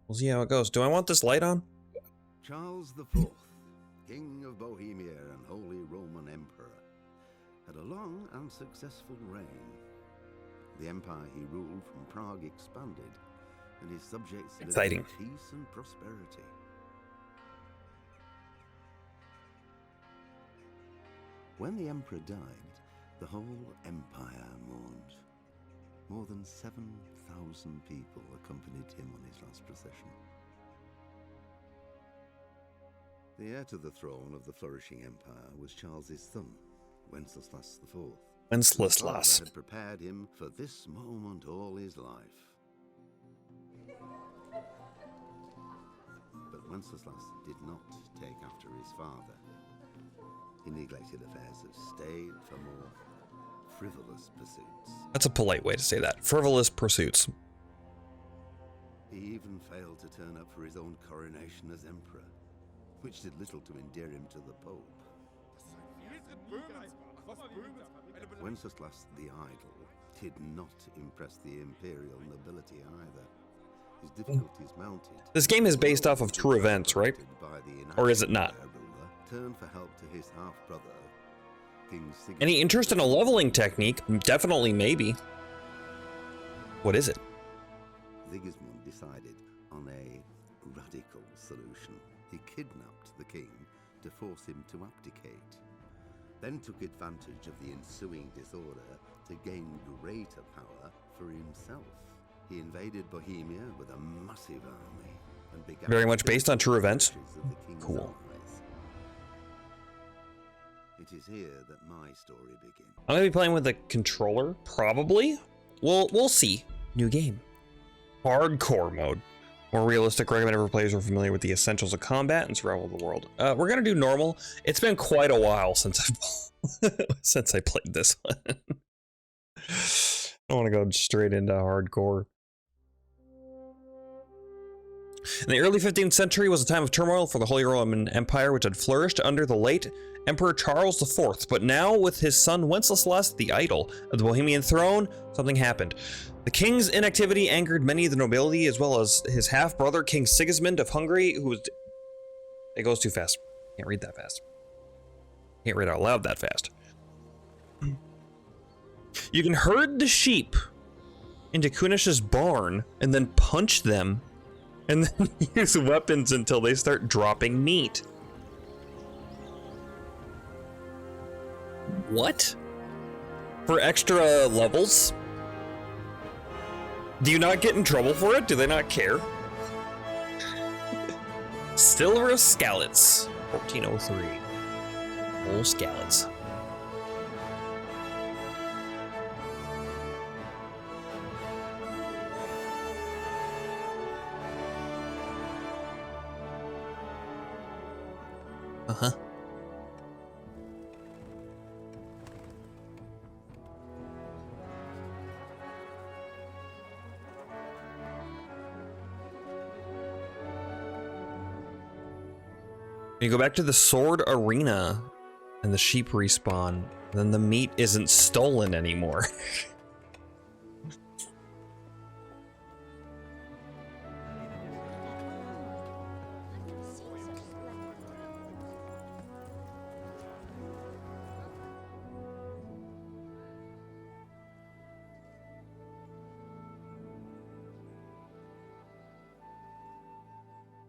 We'll see how it goes. Do I want this light on? Charles IV, King of Bohemia and Holy Roman Emperor, had a long and successful reign. The empire he ruled from Prague expanded, and his subjects lived in peace and prosperity. When the emperor died, the whole empire mourned. More than 7,000 people accompanied him on his last procession. The heir to the throne of the flourishing empire was Charles's son, Wenceslas IV. Wenceslas had prepared him for this moment all his life. But Wenceslas did not take after his father. He neglected affairs of state for more frivolous pursuits. That's a polite way to say that. Frivolous pursuits. He even failed to turn up for his own coronation as emperor, which did little to endear him to the Pope. Wenceslas the Idle did not impress the imperial nobility either. His difficulties mounted. This game is based off of true events, right? Or is it not? Turned for help to his half-brother, King Sigismund. Any interest in a leveling technique? Definitely, maybe. What is it? Sigismund decided on a radical solution. He kidnapped the king to force him to abdicate, then took advantage of the ensuing disorder to gain greater power for himself. He invaded Bohemia with a massive army and began very much based on true events. Cool. It is here that my story begins. I'm gonna be playing with a controller, probably. We'll see. New game. Hardcore mode. More realistic, recommended for players who are familiar with the essentials of combat and survival of the world. We're gonna do normal. It's been quite a while since I played this one. I want to go straight into hardcore. In the early 15th century was a time of turmoil for the Holy Roman Empire, which had flourished under the late Emperor Charles IV. But now, with his son Wenceslas the Idle of the Bohemian throne, something happened. The king's inactivity angered many of the nobility, as well as his half-brother, King Sigismund of Hungary, who was... It goes too fast. Can't read that fast. Can't read out loud that fast. You can herd the sheep into Kunish's barn and then punch them and then use weapons until they start dropping meat. What? For extra levels? Do you not get in trouble for it? Do they not care? Silver Skalitz, 1403. Old Skalitz. Uh-huh. You go back to the sword arena and the sheep respawn, then the meat isn't stolen anymore.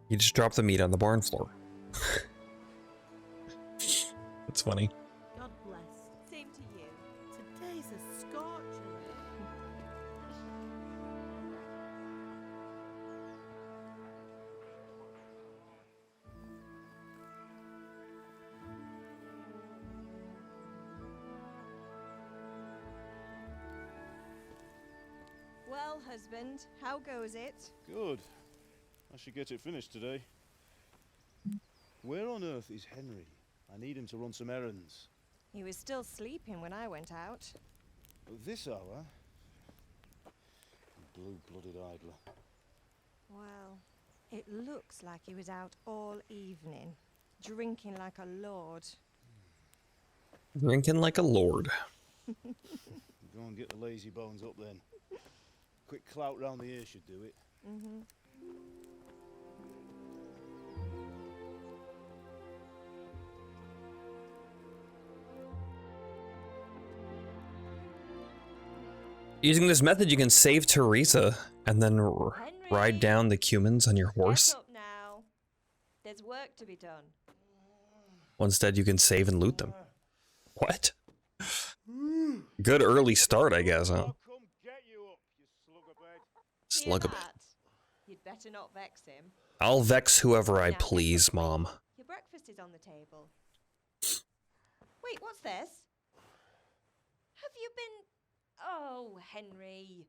You just drop the meat on the barn floor. That's funny. God bless. Same to you. Today's a scorcher. Well, husband, how goes it? Good. I should get it finished today. Where on earth is Henry? I need him to run some errands. He was still sleeping when I went out. At this hour? Blue-blooded idler. Well, it looks like he was out all evening, drinking like a lord. Drinking like a lord. Go and get the lazy bones up then. Quick clout round the ear should do it. Using this method, you can save Teresa and then ride down the Cumans on your horse. Get up now. There's work to be done. Well, instead, you can save and loot them. What? Good early start, I guess, huh? I'll come get you up, you slugabed. Hear Slugabed. that? You'd better not vex him. I'll vex whoever I Now, please, get up. Mom. Your breakfast is on the table. Wait, what's this? Have you been... Oh, Henry.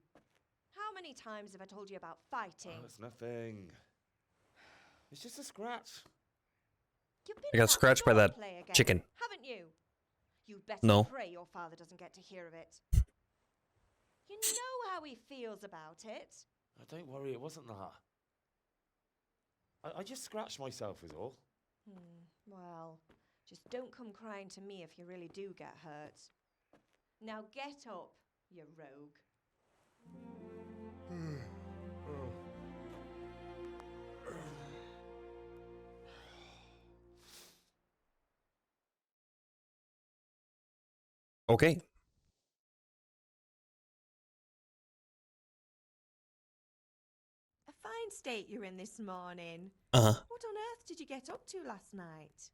How many times have I told you about fighting? Oh, it's nothing. It's just a scratch. You've been I got at scratched by that swordplay again, chicken. haven't you? You'd better No. pray your father doesn't get to hear of it. You know how he feels about it. Oh, don't worry, it wasn't that. I just scratched myself is all. Well, just don't come crying to me if you really do get hurt. Now get up, you rogue. Okay. A fine state you're in this morning. Uh-huh. What on earth did you get up to last night?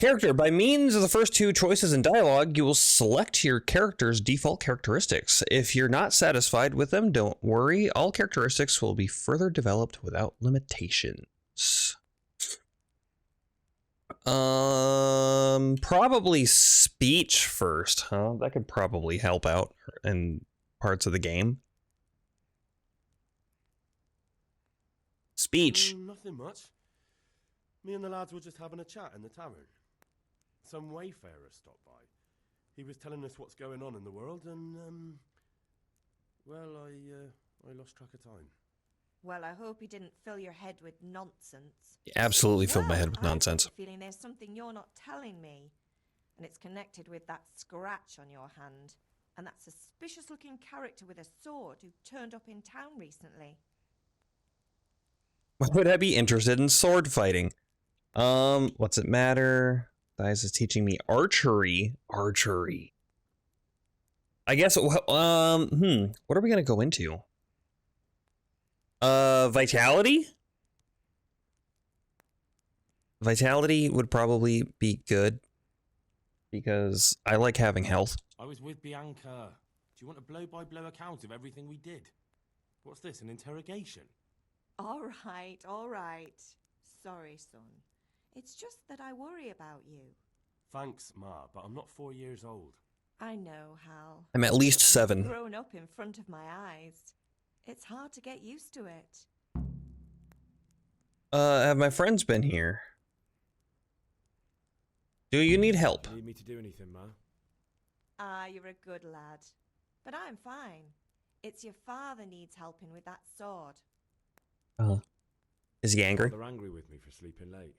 Character. By means of the first two choices in dialogue, you will select your character's default characteristics. If you're not satisfied with them, don't worry. All characteristics will be further developed without limitations. Probably speech first, huh? That could probably help out in parts of the game. Speech. Nothing much. Me and the lads were just having a chat in the tavern. Some wayfarer stopped by. He was telling us what's going on in the world, and well, I lost track of time. Well, I hope he didn't fill your head with nonsense. He absolutely filled my Well, head with nonsense. I have a feeling there's something you're not telling me, and it's connected with that scratch on your hand, and that suspicious-looking character with a sword who turned up in town recently. Why would I be interested in sword fighting? What's it matter? Thias is teaching me archery. Archery. I guess, what are we gonna go into? Vitality? Vitality would probably be good, because I like having health. I was with Bianca. Do you want a blow-by-blow account of everything we did? What's this, an interrogation? All right, all right. Sorry, son. It's just that I worry about you. Thanks, Ma, but I'm not 4 years old. I know, Hal. I'm at least 7. Grown up in front of my eyes. It's hard to get used to it. Have my friends been here? Do you need help? Need me to do anything, Ma? Ah, you're a good lad. But I'm fine. It's your father needs helping with that sword. Is he angry? They're angry with me for sleeping late.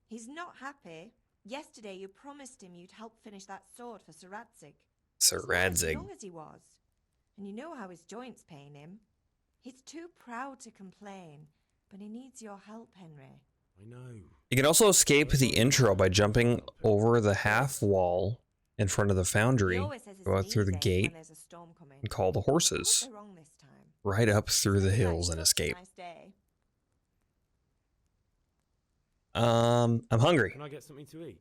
He's not happy. Yesterday you promised him you'd help finish that sword for Sir Radzig. Sir He's not as Radzig. young as he was. And you know how his joints pain him. He's too proud to complain, but he needs your help, Henry. I know. You can also escape the intro by jumping over the half wall in front of the He foundry, always says his go out through the knees ache gate, when there's a storm coming. and call the Hope horses. they're wrong this time. Right up through the hills Right, and it's escape. a nice day. I'm hungry. Can I get something to eat?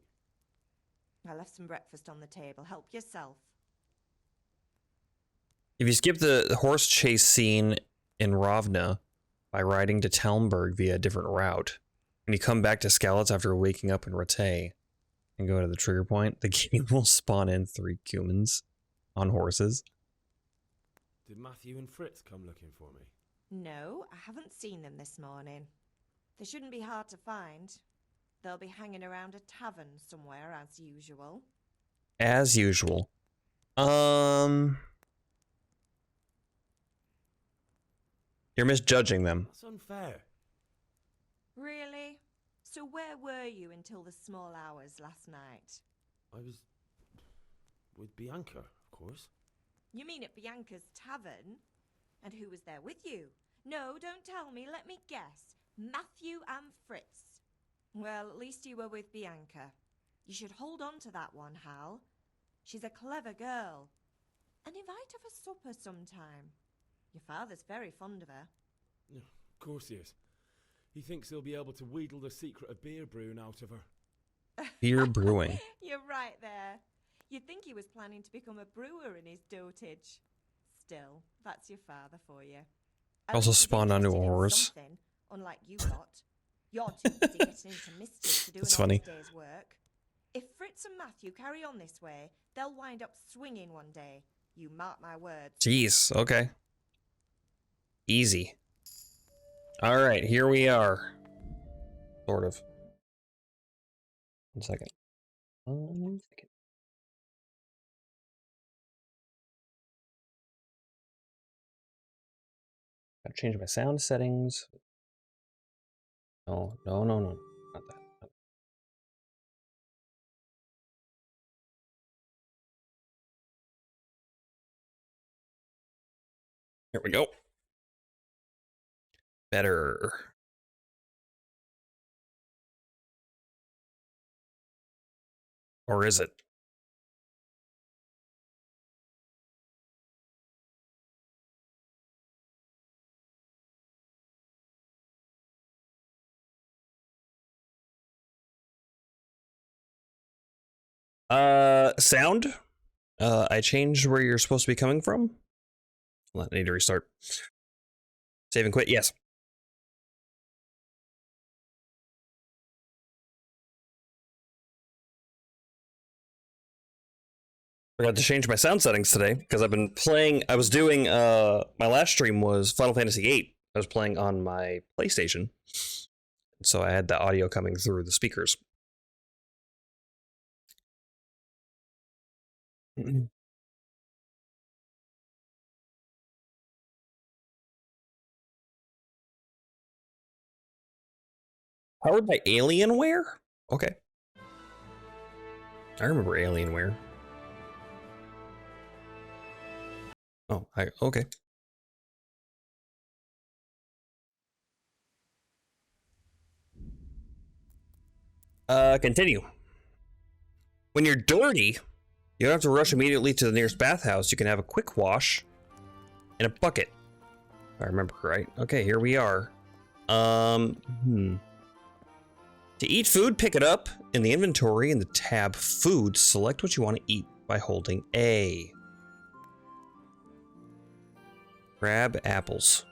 I left some breakfast on the table. Help yourself. If you skip the horse chase scene in Ravna by riding to Talmberg via a different route, and you come back to Skalitz after waking up in Rattay and go to the trigger point, the game will spawn in 3 Cumans on horses. Did Matthew and Fritz come looking for me? No, I haven't seen them this morning. They shouldn't be hard to find. They'll be hanging around a tavern somewhere as usual. As usual. You're misjudging them. That's unfair. Really? So where were you until the small hours last night? I was with Bianca, of course. You mean at Bianca's tavern? And who was there with you? No, don't tell me. Let me guess. Matthew and Fritz. Well, at least you were with Bianca. You should hold on to that one, Hal. She's a clever girl. And invite her for supper sometime. Your father's very fond of her. Yeah, of course he is. He thinks he'll be able to wheedle the secret of beer brewing out of her. Beer brewing. You're right there. You'd think he was planning to become a brewer in his dotage. Still, that's your father for you. At Also least he's spawned onto a interested in horse. something, unlike you lot. You're too busy getting into mischief to do That's an funny. honest day's work. If Fritz and Matthew carry on this way, they'll wind up swinging one day. You mark my words. Jeez, okay. Easy. Alright, here we are. Sort of. 1 second. 1 second. Gotta change my sound settings. No, no, no, no. Not that. Here we go. Better. Or is it? Sound. I changed where you're supposed to be coming from. I need to restart. Save and quit. Yes. Forgot to change my sound settings today because I've been playing. I was doing. My last stream was Final Fantasy VIII. I was playing on my PlayStation, so I had the audio coming through the speakers. Powered by Alienware? Okay. I remember Alienware. Oh, okay. Continue. When you're dirty, you don't have to rush immediately to the nearest bathhouse. You can have a quick wash in a bucket. If I remember right. Okay, here we are. To eat food, pick it up in the inventory in the tab Food. Select what you want to eat by holding A. Grab apples.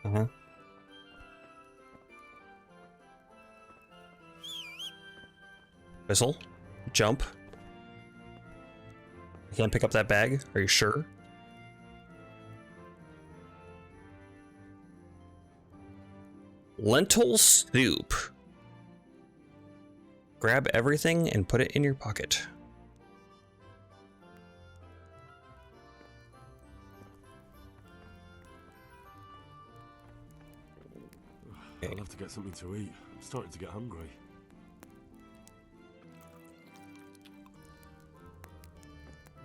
Uh-huh. Whistle. Jump. I can't pick up that bag. Are you sure? Lentil soup. Grab everything and put it in your pocket. I'll have to get something to eat. I'm starting to get hungry.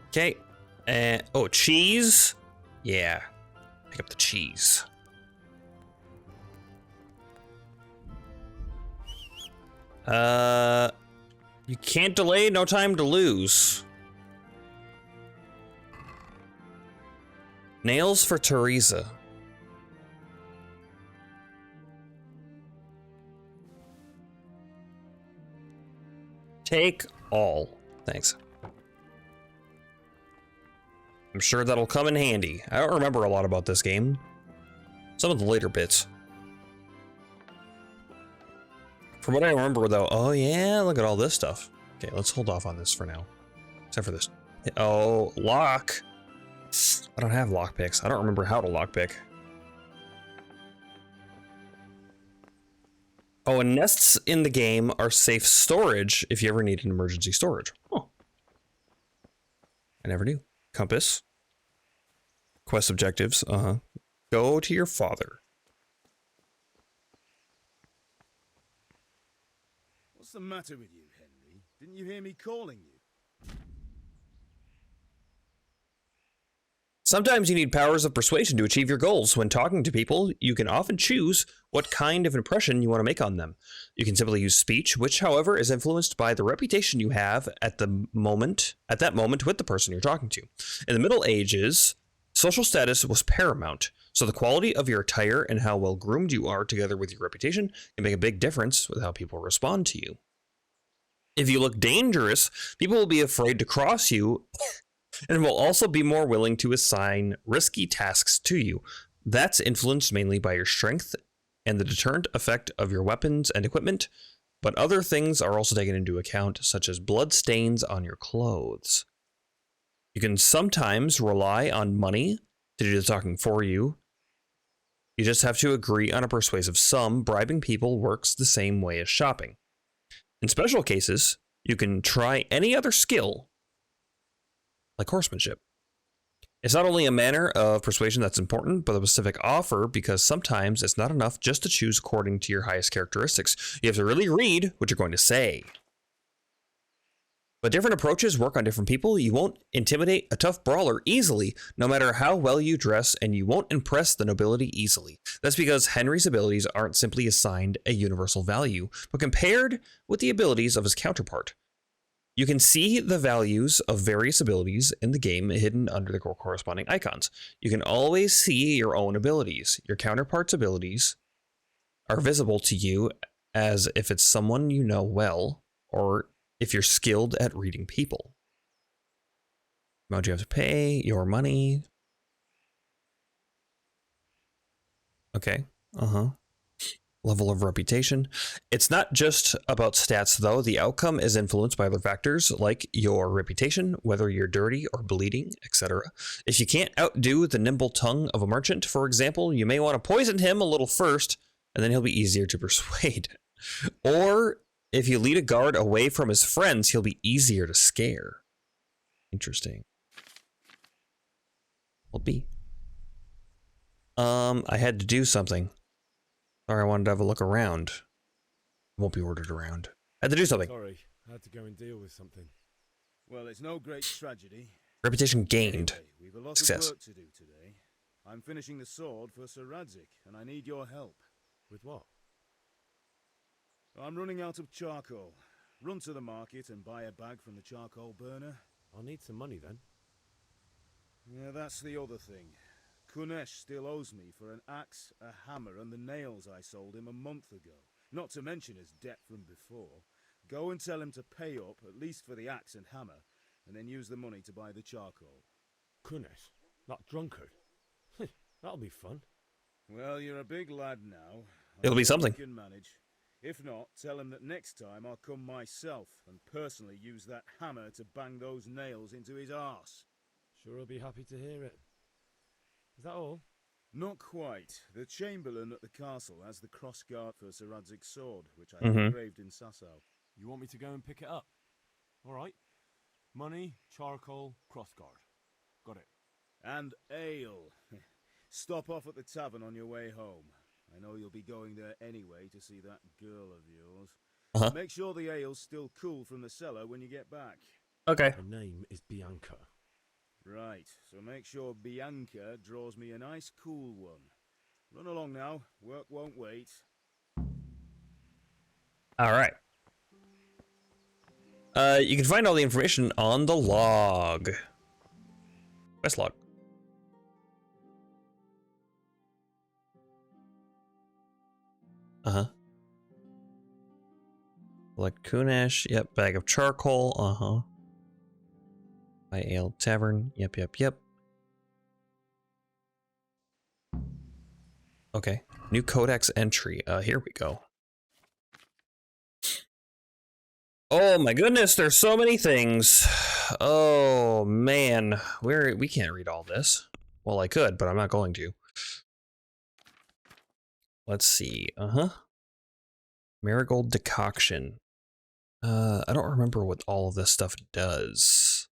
Okay. Oh, cheese? Yeah. Pick up the cheese. You can't delay, no time to lose. Nails for Teresa. Take all. Thanks. I'm sure that'll come in handy. I don't remember a lot about this game. Some of the later bits. From what I remember, though, oh yeah, look at all this stuff. Okay, let's hold off on this for now. Except for this. Oh, lock. I don't have lockpicks. I don't remember how to lockpick. Oh, and nests in the game are safe storage if you ever need an emergency storage. Oh. I never knew. Compass. Quest objectives. Uh-huh. Go to your father. What's the matter with you, Henry? Didn't you hear me calling you? Sometimes you need powers of persuasion to achieve your goals. When talking to people, you can often choose what kind of impression you want to make on them. You can simply use speech, which, however, is influenced by the reputation you have at that moment with the person you're talking to. In the Middle Ages, social status was paramount, so the quality of your attire and how well groomed you are together with your reputation can make a big difference with how people respond to you. If you look dangerous, people will be afraid to cross you and will also be more willing to assign risky tasks to you. That's influenced mainly by your strength and the deterrent effect of your weapons and equipment, but other things are also taken into account, such as blood stains on your clothes. You can sometimes rely on money to do the talking for you. You just have to agree on a persuasive sum. Bribing people works the same way as shopping. In special cases, you can try any other skill, like horsemanship. It's not only a manner of persuasion that's important, but a specific offer, because sometimes it's not enough just to choose according to your highest characteristics. You have to really read what you're going to say. But different approaches work on different people. You won't intimidate a tough brawler easily, no matter how well you dress, and you won't impress the nobility easily. That's because Henry's abilities aren't simply assigned a universal value, but compared with the abilities of his counterpart. You can see the values of various abilities in the game hidden under the corresponding icons. You can always see your own abilities. Your counterpart's abilities are visible to you as if it's someone you know well, or if you're skilled at reading people. Amount you have to pay, your money. Okay, level of reputation. It's not just about stats, though. The outcome is influenced by other factors like your reputation, whether you're dirty or bleeding, etc. If you can't outdo the nimble tongue of a merchant, for example, you may want to poison him a little first, and then he'll be easier to persuade. Or if you lead a guard away from his friends, he'll be easier to scare. Interesting. Will be. I had to do something. Sorry, I wanted to have a look around. Won't be ordered around. I had to do something. Sorry, I had to go and deal with something. Well, it's no great tragedy. Reputation gained. Anyway, we've a lot Success. of work to do today. I'm finishing the sword for Sir Radzik, and I need your help. With what? I'm running out of charcoal. Run to the market and buy a bag from the charcoal burner. I'll need some money then. Yeah, that's the other thing. Kunesh still owes me for an axe, a hammer, and the nails I sold him a month ago. Not to mention his debt from before. Go and tell him to pay up, at least for the axe and hammer, and then use the money to buy the charcoal. Kunesh? That drunkard? That'll be fun. Well, you're a big lad now. It'll be something. You can manage. If not, tell him that next time I'll come myself and personally use that hammer to bang those nails into his arse. Sure, I'll be happy to hear it. Is that all? Not quite. The Chamberlain at the castle has the crossguard for Sir Radzig's sword, which I engraved in Sasau. You want me to go and pick it up? All right. Money, charcoal, crossguard. Got it. And ale. Stop off at the tavern on your way home. I know you'll be going there anyway to see that girl of yours. Make sure the ale's still cool from the cellar when you get back. Okay. Her name is Bianca. Right, so make sure Bianca draws me a nice cool one. Run along now, work won't wait. All right. You can find all the information on the log. Quest log. Select Kunesh. Yep. Bag of charcoal. Buy ale tavern. Yep. Okay. New codex entry. Here we go. Oh my goodness, there's so many things. Oh man, we can't read all this. Well, I could, but I'm not going to. Let's see. Marigold decoction. I don't remember what all of this stuff does.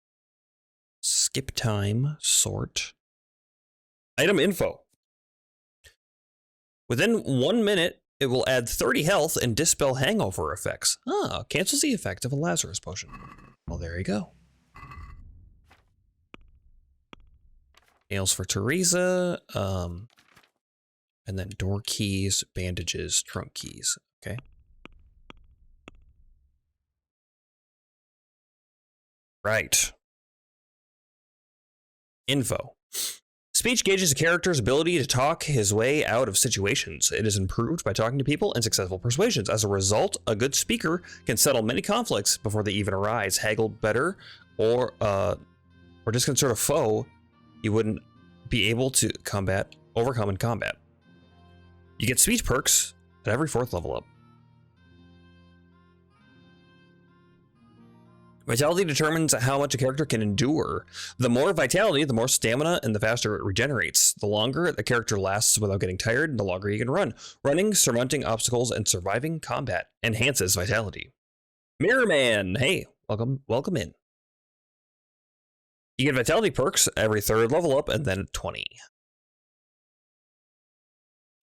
Skip time, sort. Item info. Within 1 minute, it will add 30 health and dispel hangover effects. Cancels the effect of a Lazarus potion. Well, there you go. Nails for Teresa. And then door keys, bandages, trunk keys. Okay. Right. Info. Speech gauges a character's ability to talk his way out of situations. It is improved by talking to people and successful persuasions. As a result, a good speaker can settle many conflicts before they even arise. Haggle better or disconcert a foe you wouldn't be able to overcome in combat. You get speech perks at every 4th level up. Vitality determines how much a character can endure. The more vitality, the more stamina, and the faster it regenerates. The longer the character lasts without getting tired, the longer he can run. Running, surmounting obstacles, and surviving combat enhances vitality. Mirror Man, hey, welcome in. You get vitality perks every 3rd level up, and then at 20.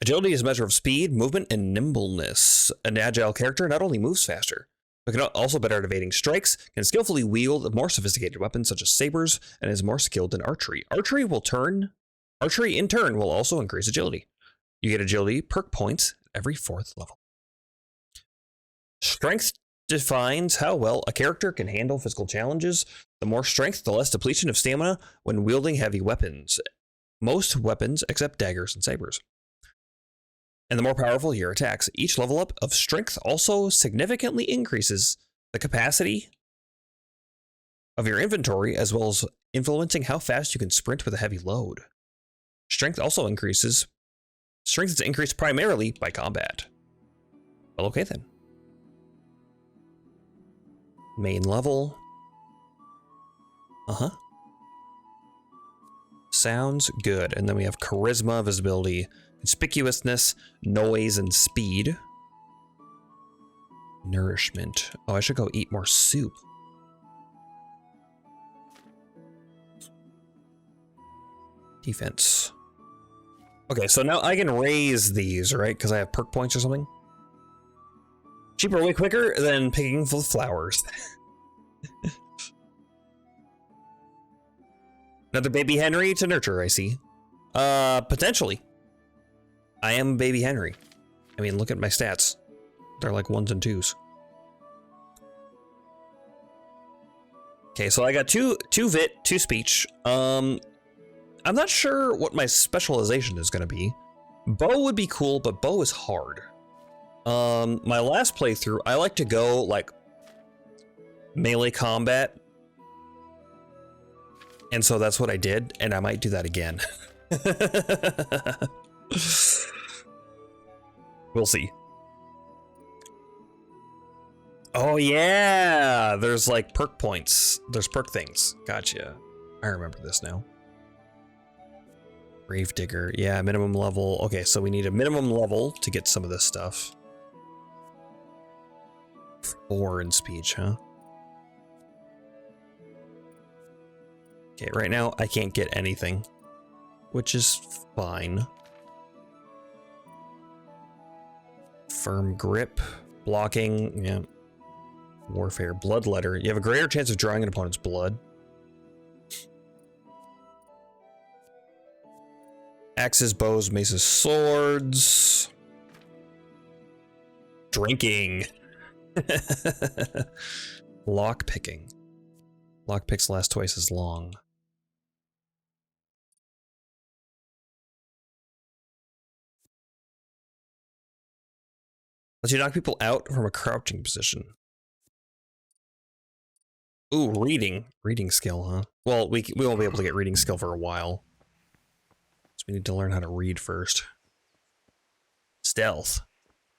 Agility is a measure of speed, movement, and nimbleness. An agile character not only moves faster, but can also better at evading strikes, can skillfully wield more sophisticated weapons such as sabers, and is more skilled in archery. Archery in turn will also increase agility. You get agility perk points every 4th level. Strength defines how well a character can handle physical challenges. The more strength, the less depletion of stamina when wielding heavy weapons. Most weapons except daggers and sabers. And the more powerful your attacks. Each level up of strength also significantly increases the capacity of your inventory, as well as influencing how fast you can sprint with a heavy load. Strength is increased primarily by combat. Well, okay then. Main level. Sounds good. And then we have charisma, visibility, conspicuousness, noise, and speed. Nourishment. Oh, I should go eat more soup. Defense. Okay, so now I can raise these, right? Because I have perk points or something. Cheaper, way quicker than picking for the flowers. Another baby Henry to nurture, I see. Potentially. I am baby Henry. I mean, look at my stats. They're like 1s and 2s. Okay, so I got two vit, 2 speech. I'm not sure what my specialization is gonna be. Bow would be cool, but bow is hard. My last playthrough, I like to go like melee combat. And so that's what I did, and I might do that again. We'll see. Oh yeah, there's like perk points. There's perk things. Gotcha. I remember this now. Grave Digger. Yeah, minimum level. Okay, so we need a minimum level to get some of this stuff. 4 in speech, huh? Okay, right now I can't get anything, which is fine. Firm grip, blocking, yeah. Warfare, bloodletter. You have a greater chance of drawing an opponent's blood. Axes, bows, maces, swords. Drinking. Lock picking. Lock picks last twice as long. Lets you knock people out from a crouching position. Ooh, reading. Reading skill, huh? Well, we won't be able to get reading skill for a while. So we need to learn how to read first. Stealth.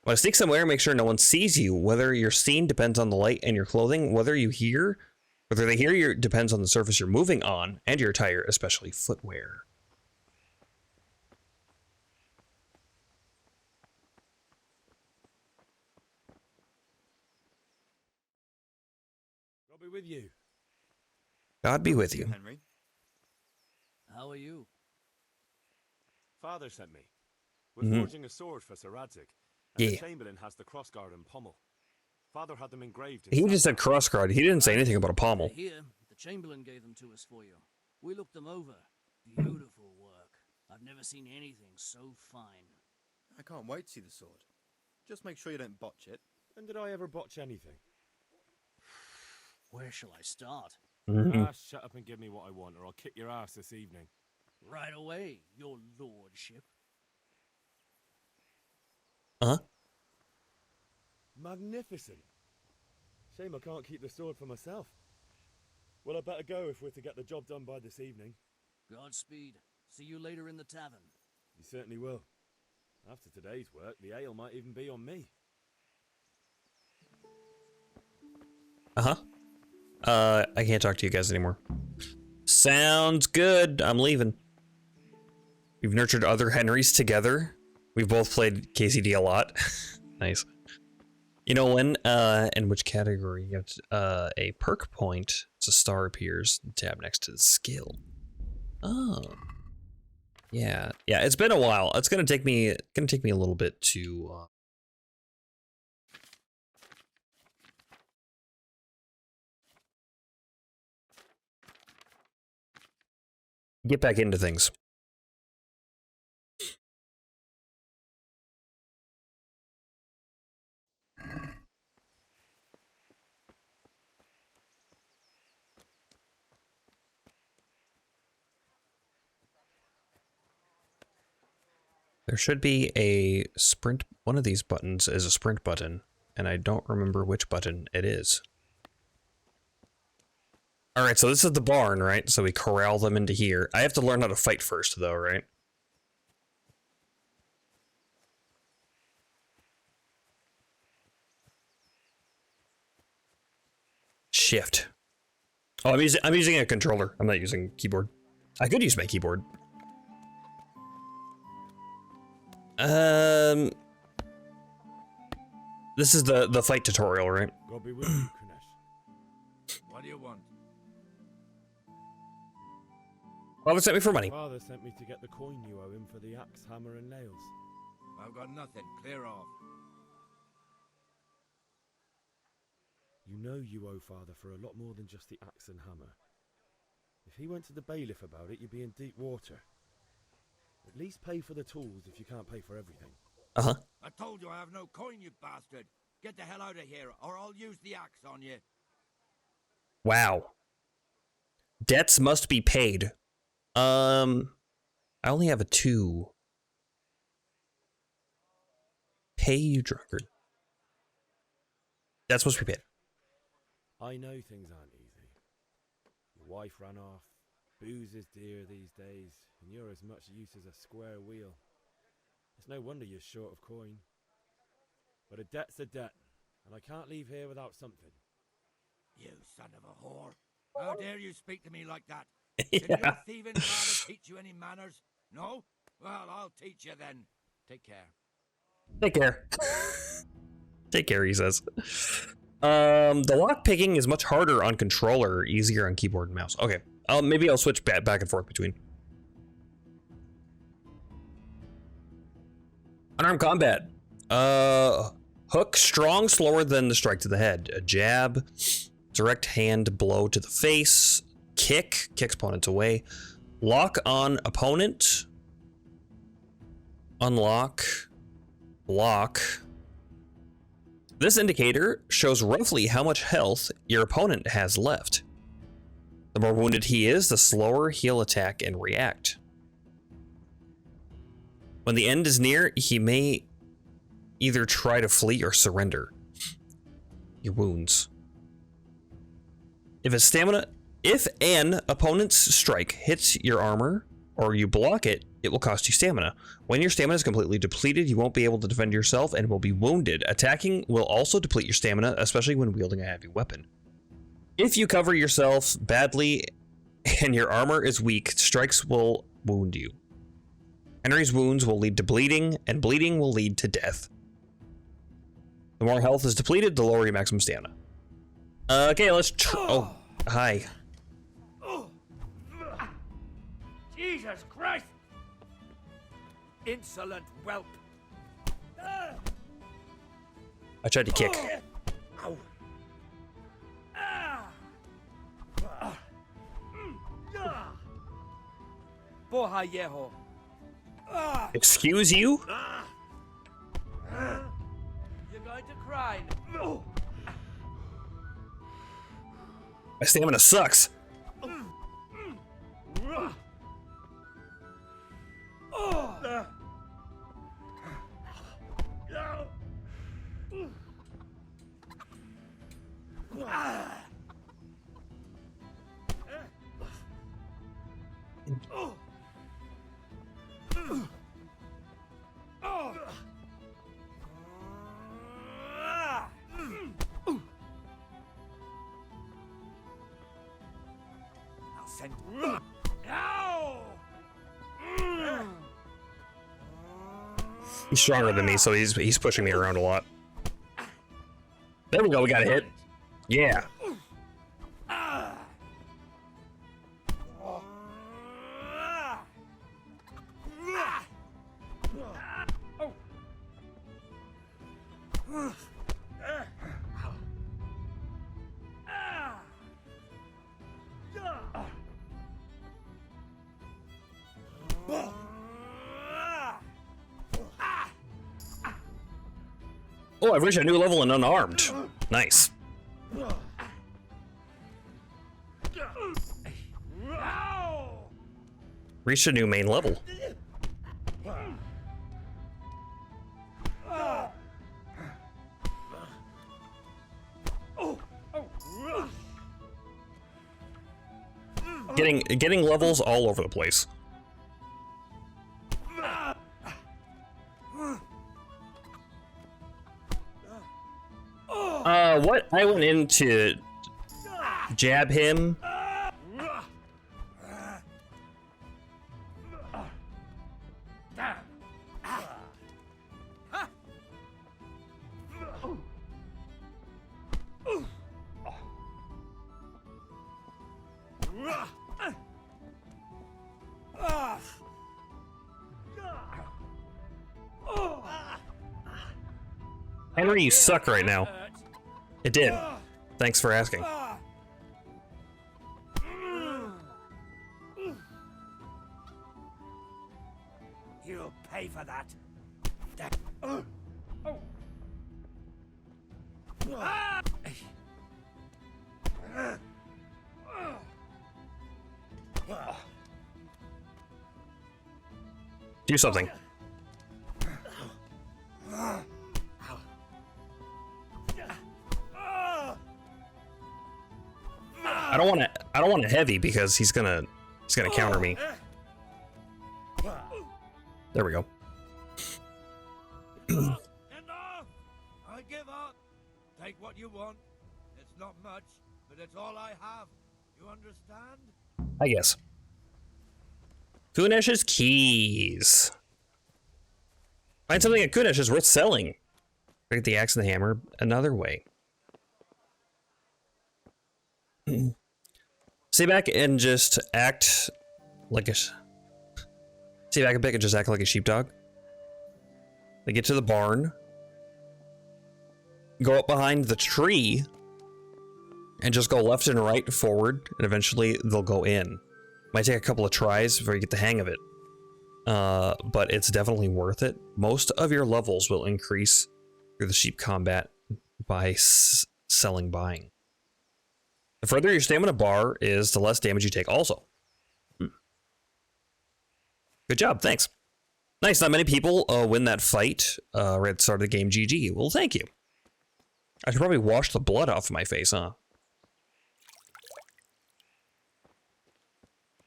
Want to sneak somewhere, make sure no one sees you. Whether you're seen depends on the light and your clothing. Whether they hear you depends on the surface you're moving on and your attire, especially footwear. God be with you. God be with you. Henry. How are you? Father sent me. We're forging a sword for Sir Radzig, and the Chamberlain has the crossguard and pommel. Father had them engraved. He just said crossguard. He didn't say anything about a pommel. Here, the Chamberlain gave them to us for you. We looked them over. Beautiful I've never seen anything so fine. I can't wait to see the sword. Just make sure you don't botch it. When did I ever botch anything? Where shall I start? Shut up and give me what I want, or I'll kick your ass this evening. Right away, your lordship. Huh? Magnificent. Shame I can't keep the sword for myself. Well, I better go if we're to get the job done by this evening. Godspeed. See you later in the tavern. You certainly will. After today's work, the ale might even be on me. I can't talk to you guys anymore. Sounds good. I'm leaving. We've nurtured other Henrys together. We've both played KCD a lot. Nice. You know when, in which category you have a perk point, it's a star appears, tab next to the skill. Oh. Yeah, it's been a while. It's gonna take me a little bit to get back into things. There should be a sprint. One of these buttons is a sprint button, and I don't remember which button it is. All right, so this is the barn, right? So we corral them into here. I have to learn how to fight first, though, right? Shift. Oh, I'm using a controller. I'm not using keyboard. I could use my keyboard. This is the fight tutorial, right? God be with you, Kunesh. What do you want? Father sent me for money. Father sent me to get the coin you owe him for the axe, hammer, and nails. I've got nothing. Clear off. You know you owe Father for a lot more than just the axe and hammer. If he went to the bailiff about it, you'd be in deep water. At least pay for the tools if you can't pay for everything. Uh-huh. I told you I have no coin, you bastard. Get the hell out of here, or I'll use the axe on you. Wow. Debts must be paid. I only have a 2. Pay you drunkard. That's supposed to be paid. I know things aren't easy. Your wife ran off. Booze is dear these days, and you're as much use as a square wheel. It's no wonder you're short of coin. But a debt's a debt, and I can't leave here without something. You son of a whore. How dare you speak to me like that? Did your thieving father teach you any manners? No? Well, I'll teach you then. Take care. Take care. Take care, he says. The lock picking is much harder on controller, easier on keyboard and mouse. Okay, maybe I'll switch back and forth between. Unarmed combat. Hook, strong, slower than the strike to the head. A jab, direct hand blow to the face. Kick, kicks opponents away. Lock on opponent. Unlock. Lock. This indicator shows roughly how much health your opponent has left. The more wounded he is, the slower he'll attack and react. When the end is near, he may either try to flee or surrender. Your wounds. If an opponent's strike hits your armor or you block it, it will cost you stamina. When your stamina is completely depleted, you won't be able to defend yourself and will be wounded. Attacking will also deplete your stamina, especially when wielding a heavy weapon. If you cover yourself badly and your armor is weak, strikes will wound you. Henry's wounds will lead to bleeding, and bleeding will lead to death. The more health is depleted, the lower your maximum stamina. Okay, let's oh, hi. Jesus Christ! Insolent whelp! I tried to kick. Ow. Boha yeho. Excuse you? You're going to cry. My stamina sucks. I'll send. He's stronger than me, so he's pushing me around a lot. There we go, we got a hit. Yeah. Oh, I've reached a new level in unarmed. Nice. Reached a new main level. Getting levels all over the place. What? I went in to jab him. Henry, you suck right now. It did. Thanks for asking. You'll pay for that. Do something. I don't want a heavy because he's gonna counter me. There we go. Enough! I give up. Take what you want. It's not much, but it's all I have. You understand? I guess. Kunesh's keys. Find something at Kunesh is worth selling. Break the axe and the hammer another way. Stay back and just act like a... Stay back a bit and just act like a sheepdog. They get to the barn. Go up behind the tree. And just go left and right forward. And eventually they'll go in. Might take a couple of tries before you get the hang of it. But it's definitely worth it. Most of your levels will increase through the sheep combat by selling buying. The further your stamina bar is, the less damage you take also. Good job, thanks. Nice, not many people win that fight right at the start of the game. GG. Well, thank you. I should probably wash the blood off my face, huh?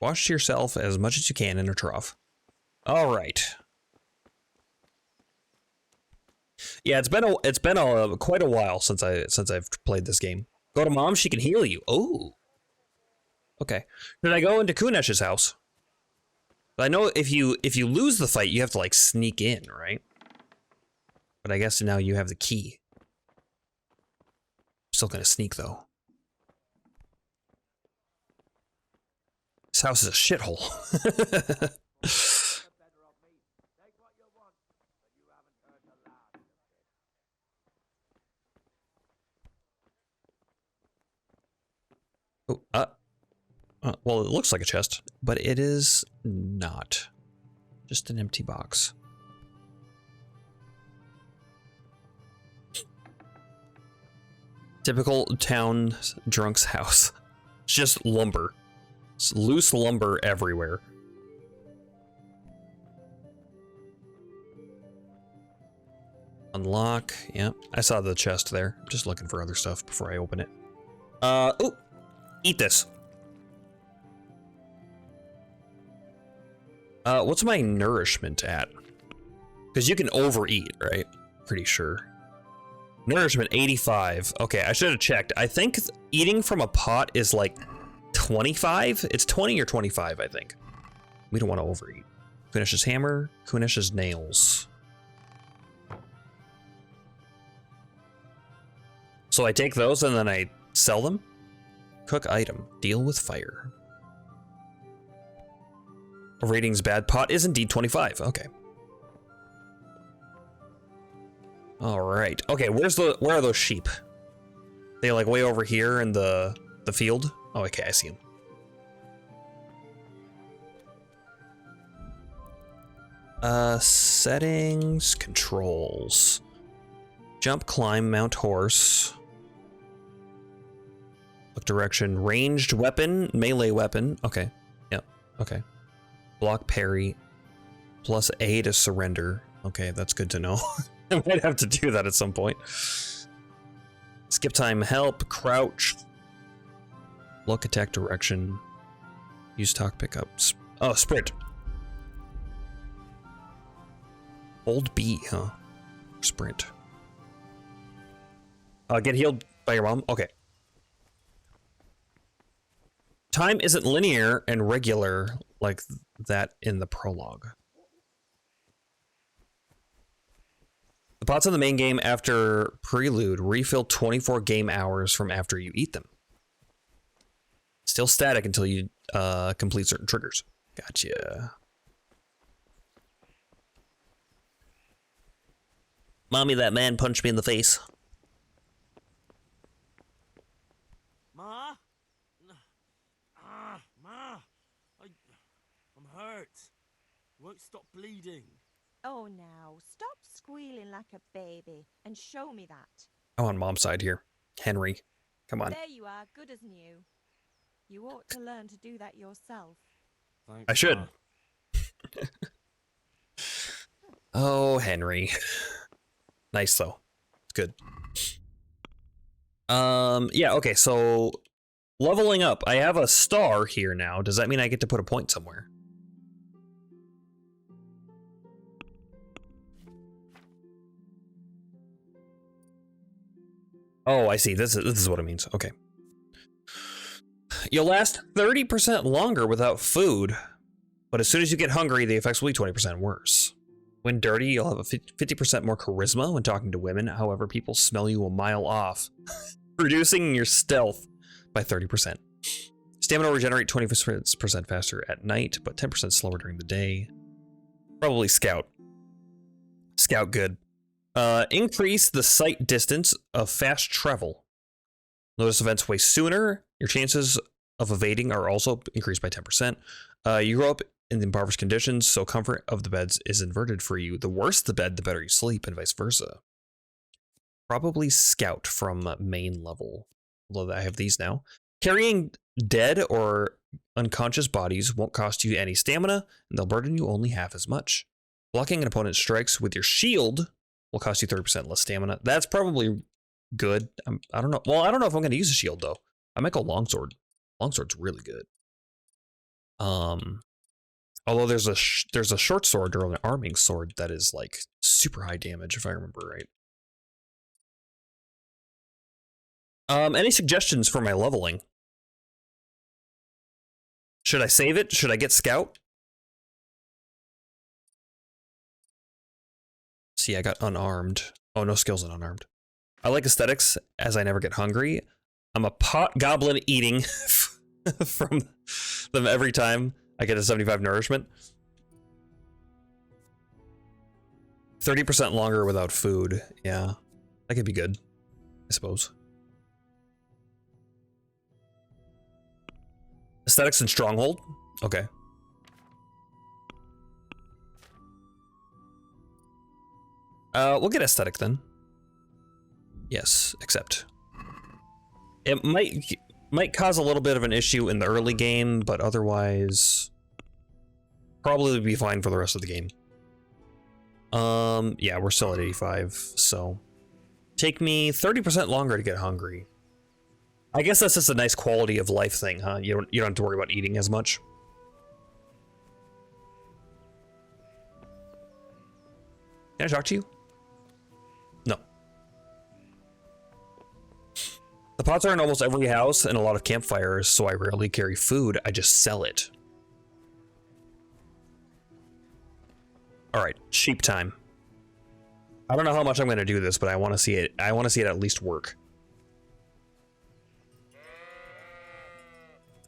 Wash yourself as much as you can in a trough. All right. Yeah, it's been quite a while since I've played this game. Go to mom, she can heal you. Oh. Okay. Did I go into Kunesh's house? I know if you lose the fight, you have to like sneak in, right? But I guess now you have the key. Still gonna sneak though. This house is a shithole. Oh, well, it looks like a chest, but it is not. Just an empty box. Typical town drunk's house. It's just lumber. It's loose lumber everywhere. Unlock. Yep. I saw the chest there. I'm just looking for other stuff before I open it. Oh! Eat this. What's my nourishment at? Because you can overeat, right? Pretty sure. Nourishment 85. Okay, I should have checked. I think eating from a pot is like 25. It's 20 or 25, I think. We don't want to overeat. Kunish's hammer, Kunish's nails. So I take those and then I sell them. Cook item. Deal with fire. Ratings bad. Pot is indeed 25. Okay. All right. Okay, where are those sheep? They like way over here in the field? Oh, okay, I see them. Settings, controls. Jump, climb, mount horse. Look direction, ranged weapon, melee weapon. Okay. Yep. Okay. Block parry. Plus A to surrender. Okay, that's good to know. I might have to do that at some point. Skip time, help, crouch. Look, attack direction. Use talk pickups. Oh, sprint. Hold B, huh? Sprint. Get healed by your mom? Okay. Time isn't linear and regular like that in the prologue. The pots in the main game after Prelude refill 24 game hours from after you eat them. Still static until you complete certain triggers. Gotcha. Mommy, that man punched me in the face. Ma? Ma! I'm hurt. Won't stop bleeding. Oh, now, stop squealing like a baby and show me that. I'm on mom's side here. Henry, come on. There you are, good as new. You ought to learn to do that yourself. Thanks, I should. Ma. Oh, Henry. Nice though. It's good. Yeah, okay, so leveling up. I have a star here now. Does that mean I get to put a point somewhere? Oh, I see. This is what it means. Okay. You'll last 30% longer without food, but as soon as you get hungry, the effects will be 20% worse. When dirty, you'll have a 50% more charisma when talking to women. However, people smell you a mile off, reducing your stealth by 30%. Stamina will regenerate 20% faster at night, but 10% slower during the day. Probably Scout. Scout good. Increase the sight distance of fast travel. Notice events way sooner. Your chances of evading are also increased by 10%. You grow up in impoverished conditions, so comfort of the beds is inverted for you. The worse the bed, the better you sleep, and vice versa. Probably Scout from main level, although I have these now. Carrying dead or unconscious bodies won't cost you any stamina, and they'll burden you only half as much. Blocking an opponent's strikes with your shield will cost you 30% less stamina. That's probably good. I don't know. Well, I don't know if I'm going to use a shield, though. I might go longsword. Longsword's really good. Although there's a short sword or an arming sword that is like super high damage, if I remember right. Any suggestions for my leveling? Should I save it? Should I get Scout? See, I got unarmed. Oh, no skills in unarmed. I like aesthetics as I never get hungry. I'm a pot goblin eating from them every time I get a 75 nourishment. 30% longer without food. Yeah, that could be good, I suppose. Aesthetics and stronghold. Okay. We'll get aesthetic then. Yes, accept. It might cause a little bit of an issue in the early game, but otherwise probably be fine for the rest of the game. Yeah, we're still at 85, so take me 30% longer to get hungry. I guess that's just a nice quality of life thing, huh? You don't have to worry about eating as much. Can I talk to you? No. The pots are in almost every house and a lot of campfires, so I rarely carry food. I just sell it. Alright, sheep time. I don't know how much I'm going to do this, but I want to see it. I want to see it at least work.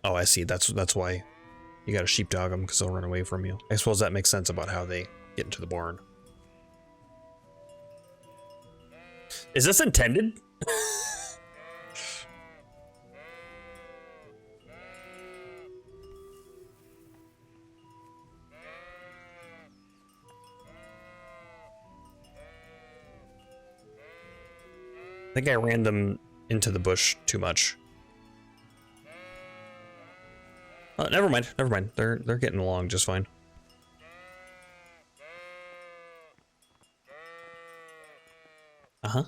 Oh, I see. That's why you got to sheepdog them, because they'll run away from you. I suppose that makes sense about how they get into the barn. Is this intended? I think I ran them into the bush too much. Never mind. Never mind. They're getting along just fine. Uh-huh.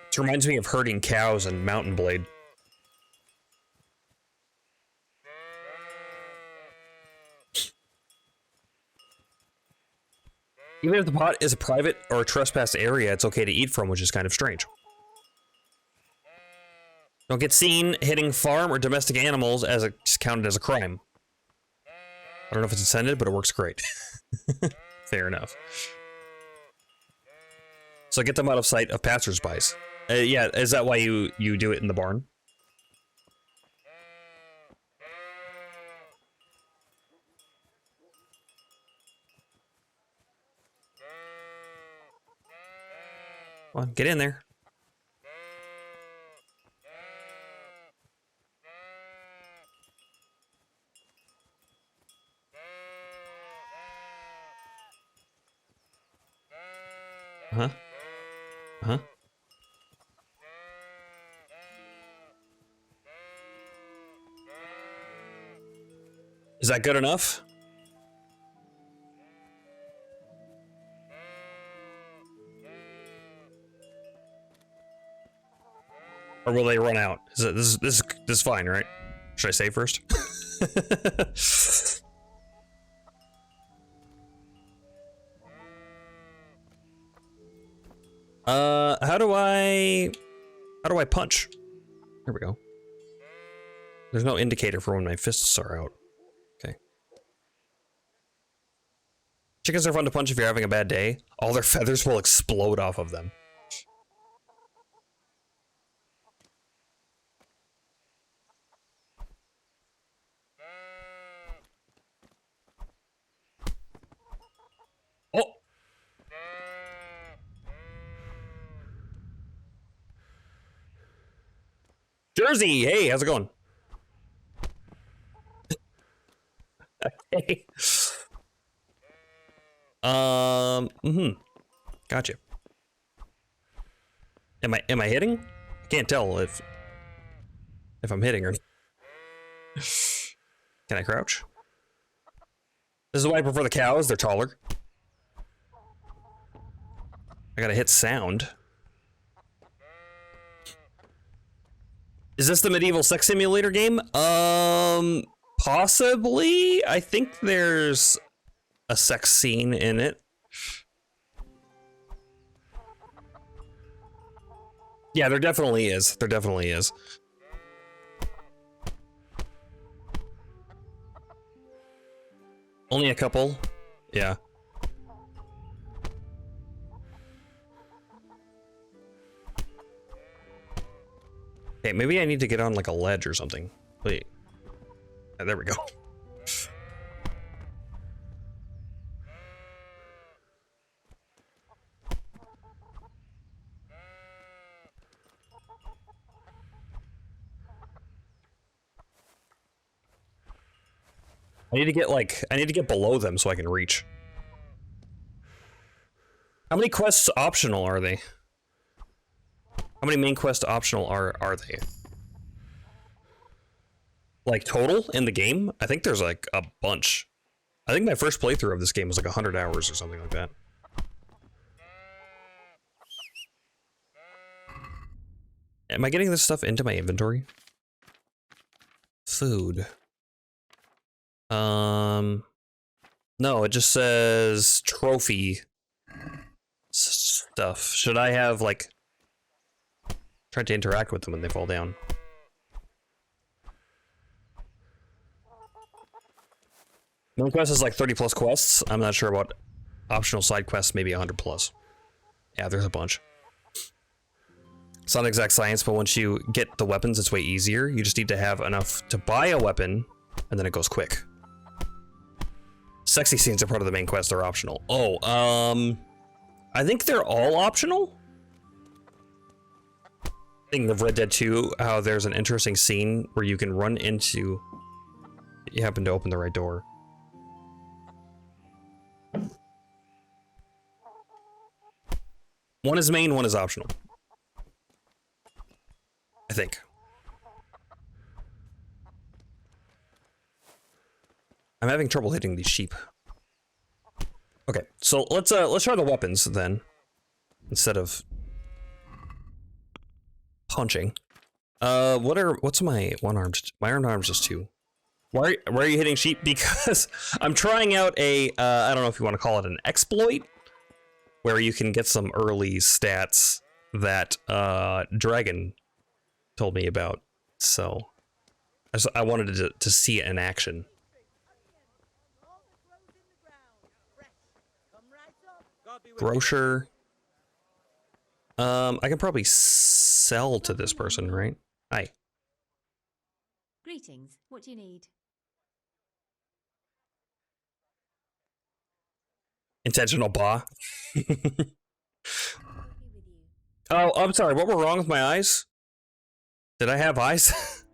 This reminds me of herding cows and Mountain Blade. Even if the pot is a private or a trespass area, it's okay to eat from, which is kind of strange. Don't get seen hitting farm or domestic animals as it's counted as a crime. I don't know if it's intended, but it works great. Fair enough. So get them out of sight of passersby. Yeah, is that why you do it in the barn? Come on, get in there. Uh-huh. Uh-huh. Is that good enough? Or will they run out? This is fine, right? Should I save first? How do I punch? There we go. There's no indicator for when my fists are out. Okay. Chickens are fun to punch if you're having a bad day. All their feathers will explode off of them. Oh! Jersey! Hey, how's it going? Okay. Gotcha. Am I hitting? I can't tell if I'm hitting or... Can I crouch? This is why I prefer the cows, they're taller. I gotta hit sound. Is this the medieval sex simulator game? Possibly. I think there's a sex scene in it. Yeah, there definitely is. There definitely is. Only a couple. Yeah. Okay, maybe I need to get on like a ledge or something. Wait. There we go. I need to get below them so I can reach. How many quests optional are they? How many main quests optional are they? Like total in the game? I think there's like a bunch. I think my first playthrough of this game was like 100 hours or something like that. Am I getting this stuff into my inventory? Food. No, it just says trophy stuff. Should I have like tried to interact with them when they fall down? Main quest is like 30 plus quests. I'm not sure about optional side quests, maybe 100 plus. Yeah, there's a bunch. It's not exact science, but once you get the weapons, it's way easier. You just need to have enough to buy a weapon, and then it goes quick. Sexy scenes are part of the main quest, they're optional. Oh, I think they're all optional? Thinking of Red Dead 2, how there's an interesting scene where you can run into... You happen to open the right door. One is main, one is optional. I think. I'm having trouble hitting these sheep. Okay, so let's try the weapons then, instead of punching. What's my one armed? My arm's just 2. Why are you hitting sheep? Because I'm trying out a I don't know if you want to call it an exploit, where you can get some early stats that Dragon told me about. So I wanted to see it in action. Grocer. I can probably sell to this person, right? Hi. Greetings. What do you need? Intentional ba. Oh, I'm sorry. What were wrong with my eyes? Did I have eyes?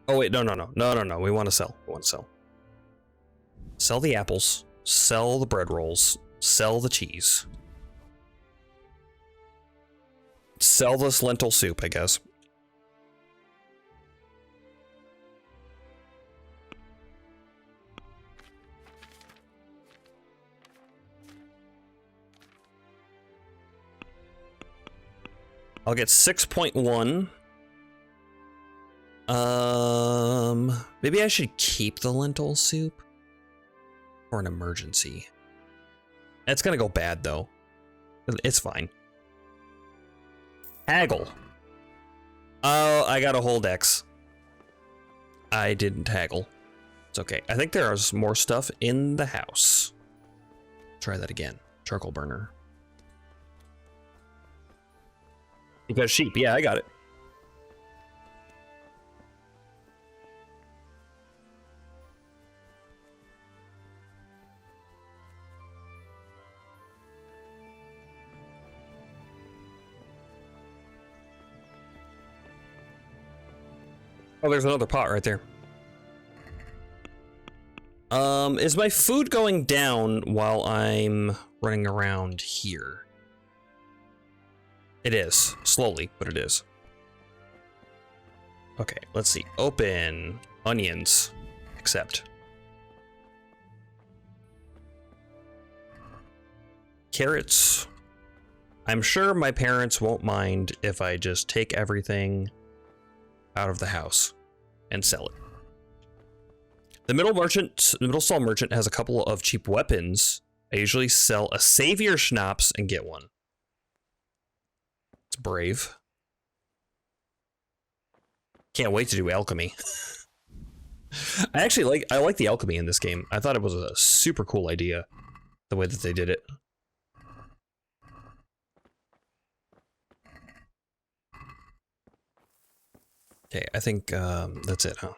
Oh wait, no. We want to sell. Sell the apples. Sell the bread rolls. Sell the cheese. Sell this lentil soup, I guess. I'll get 6.1. Maybe I should keep the lentil soup for an emergency. It's gonna go bad though. It's fine. Haggle. Oh, I got a hold X. I didn't haggle. It's okay. I think there's more stuff in the house. Try that again. Charcoal burner. Because sheep, yeah, I got it. Oh, there's another pot right there. Is my food going down while I'm running around here? It is. Slowly, but it is. Okay, let's see. Open. Onions. Accept. Carrots. I'm sure my parents won't mind if I just take everything out of the house and sell it. The middle stall merchant has a couple of cheap weapons. I usually sell a savior schnapps and get one. It's brave. Can't wait to do alchemy. I like the alchemy in this game. I thought it was a super cool idea, the way that they did it. Okay, I think that's it, huh?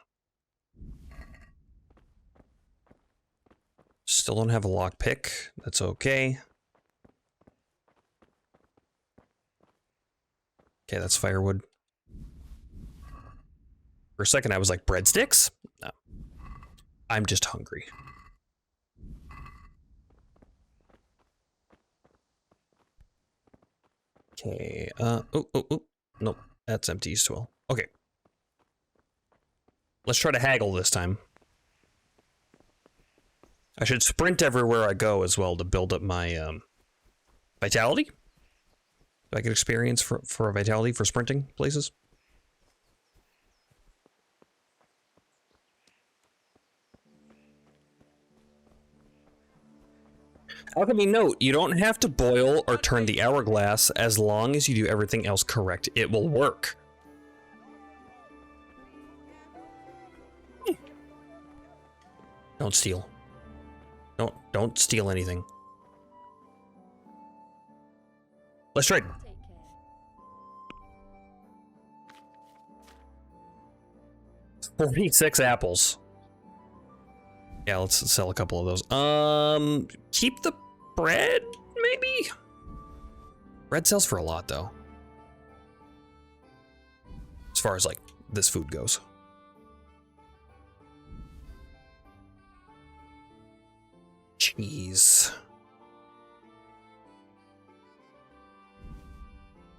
Still don't have a lockpick. That's okay. Okay, that's firewood. For a second, I was like, breadsticks? No. I'm just hungry. Okay, nope, that's empty as well. Okay. Let's try to haggle this time. I should sprint everywhere I go as well to build up my, vitality? Do I get experience for vitality for sprinting places? Alchemy note, you don't have to boil or turn the hourglass as long as you do everything else correct. It will work. Don't steal. Don't steal anything. Let's trade. 46 apples. Yeah, let's sell a couple of those. Keep the bread, maybe? Bread sells for a lot, though. As far as, like, this food goes. Cheese.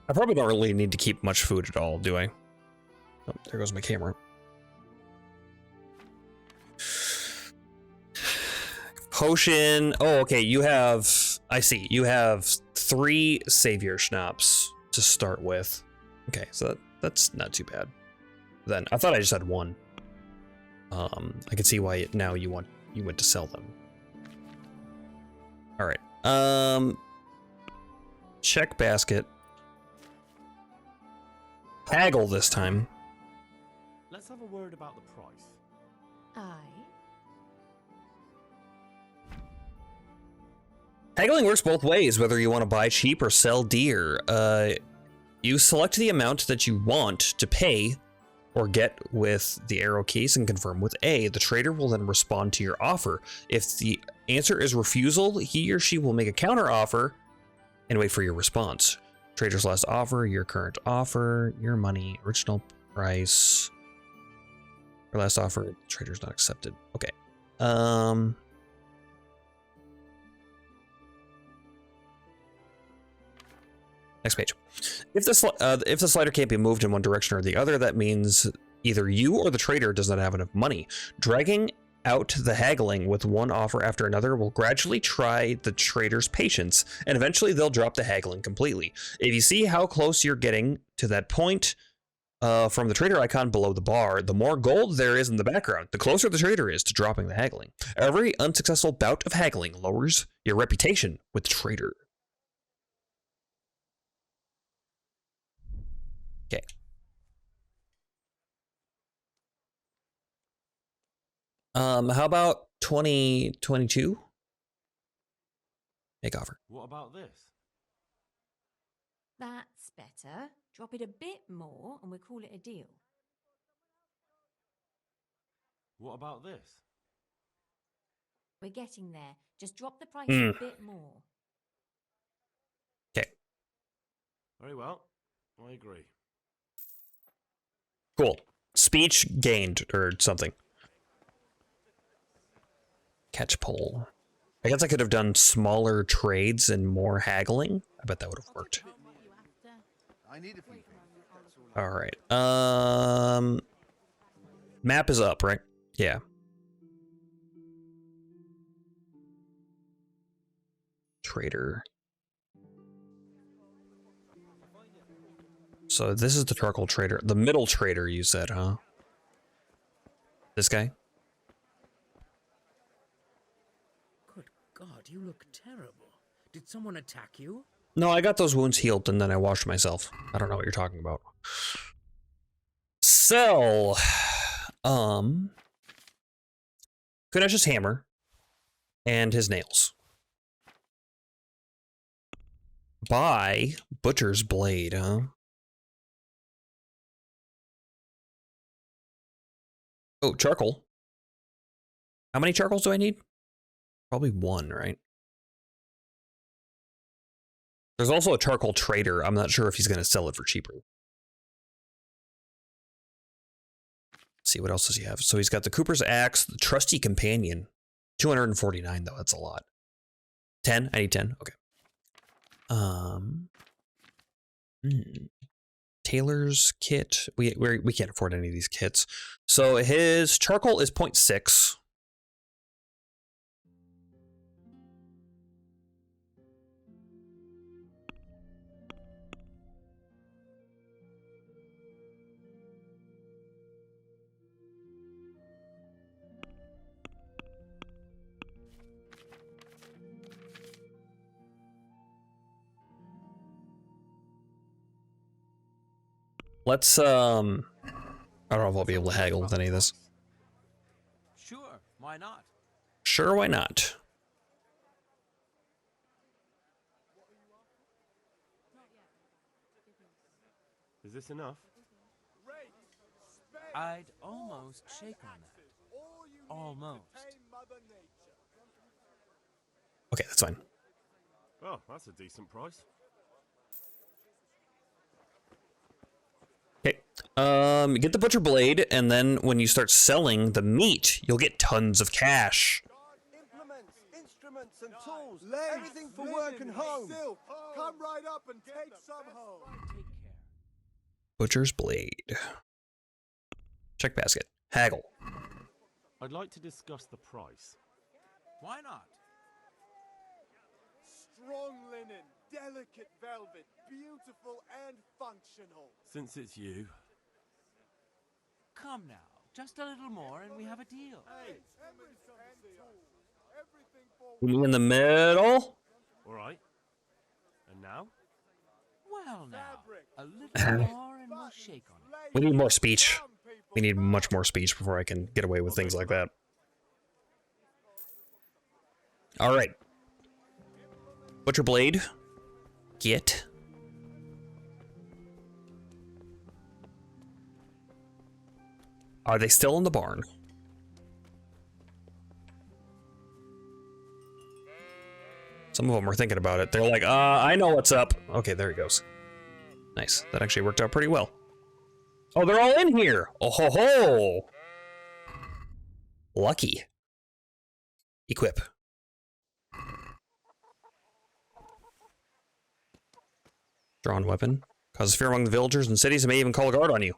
I probably don't really need to keep much food at all, do I? Oh, there goes my camera. Potion. Oh, okay. You have, I see. You have 3 savior schnapps to start with. Okay, so that's not too bad. Then I thought I just had 1. I can see why now you went to sell them. All right. Check basket. Haggle this time. Let's have a word about the price. Aye. Haggling works both ways, whether you want to buy cheap or sell dear. You select the amount that you want to pay or get with the arrow keys and confirm with A. The trader will then respond to your offer. If the answer is refusal, he or she will make a counter offer and wait for your response. Trader's last offer, your current offer, your money, original price. Your last offer, trader's not accepted. Okay. Next page. If the slider can't be moved in one direction or the other, that means either you or the trader does not have enough money. Dragging out the haggling with one offer after another will gradually try the trader's patience, and eventually they'll drop the haggling completely. If you see how close you're getting to that point from the trader icon below the bar, the more gold there is in the background, the closer the trader is to dropping the haggling. Every unsuccessful bout of haggling lowers your reputation with the trader. Okay. How about 2022? Make offer. What about this? That's better. Drop it a bit more and we'll call it a deal. What about this? We're getting there. Just drop the price a bit more. Okay. Very well. I agree. Cool. Speech gained or something. Catch pole. I guess I could have done smaller trades and more haggling. I bet that would have worked. I need a few things. All right. Map is up, right? Yeah. Trader. So this is the charcoal trader. The middle trader, you said, huh? This guy? Good God, you look terrible. Did someone attack you? No, I got those wounds healed and then I washed myself. I don't know what you're talking about. Sell. Kunesh's hammer and his nails. Buy butcher's blade, huh? Oh, charcoal. How many charcoals do I need? Probably 1, right? There's also a charcoal trader. I'm not sure if he's going to sell it for cheaper. see, what else does he have? So he's got the Cooper's Axe, the Trusty Companion. 249 though, that's a lot. 10? I need 10. Okay. Taylor's kit. We can't afford any of these kits. So his charcoal is 0.6. Let's, I don't know if I'll be able to haggle with any of this. Sure, why not? Sure, why not? Is this enough? I'd almost shake on that. Almost. Okay, that's fine. Oh, that's a decent price. Okay. Get the butcher blade, and then when you start selling the meat, you'll get tons of cash. Implements, instruments, and tools. Everything for work and home. Come right up and take some home. Butcher's blade. Check basket. Haggle. I'd like to discuss the price. Why not? Strong linen, delicate velvet, beautiful and functional. Since it's you. Come now, just a little more and we have a deal. Me in the middle. All right. And now? Well now, a little more and we'll shake on it. We need more speech. We need much more speech before I can get away with things like that. All right. Butcher blade. Get. Are they still in the barn? Some of them are thinking about it. They're like, I know what's up. Okay, there he goes. Nice. That actually worked out pretty well. Oh, they're all in here. Oh ho ho. Lucky. Equip. Drawn weapon. Causes fear among the villagers and cities and may even call a guard on you.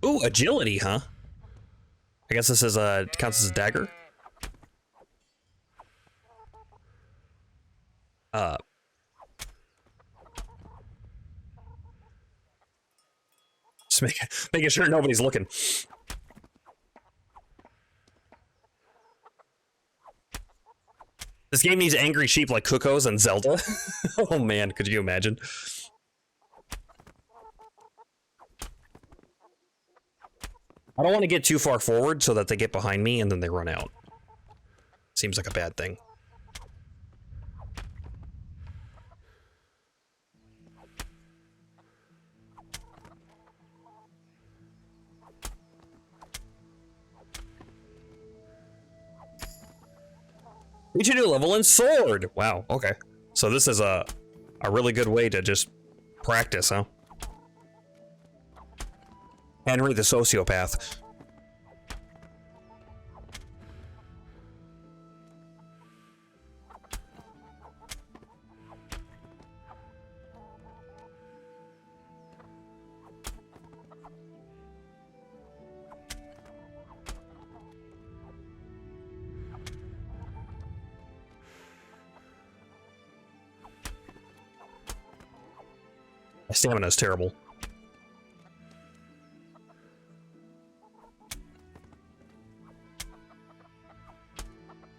Ooh, agility, huh? I guess this is counts as a dagger. Just making sure nobody's looking. This game needs angry sheep like Cuckoos and Zelda. Oh man, could you imagine? I don't want to get too far forward so that they get behind me and then they run out. Seems like a bad thing. Reach a new level in sword. Wow, okay. So this is a really good way to just practice, huh? Henry the sociopath. My stamina is terrible.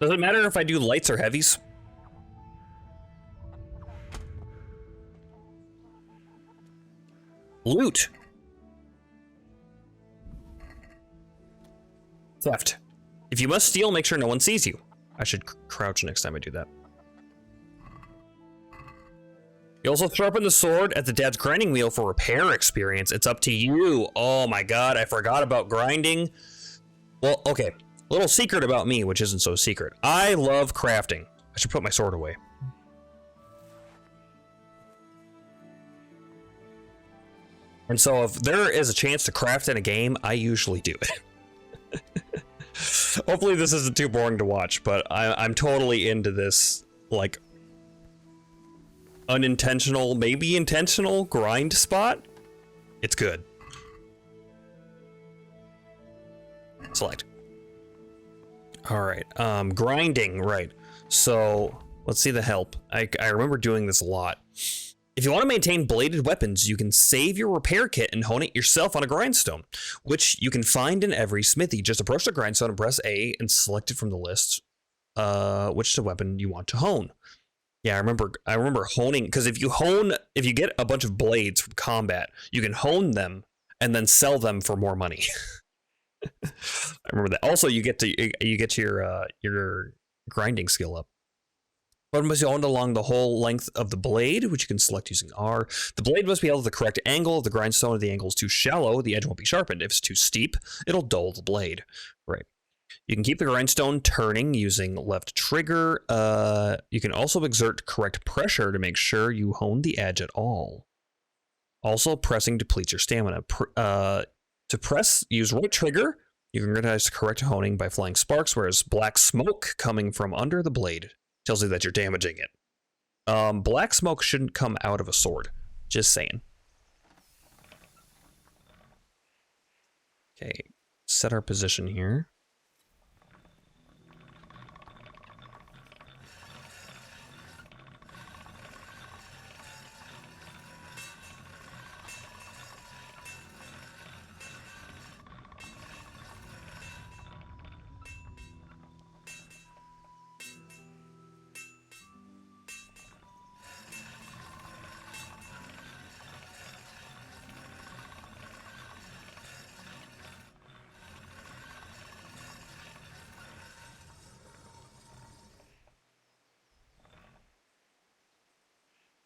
Does it matter if I do lights or heavies? Loot. Theft. If you must steal, make sure no one sees you. I should crouch next time I do that. You also sharpen the sword at the dad's grinding wheel for repair experience. It's up to you. Oh my god, I forgot about grinding. Well, okay. Little secret about me, which isn't so secret. I love crafting. I should put my sword away. And so if there is a chance to craft in a game, I usually do it. Hopefully this isn't too boring to watch, but I'm totally into this, like, unintentional, maybe intentional grind spot. It's good. Select. All right, grinding, right. So let's see the help. I remember doing this a lot. If you want to maintain bladed weapons, you can save your repair kit and hone it yourself on a grindstone, which you can find in every smithy. Just approach the grindstone and press A and select it from the list, which is the weapon you want to hone. Yeah, I remember honing, because if you get a bunch of blades from combat, you can hone them and then sell them for more money. I remember that. Also, you get your grinding skill up. Button must be owned along the whole length of the blade, which you can select using R. The blade must be held at the correct angle. If the grindstone, if the angle is too shallow, the edge won't be sharpened. If it's too steep, it'll dull the blade. Right. You can keep the grindstone turning using left trigger. You can also exert correct pressure to make sure you hone the edge at all. Also, pressing depletes your stamina. To press, use right trigger. You can recognize correct honing by flying sparks, whereas black smoke coming from under the blade tells you that you're damaging it. Black smoke shouldn't come out of a sword. Just saying. Okay, set our position here.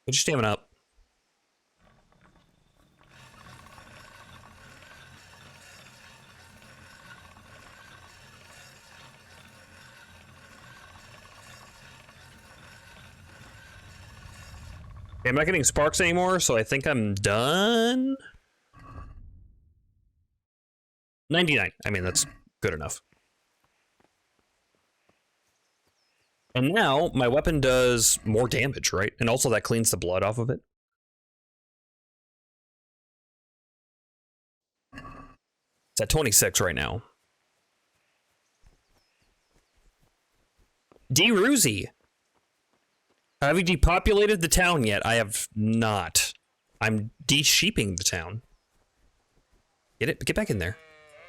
Put your stamina up. Okay, I'm not getting sparks anymore, so I think I'm done. 99. I mean, that's good enough. And now my weapon does more damage, right? And also that cleans the blood off of it. It's at 26 right now. D-Ruzy. Have you depopulated the town yet? I have not. I'm de-sheeping the town. Get back in there.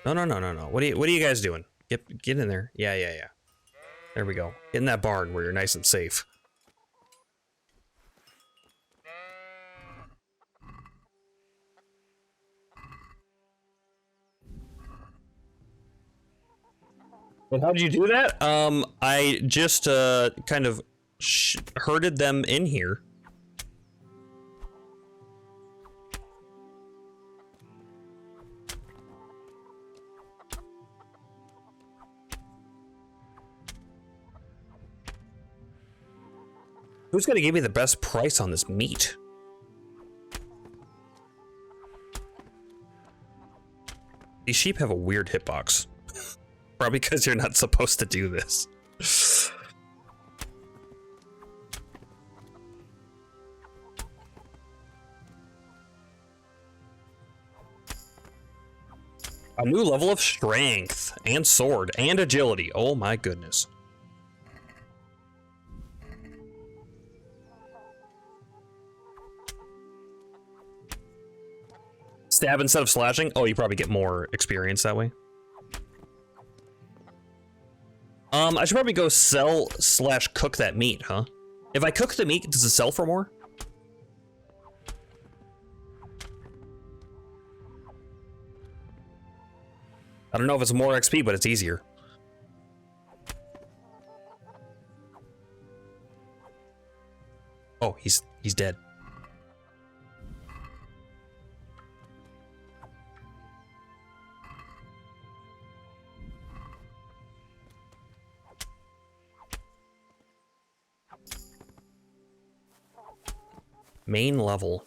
No. What are you guys doing? Get in there. Yeah. There we go. Get in that barn where you're nice and safe. And how did you do that? I just kind of herded them in here. Who's gonna give me the best price on this meat? These sheep have a weird hitbox. Probably because you're not supposed to do this. A new level of strength and sword and agility. Oh my goodness. Stab instead of slashing? Oh, you probably get more experience that way. I should probably go sell/cook that meat, huh? If I cook the meat, does it sell for more? I don't know if it's more XP, but it's easier. Oh, he's dead. Main level.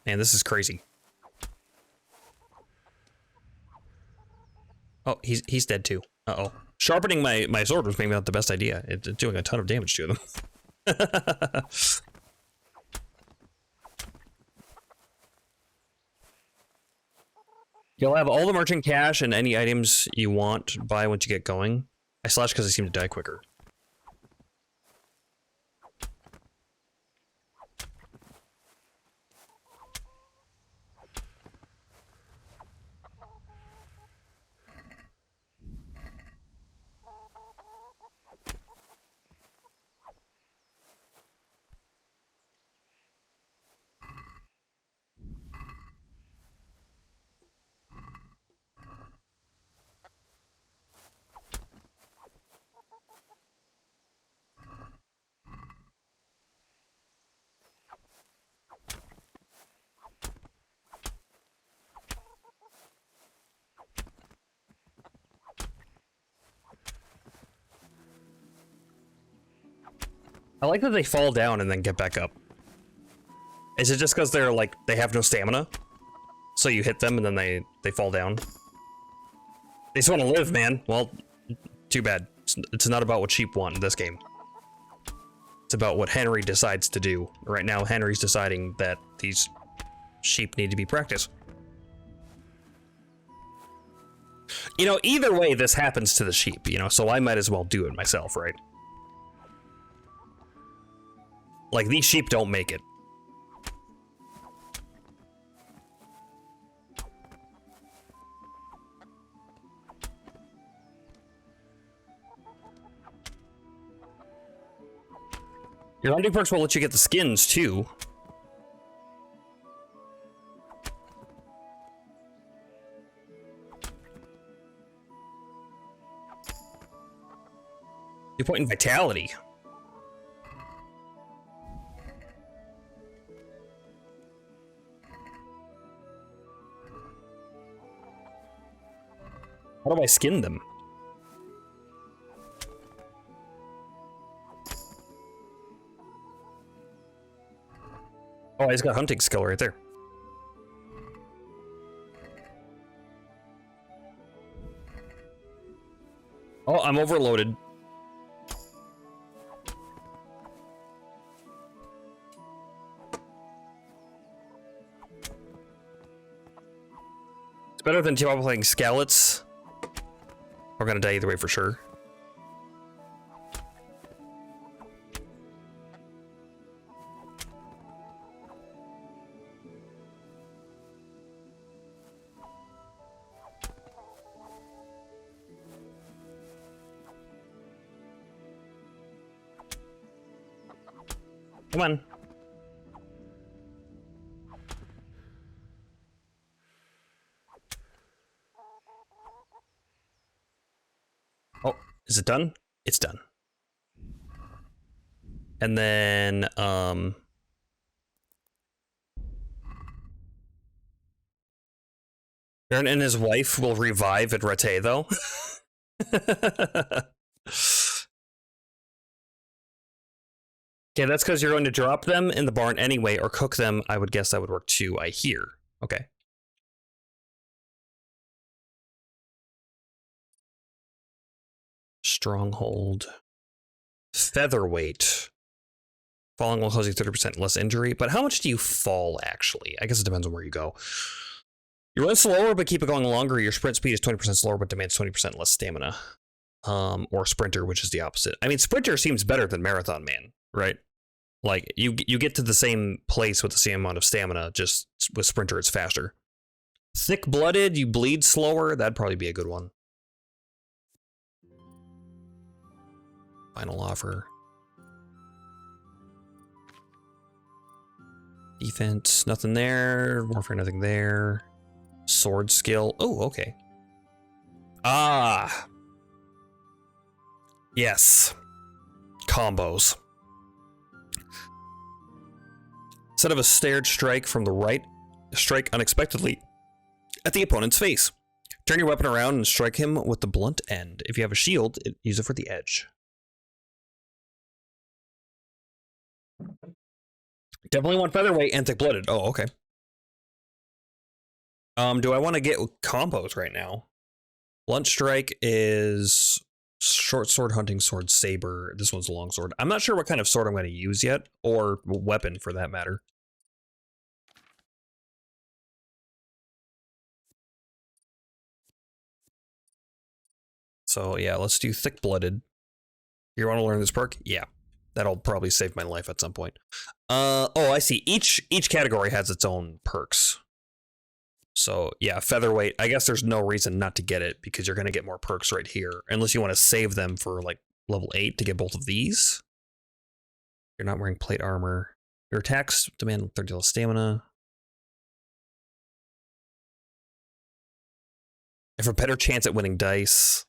Man, this is crazy. Oh, he's dead too. Uh-oh. Sharpening my sword was maybe not the best idea. It's doing a ton of damage to them. You'll have all the merchant cash and any items you want to buy once you get going. I slash because I seem to die quicker. I like that they fall down and then get back up. Is it just because they're like, they have no stamina? So you hit them and then they fall down? They just want to live, man. Well, too bad. It's not about what sheep want in this game. It's about what Henry decides to do. Right now, Henry's deciding that these sheep need to be practiced. You know, either way, this happens to the sheep, you know, so I might as well do it myself, right? Like, these sheep don't make it. Your hunting perks will let you get the skins, too. You point in vitality. How do I skin them? Oh, he's got hunting skill right there. Oh, I'm overloaded. It's better than playing Skalitz. We're gonna die either way for sure. Come on. Oh, is it done? It's done. And then, Aaron and his wife will revive at Rete, though. Okay, that's because you're going to drop them in the barn anyway, or cook them. I would guess that would work too, I hear. Okay. Stronghold. Featherweight. Falling will cause you 30% less injury, but how much do you fall, actually? I guess it depends on where you go. You run slower, but keep it going longer. Your sprint speed is 20% slower, but demands 20% less stamina. Or sprinter, which is the opposite. I mean, sprinter seems better than marathon man, right? Like, you get to the same place with the same amount of stamina, just with sprinter, it's faster. Thick-blooded, you bleed slower, that'd probably be a good one. Final offer. Defense, nothing there. Warfare, nothing there. Sword skill. Oh, okay. Ah. Yes. Combos. Instead of a stared strike from the right, strike unexpectedly at the opponent's face. Turn your weapon around and strike him with the blunt end. If you have a shield, use it for the edge. Definitely want featherweight and thick-blooded. Oh, okay. Do I want to get combos right now? Blunt strike is short sword, hunting sword, saber. This one's a long sword. I'm not sure what kind of sword I'm going to use yet, or weapon for that matter. So yeah, let's do thick-blooded. You want to learn this perk? Yeah, that'll probably save my life at some point. Oh, I see. Each category has its own perks. So yeah, featherweight. I guess there's no reason not to get it because you're gonna get more perks right here, unless you want to save them for like level 8 to get both of these. You're not wearing plate armor. Your attacks demand 30 less stamina. Have a better chance at winning dice.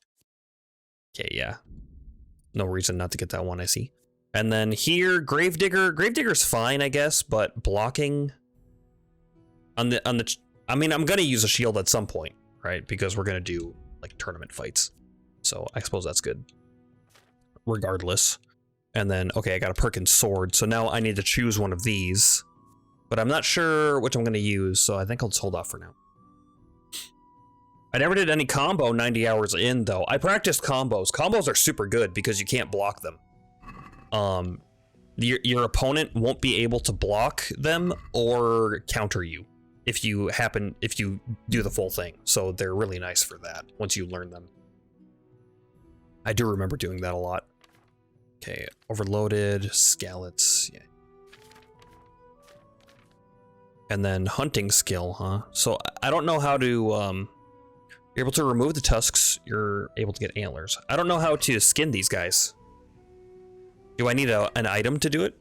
Okay, yeah. No reason not to get that one, I see. And then here, Gravedigger. Gravedigger's fine, I guess, but blocking on the I mean, I'm gonna use a shield at some point, right? Because we're gonna do like tournament fights. So I suppose that's good. Regardless. And then, okay, I got a perk in sword, so now I need to choose one of these. But I'm not sure which I'm gonna use, so I think I'll just hold off for now. I never did any combo 90 hours in, though. I practiced combos. Combos are super good because you can't block them. Your opponent won't be able to block them or counter you if you do the full thing. So they're really nice for that once you learn them. I do remember doing that a lot. Okay, overloaded, Skalitz, yeah. And then hunting skill, huh? So I don't know how to, you're able to remove the tusks, you're able to get antlers. I don't know how to skin these guys. Do I need an item to do it?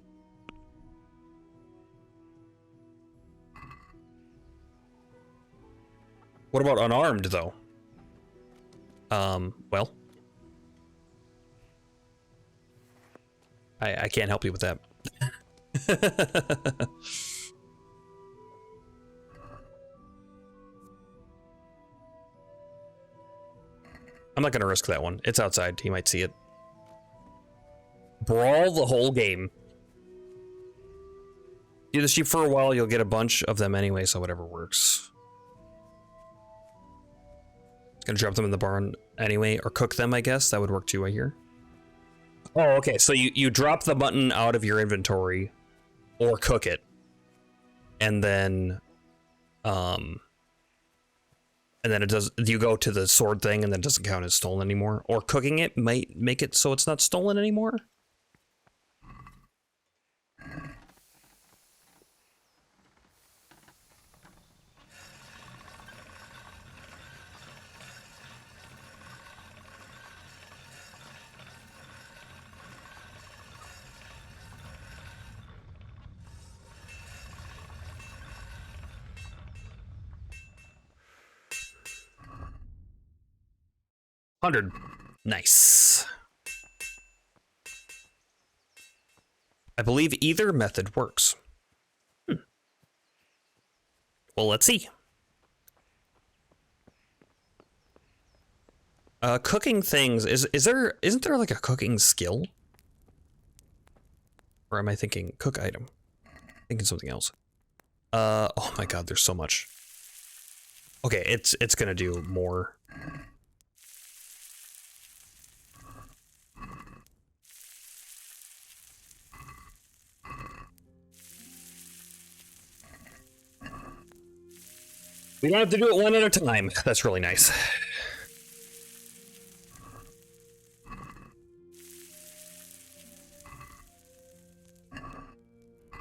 What about unarmed, though? Well. I can't help you with that. I'm not gonna risk that one. It's outside, he might see it. Brawl the whole game. Do the sheep for a while, you'll get a bunch of them anyway, so whatever works. Gonna drop them in the barn anyway, or cook them, I guess. That would work too, I hear. Oh, okay, so you drop the mutton out of your inventory, or cook it. And then it does, you go to the sword thing and then it doesn't count as stolen anymore. Or cooking it might make it so it's not stolen anymore. $100. Nice. I believe either method works. Well, let's see. Cooking things, isn't there like a cooking skill? Or am I thinking cook item? Thinking something else. Oh my god, there's so much. Okay, it's gonna do more. We don't have to do it one at a time. That's really nice.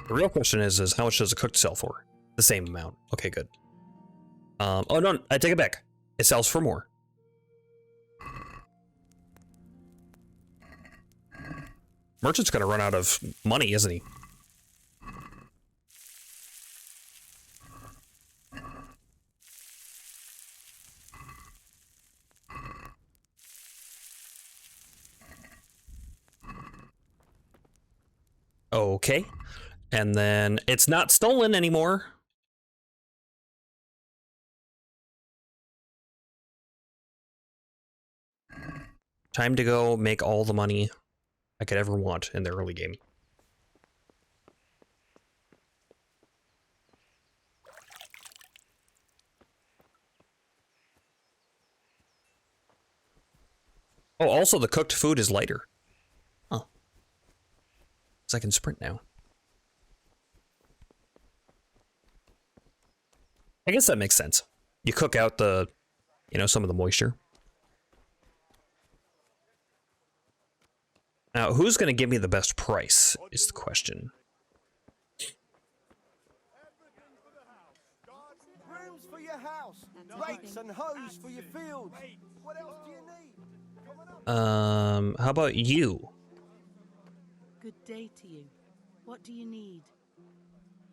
The real question is how much does a cooked sell for? The same amount. Okay, good. Oh no, I take it back. It sells for more. Merchant's gonna run out of money, isn't he? Okay. And then it's not stolen anymore. Time to go make all the money I could ever want in the early game. Oh, also the cooked food is lighter. Huh. So I can sprint now. I guess that makes sense. You cook out the, you know, some of the moisture. Now, who's going to give me the best price is the question. Brooms for your house, rakes and hoes for your fields. What else do you need? How about you? Good day to you. What do you need?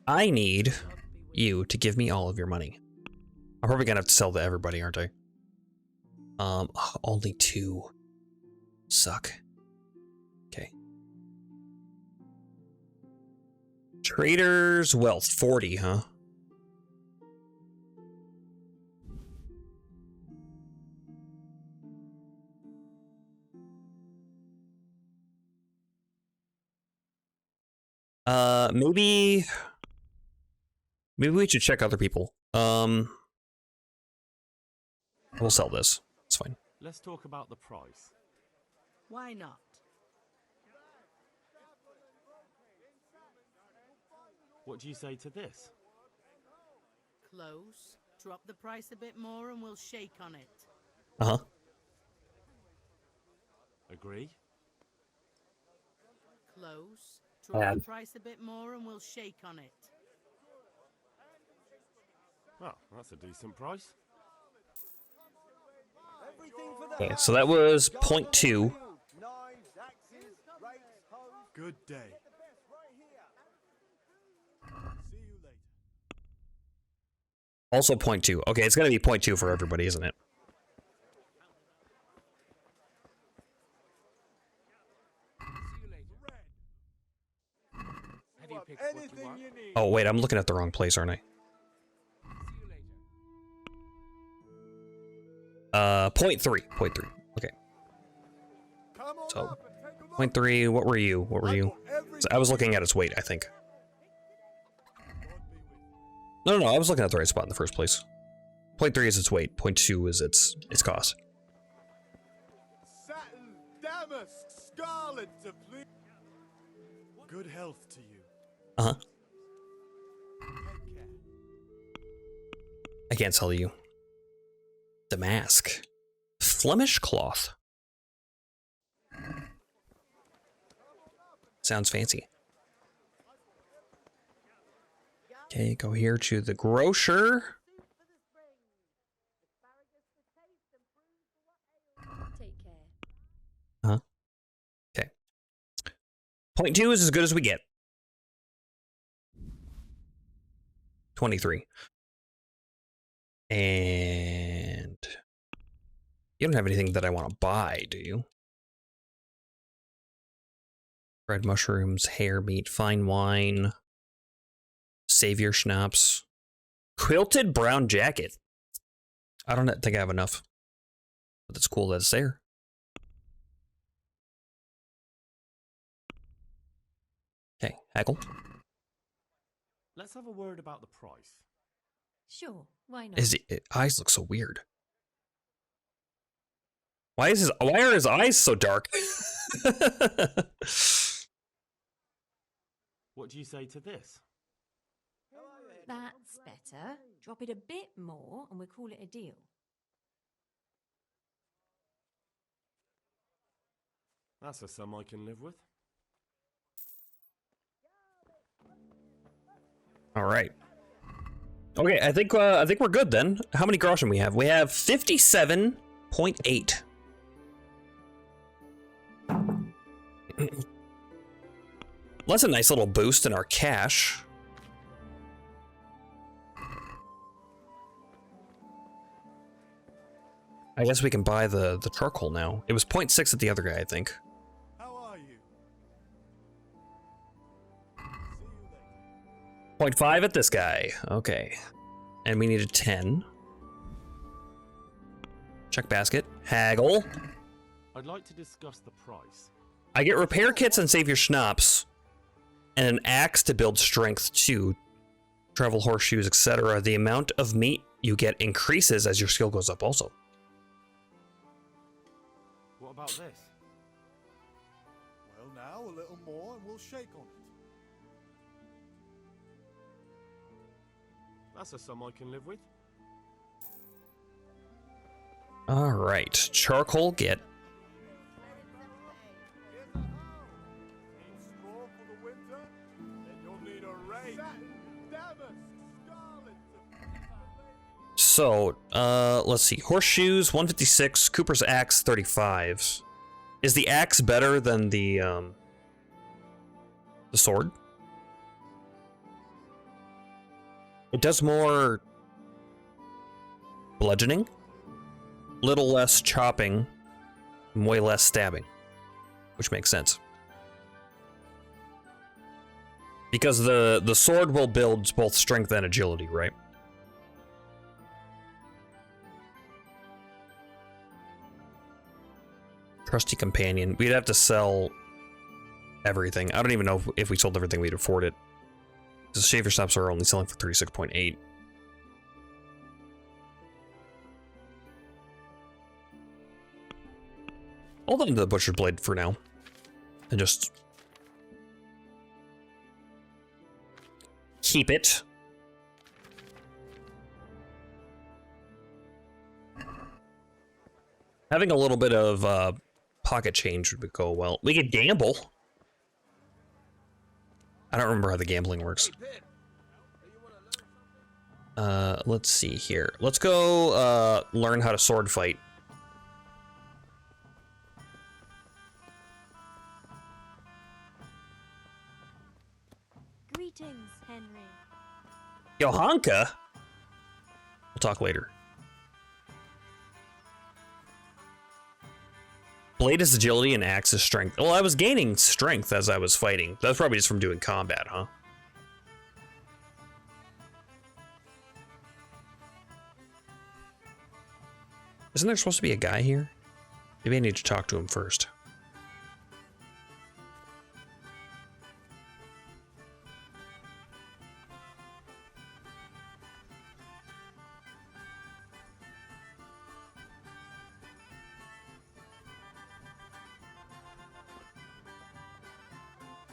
I need you to give me all of your money. I'm probably gonna have to sell to everybody, aren't I? Only 2. Suck. Okay. Trader's wealth, 40, huh? Maybe we should check other people. We'll sell this. It's fine. Let's talk about the price. Why not? What do you say to this? Close. Drop the price a bit more and we'll shake on it. Uh-huh. Agree? Close. Drop the price a bit more and we'll shake on it. Well, that's a decent price. Okay, so that was 0.2. Good day. Also 0.2. Okay, it's gonna be 0.2 for everybody, isn't it? Oh wait, I'm looking at the wrong place, aren't I? 0.3. 0.3. Okay. So 0.3. What were you? What were you? So I was looking at its weight, I think. No, I was looking at the right spot in the first place. 0.3 is its weight. 0.2 is its cost. Satin, damask, scarlet to please. Good health to you. Uh-huh. I can't tell you. Damask. Flemish cloth. Sounds fancy. Okay, go here to the grocer. Take care. Huh? Okay. 0.2 is as good as we get. 23. And you don't have anything that I want to buy, do you? Red mushrooms, hair meat, fine wine, savior schnapps, quilted brown jacket. I don't think I have enough, but it's cool that it's there. Okay, haggle. Let's have a word about the price. Sure, why not? His eyes look so weird. Why are his eyes so dark? What do you say to this? That's better. Drop it a bit more and we'll call it a deal. That's a sum I can live with. All right. Okay, I think we're good then. How many groschen we have? We have 57.8. That's a nice little boost in our cash. I guess we can buy the charcoal now. It was 0.6 at the other guy, I think. How are you? 0.5 at this guy. Okay. And we needed 10. Check basket. Haggle. I'd like to discuss the price. I get repair kits and savior schnapps. And an axe to build strength 2. Travel horseshoes, etc. The amount of meat you get increases as your skill goes up also. What What about this? Well, now a little more and we'll shake on it. That's a sum I can live with. All right, charcoal get. Straw for the winter? Then you'll need a rake. Damask, Skalitz. So, let's see. Horseshoes 156, Cooper's axe 35. Is the axe better than the sword? It does more bludgeoning, little less chopping, and way less stabbing, which makes sense. Because the sword will build both strength and agility, right? Trusty companion. We'd have to sell everything. I don't even know if we sold everything we'd afford it. The shaver stops are only selling for 36.8. Hold on to the butcher's blade for now. And just keep it. Having a little bit of pocket change would go well. We could gamble. I don't remember how the gambling works. Let's see here. Let's go learn how to sword fight. Greetings, Henry. Johanka? We'll talk later. Blade is agility and axe is strength. Well, I was gaining strength as I was fighting. That's probably just from doing combat, huh? Isn't there supposed to be a guy here? Maybe I need to talk to him first.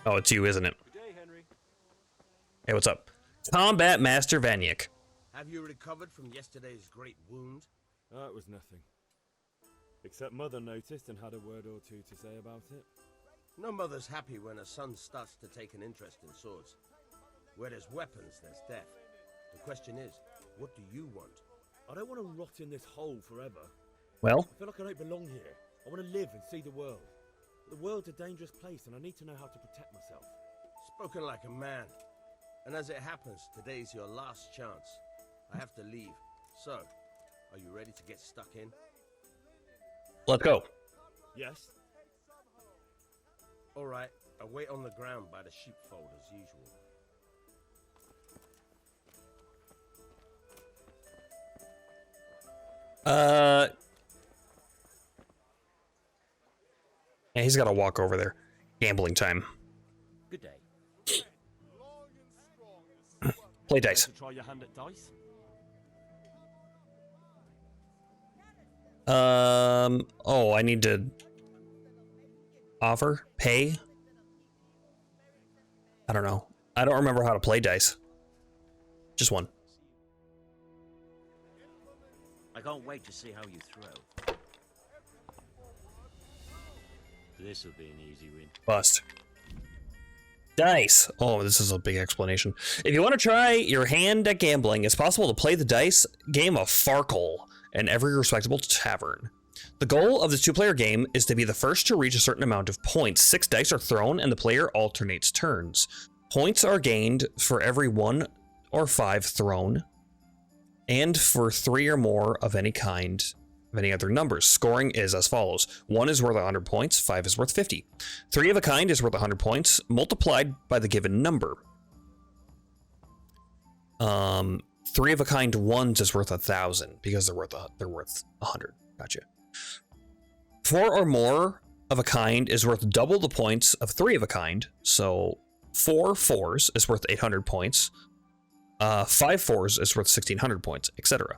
Oh, it's you, isn't it? Good day, Henry. Hey, what's up? Combat Master Vanyik. Have you recovered from yesterday's great wound? It was nothing. Except Mother noticed and had a word or two to say about it. No mother's happy when a son starts to take an interest in swords. Where there's weapons, there's death. The question is, what do you want? I don't want to rot in this hole forever. Well? I feel like I don't belong here. I want to live and see the world. The world's a dangerous place and I need to know how to protect myself. Spoken like a man. And as it happens, today's your last chance. I have to leave. So, are you ready to get stuck in? Let's go. Yes. All right. I'll wait on the ground by the sheepfold as usual. Yeah, he's got to walk over there. Gambling time. Good day. Play dice. Try your hand at dice. Oh, I need to offer, pay. I don't know. I don't remember how to play dice. Just one. I can't wait to see how you throw. This'll be an easy win. Bust. Dice. Oh, this is a big explanation. If you want to try your hand at gambling, it's possible to play the dice game of Farkle in every respectable tavern. The goal of this two-player game is to be the first to reach a certain amount of points. 6 dice are thrown and the player alternates turns. Points are gained for every 1 or 5 thrown, and for 3 or more of any kind of any other numbers. Scoring is as follows. 1 is worth 100 points, 5 is worth 50. 3 of a kind is worth 100 points, multiplied by the given number. 3 of a kind ones is worth 1,000 because they're worth 100. Gotcha. 4 or more of a kind is worth double the points of 3 of a kind. So 4 fours is worth 800 points. 5 fours is worth 1,600 points, etc.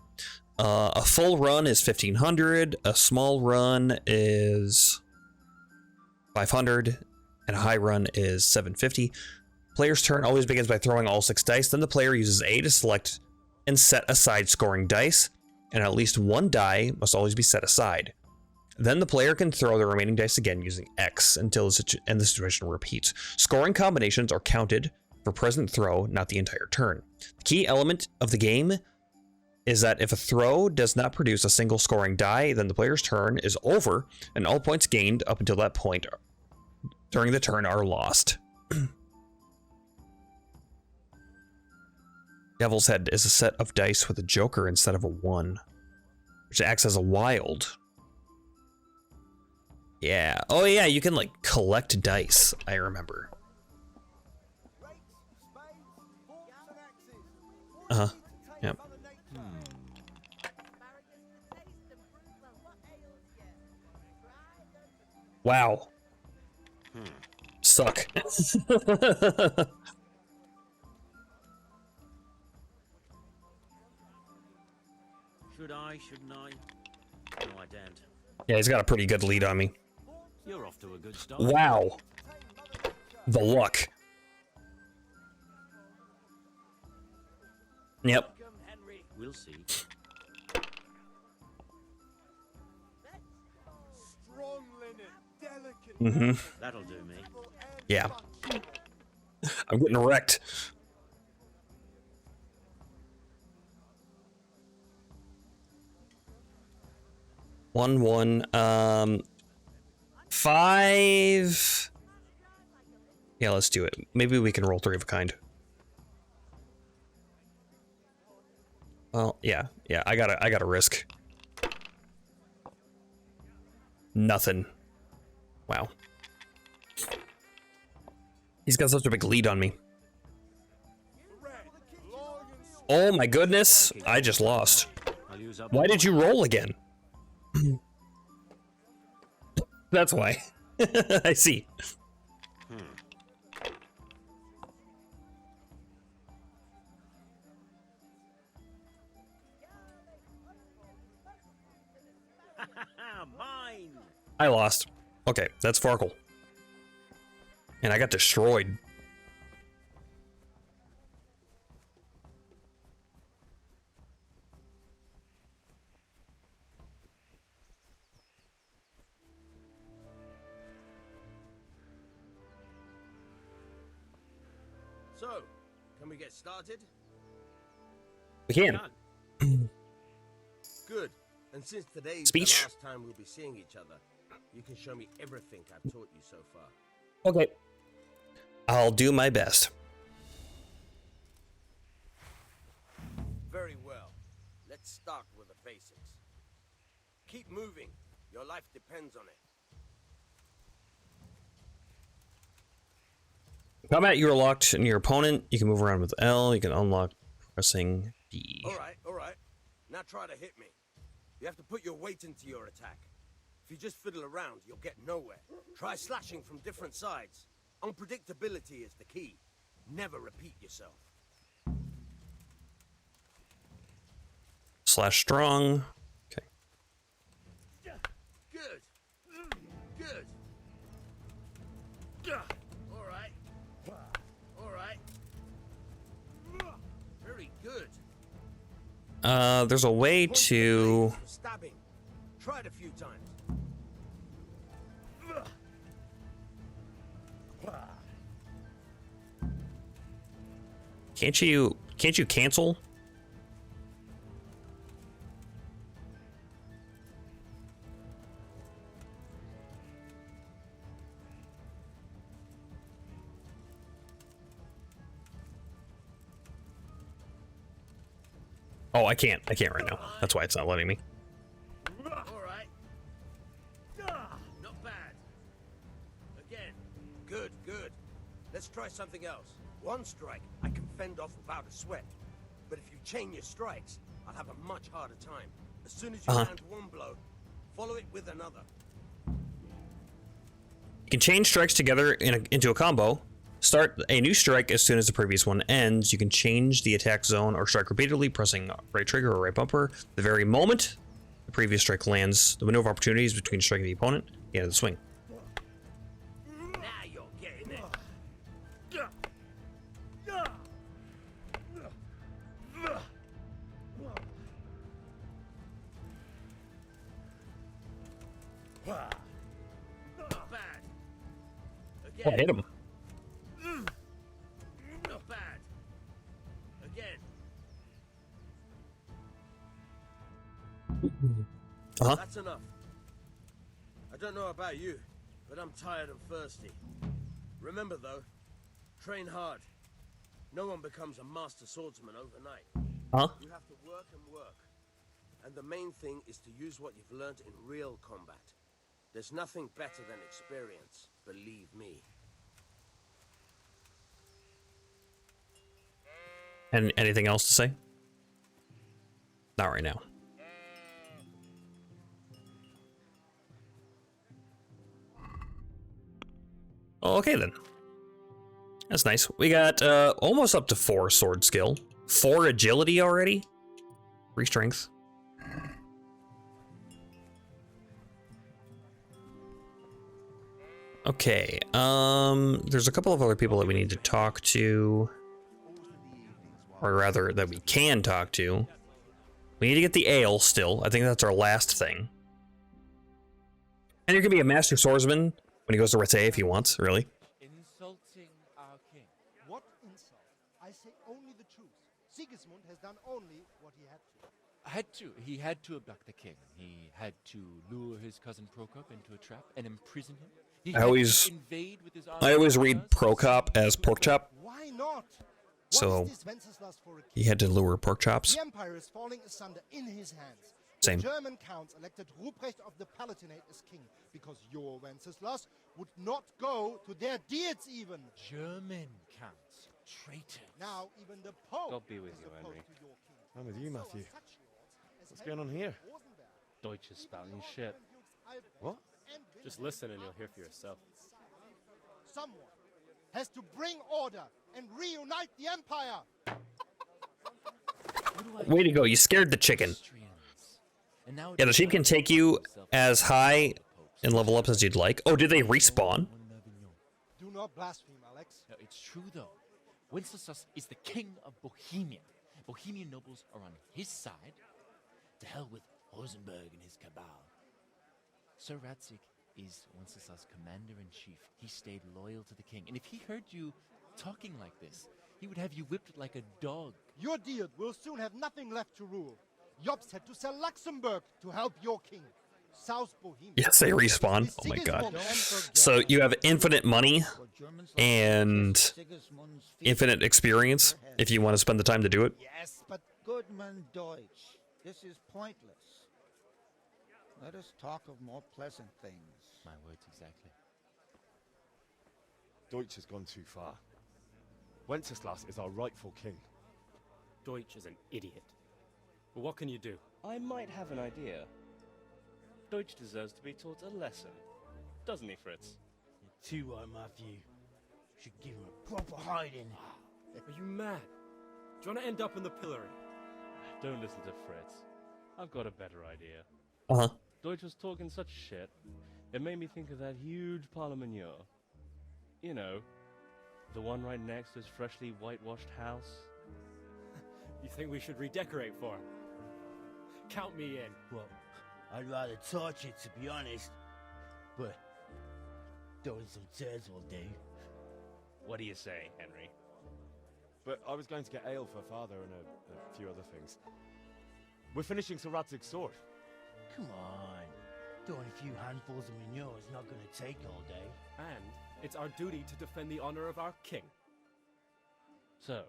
A full run is 1500, a small run is 500, and a high run is 750. Player's turn always begins by throwing all 6 dice. Then the player uses A to select and set aside scoring dice, and at least 1 die must always be set aside. Then the player can throw the remaining dice again using X until the situation repeats. Scoring combinations are counted for present throw, not the entire turn. The key element of the game is that if a throw does not produce a single scoring die, then the player's turn is over, and all points gained up until that point during the turn are lost. Devil's Head is a set of dice with a joker instead of a 1, which acts as a wild. Yeah. Oh yeah, you can like collect dice, I remember. Uh-huh. Yep. Wow. Suck. Should I? Shouldn't I? No, I daren't. Yeah, he's got a pretty good lead on me. You're off to a good start. Wow. The luck. Yep. We'll see. Strong linen, delicate. Mm-hmm. That'll do me. Yeah. I'm getting wrecked. One. 5. Yeah, let's do it. Maybe we can roll 3 of a kind. Well, yeah. I gotta risk. Nothing. Wow. He's got such a big lead on me. Oh my goodness! I just lost. Why did you roll again? That's why. I see. Mine. I lost. Okay, that's Farkle. And I got destroyed. So, can we get started? We can. Good. And since today's Speech. the last time we'll be seeing each other, you can show me everything I've taught you so far. Okay. I'll do my best. Very well. Let's start with the basics. Keep moving. Your life depends on it. Combat, you are locked in your opponent. You can move around with L. You can unlock pressing B. All right. Now try to hit me. You have to put your weight into your attack. If you just fiddle around, you'll get nowhere. Try slashing from different sides. Unpredictability is the key. Never repeat yourself. Slash strong. Okay. Good. All right. Very good. There's a way to... Stabbing. Try it a few times. Can't you cancel? Oh, I can't right now. That's why it's not letting me. All right. Not bad. Again. Good. Let's try something else. One strike, I can fend off without a sweat. But if you chain your strikes, I'll have a much harder time. As soon as you land one blow, follow it with another. You can chain strikes together into a combo, Start a new strike as soon as the previous one ends. You can change the attack zone or strike repeatedly, pressing right trigger or right bumper. The very moment the previous strike lands, the window of opportunity is between striking the opponent and the end of the swing. Now you're getting it. Not bad. Again. Oh, I hit him. Not bad. Again. Uh-huh. That's enough. I don't know about you, but I'm tired and thirsty. Remember though, train hard. No one becomes a master swordsman overnight. Huh? You have to work and work. And the main thing is to use what you've learned in real combat. There's nothing better than experience, believe me. And anything else to say? Not right now. Okay then. That's nice. We got almost up to 4 sword skill, 4 agility already, 3 strength. Okay, there's a couple of other people that we need to talk to, or rather that we can talk to. We need to get the ale still. I think that's our last thing. And you can be a master swordsman when he goes to Rete if he wants, really. Insulting our king. What insult? I say only the truth. Sigismund has done only what he had to. He had to abduct the king. He had to lure his cousin Prokop into a trap and imprison him. He I always read Prokop as pork chop. Why not? So he had to lure pork chops. The empire is falling asunder in his hands. Same. The German counts elected Ruprecht of the Palatinate as king because your Wenceslas would not go to their deeds even. German counts. Traitor. Now even the Pope God be with is you, opposed Henry. to your king. I'm with you, Matthew. What's going on here? Rosenberg. Deutsch is spouting shit. What? Just listen and you'll hear for yourself. Someone has to bring order and reunite the empire. Way to go, you scared the chicken. Yeah, the sheep can take you as high and level up as you'd like. Oh, did they respawn? Do not blaspheme, Alex. No, it's true though. Wenceslas is the king of Bohemia. Bohemian nobles are on his side. To hell with Rosenberg and his cabal. Sir Ratzik is Wenceslas' commander-in-chief. He stayed loyal to the king. And if he heard you talking like this, he would have you whipped like a dog. Your deed will soon have nothing left to rule. Jobst had to sell Luxembourg to help your king. South Bohemia. Yes, they respawn. Oh my god. So you have infinite money and infinite experience if you want to spend the time to do it. Yes, but Goodman Deutsch, this is pointless. Let us talk of more pleasant things. My words exactly. Deutsch has gone too far. Wenceslas is our rightful king. Deutsch is an idiot. But what can you do? I might have an idea. Deutsch deserves to be taught a lesson. Doesn't he, Fritz? You're too right, Matthew. Should give him a proper hiding. Are you mad? Do you want to end up in the pillory? Don't listen to Fritz. I've got a better idea. Uh-huh. Deutsch was talking such shit, it made me think of that huge parliament. You know, the one right next to his freshly whitewashed house. You think we should redecorate for him? Count me in. Well, I'd rather torch it, to be honest. But throwing some tears will do. What do you say, Henry? But I was going to get ale for father and a few other things. We're finishing Sir Radzig's sword. Come on. Throwing a few handfuls of manure is not going to take all day. And it's our duty to defend the honor of our king. So,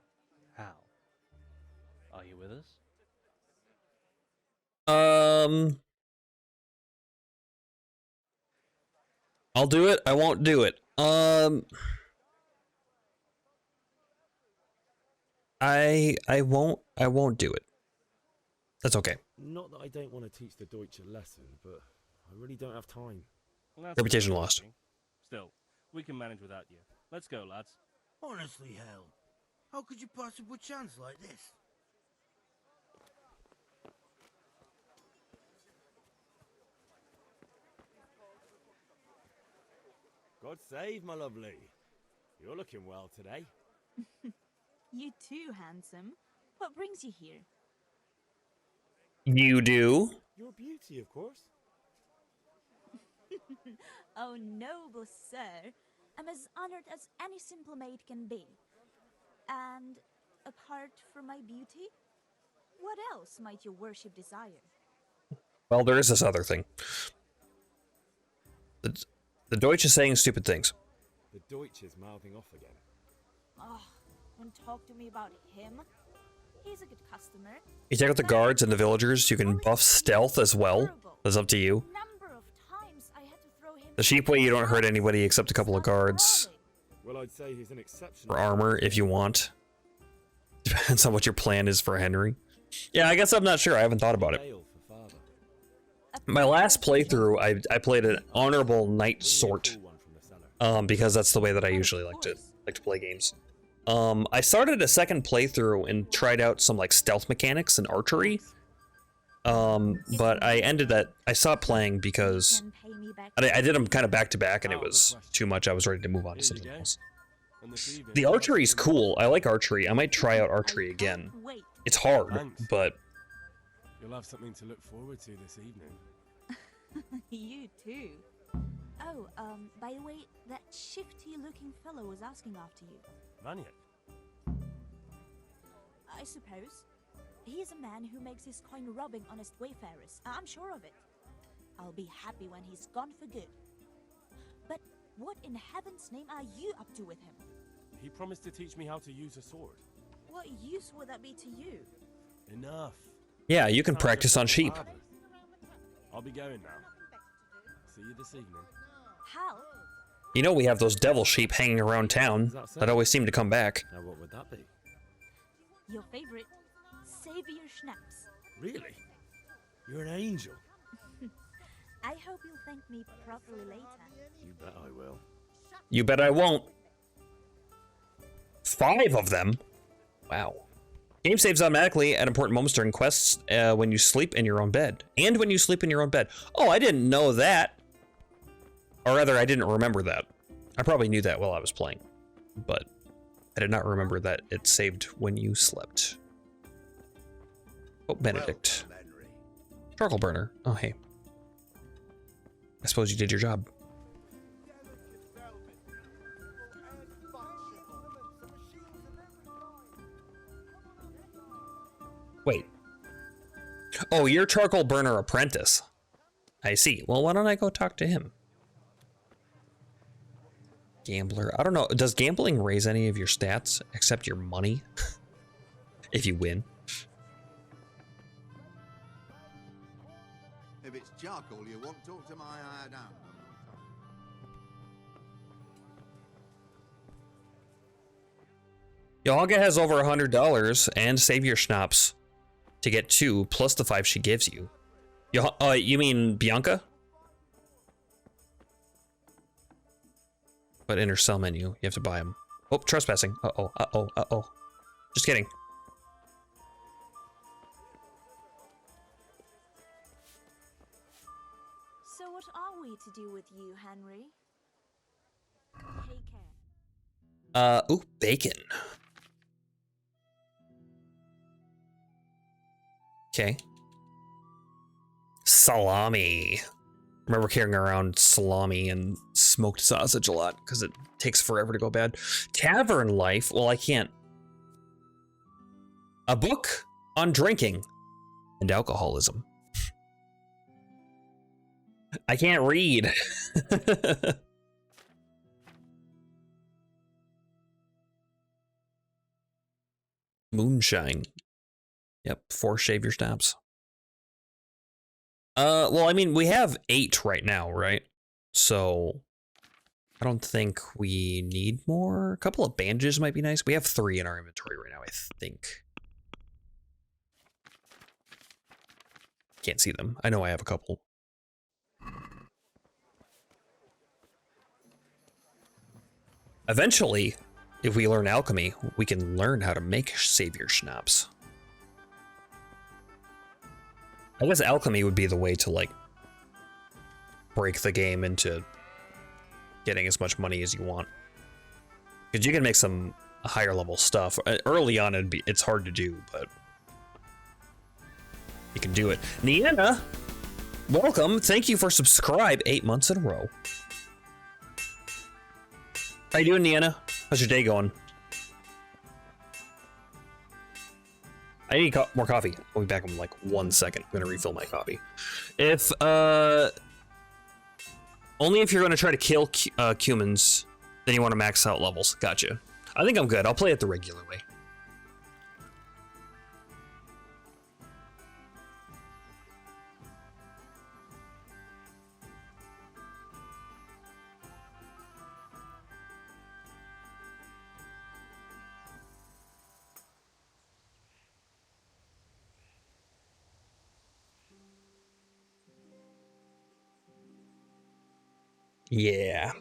Hal, are you with us? I'll do it. I won't do it. I won't do it. That's okay. Not that I don't want to teach the Deutsch a lesson, but I really don't have time. Well, Reputation lost. Still, we can manage without you. Let's go, lads. Honestly, hell. How could you possibly chance like this? God save, my lovely. You're looking well today. You too, handsome. What brings you here? You do? Your beauty, of course. Oh, noble sir. I'm as honored as any simple maid can be. And apart from my beauty, what else might your worship desire? Well, there is this other thing. The Deutsch is saying stupid things. The Deutsch is mouthing off again. Oh, don't talk to me about him. He's a good customer. You take out the guards and the villagers, you can buff stealth as well. That's up to you. The cheap way, you don't hurt anybody except a couple of guards. Well, I'd say he's an exceptional. Or armor, if you want. Depends on what your plan is for Henry. Yeah, I guess I'm not sure. I haven't thought about it. My last playthrough, I played an honorable knight sort. Because that's the way that I usually like to play games. I started a second playthrough and tried out some like stealth mechanics and archery. But I ended that. I stopped playing because I did them kind of back to back, and it was too much. I was ready to move on to something else. The archery's cool. I like archery. I might try out archery again. It's hard, but You'll have something to look forward to this evening. You too. Oh, by the way, that shifty-looking fellow was asking after you. Maniac? I suppose. He is a man who makes his coin robbing honest wayfarers. I'm sure of it. I'll be happy when he's gone for good. But what in heaven's name are you up to with him? He promised to teach me how to use a sword. What use would that be to you? Enough. yeah, you can practice on sheep. I'll be going now. See you this evening. How? You know we have those devil sheep hanging around town that always seem to come back. Now what would that be? Your favorite, Savior Schnapps. Really? You're an angel. I hope you'll thank me properly later. You bet I will. You bet I won't. 5 of them? Wow. Game saves automatically at important moments during quests when you sleep in your own bed. And when you sleep in your own bed. Oh, I didn't know that. Or rather, I didn't remember that. I probably knew that while I was playing. But I did not remember that it saved when you slept. Oh, Benedict. Charcoal burner. Oh, hey. I suppose you did your job. Wait. Oh, you're charcoal burner apprentice. I see. Well, why don't I go talk to him? Gambler. I don't know. Does gambling raise any of your stats except your money? If you win. If it's charcoal you want, talk to my down. Yohaga has over $100 and Savior Schnapps to get 2 plus the 5 she gives you. You mean Bianca? But in her sell menu, you have to buy them. Oh, trespassing. Uh-oh, uh-oh, uh-oh. Just kidding. So what are we to do with you, Henry? Take care. Ooh, bacon. Okay. Salami. Remember carrying around salami and smoked sausage a lot because it takes forever to go bad. Tavern life. Well, I can't. A book on drinking and alcoholism. I can't read. Moonshine. Yep, 4 shave your stabs. Well, I mean, we have 8 right now, right? So I don't think we need more. A couple of bandages might be nice. We have 3 in our inventory right now, I think. Can't see them. I know I have a couple. Eventually, if we learn alchemy, we can learn how to make savior schnapps. I guess alchemy would be the way to like break the game into getting as much money as you want. Because you can make some higher level stuff. Early on, it's hard to do, but you can do it. Nienna, welcome. Thank you for subscribe 8 months in a row. How you doing, Nienna? How's your day going? I need more coffee. I'll be back in like 1 second. I'm gonna refill my coffee. If only if you're gonna try to kill cumins, then you want to max out levels. Gotcha. I think I'm good. I'll play it the regular way. Yeah.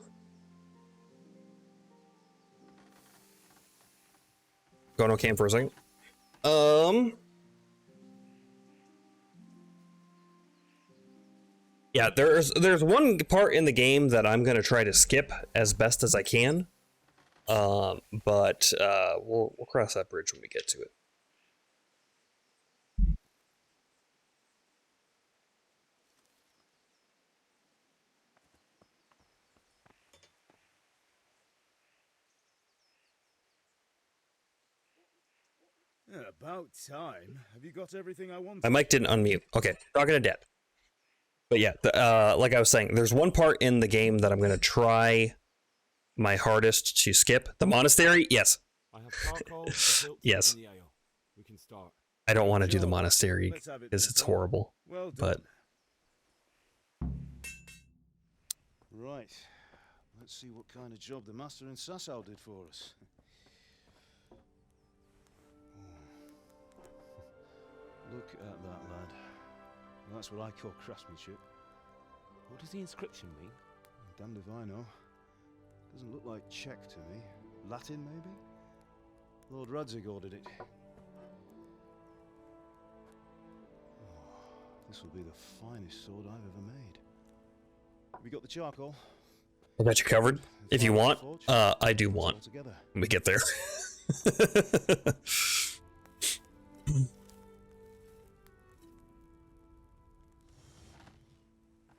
Going okay for a second. Yeah, there's one part in the game that I'm gonna try to skip as best as I can. But we'll cross that bridge when we get to it. Yeah, about time. Have you got everything I wanted? My mic didn't unmute. Okay, talking to Dad. But yeah, like I was saying, there's one part in the game that I'm gonna try my hardest to skip. The monastery, yes. I have charcoal, the hilt, yes. and the ale. We can start. I don't want to do the monastery because it's horrible. Well but right, let's see what kind of job the master in Sasau did for us. Look at that, lad. That's what I call craftsmanship. What does the inscription mean? Damned if I know. Doesn't look like Czech to me. Latin, maybe? Lord Radzig ordered it. Oh, this will be the finest sword I've ever made. Have you got the charcoal? I got you covered. If you want, I do want. When we get there.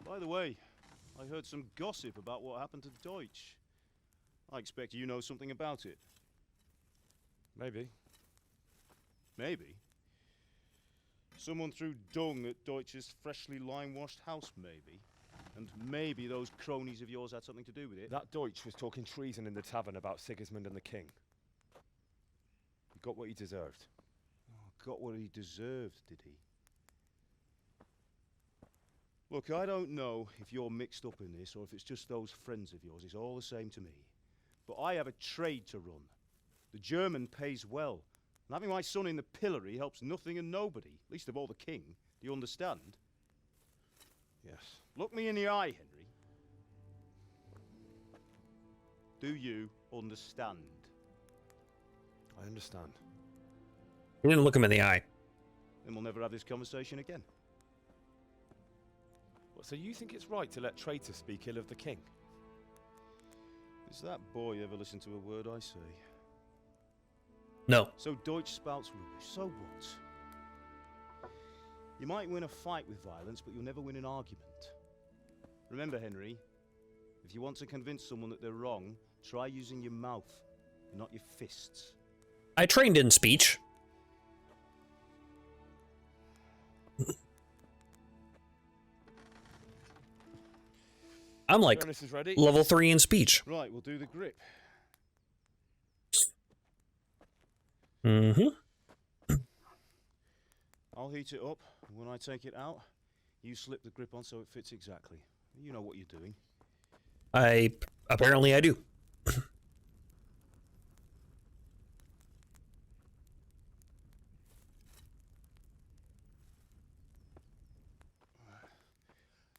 By the way, I heard some gossip about what happened to Deutsch. I expect you know something about it. Maybe. Maybe? Someone threw dung at Deutsch's freshly lime-washed house, maybe? And maybe those cronies of yours had something to do with it? That Deutsch was talking treason in the tavern about Sigismund and the king. He got what he deserved. Oh, got what he deserved, did he? Look, I don't know if you're mixed up in this or if it's just those friends of yours. It's all the same to me. But I have a trade to run. The German pays well. And having my son in the pillory helps nothing and nobody, least of all the king. Do you understand? Yes. Look me in the eye, Henry. Do you understand? I understand. You didn't look him in the eye. Then we'll never have this conversation again. What, so you think it's right to let traitors speak ill of the king? Does that boy ever listen to a word I say? No. So Deutsch spouts rubbish. So what? You might win a fight with violence, but you'll never win an argument. Remember, Henry, if you want to convince someone that they're wrong, try using your mouth, not your fists. I trained in speech. I'm like level 3 in speech. Right, we'll do the grip. Mm-hmm. I'll heat it up, and when I take it out, you slip the grip on so it fits exactly. You know what you're doing. Apparently I do.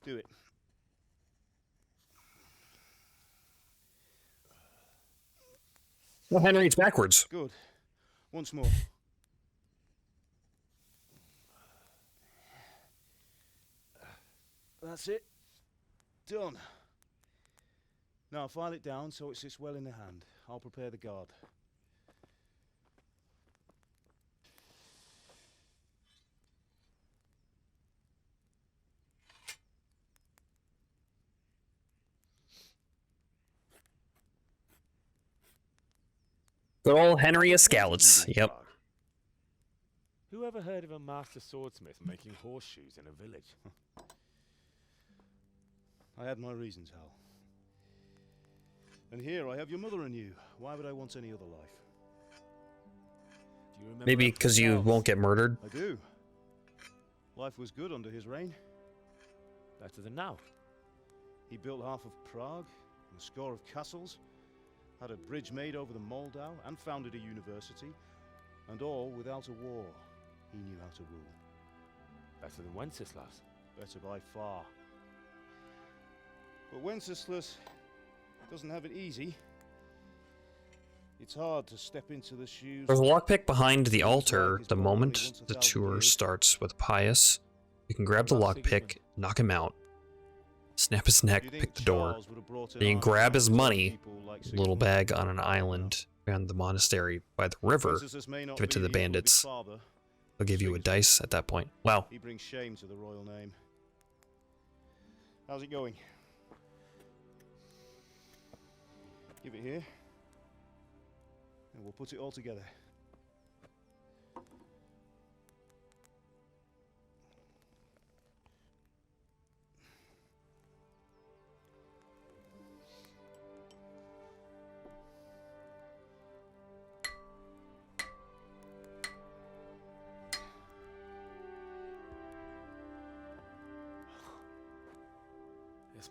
Do it. Well, Henry, it's backwards. Good. Once more. That's it. Done. Now file it down so it sits well in the hand. I'll prepare the guard. Good old Henry of Skalitz. Yep. Who ever heard of a master swordsmith making horseshoes in a village? I had my reasons, Hal. And here I have your mother and you. Why would I want any other life? Do you remember Maybe because you won't get murdered. I do. Life was good under his reign. Better than now. He built half of Prague, and a score of castles, had a bridge made over the Moldau, and founded a university, and all without a war. He knew how to rule. Better than Wenceslas. Better by far. But Wenceslas doesn't have it easy. It's hard to step into the shoes. There's a lockpick behind the altar. The moment the tour starts with Pius, you can grab the lockpick, knock him out, snap his neck, pick the door. Then you can grab his money, little bag on an island around the monastery by the river, give it to the bandits. They'll give you a dice at that point. Wow. He brings shame to the royal name. How's it going? Give it here, and we'll put it all together.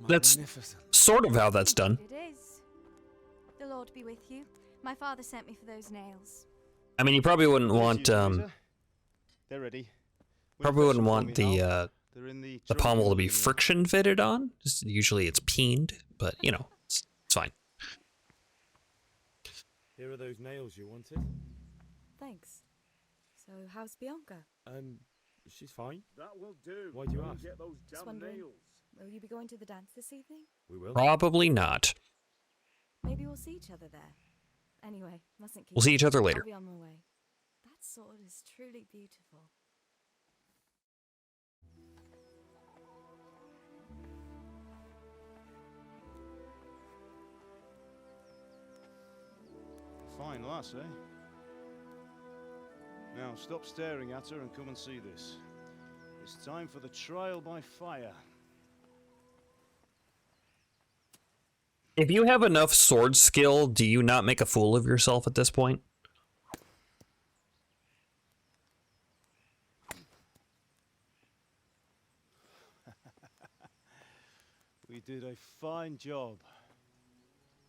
That's sort of how that's done. It is. The Lord be with you. My father sent me for those nails. I mean, you probably wouldn't want They're ready. probably wouldn't want the pommel to be friction fitted on. Usually it's peened, but you know, it's fine. Here are those nails you wanted. Thanks. So, how's Bianca? She's fine. That will do. Why do you ask? Get those Just damn wondering, nails. will you be going to the dance this evening? We will. Probably not. Maybe we'll see each other there. Anyway, mustn't keep. We'll see each other later. I'll be on my way. That sword is truly beautiful. Fine lass, eh? Now stop staring at her and come and see this. It's time for the trial by fire. If you have enough sword skill, do you not make a fool of yourself at this point? We did a fine job.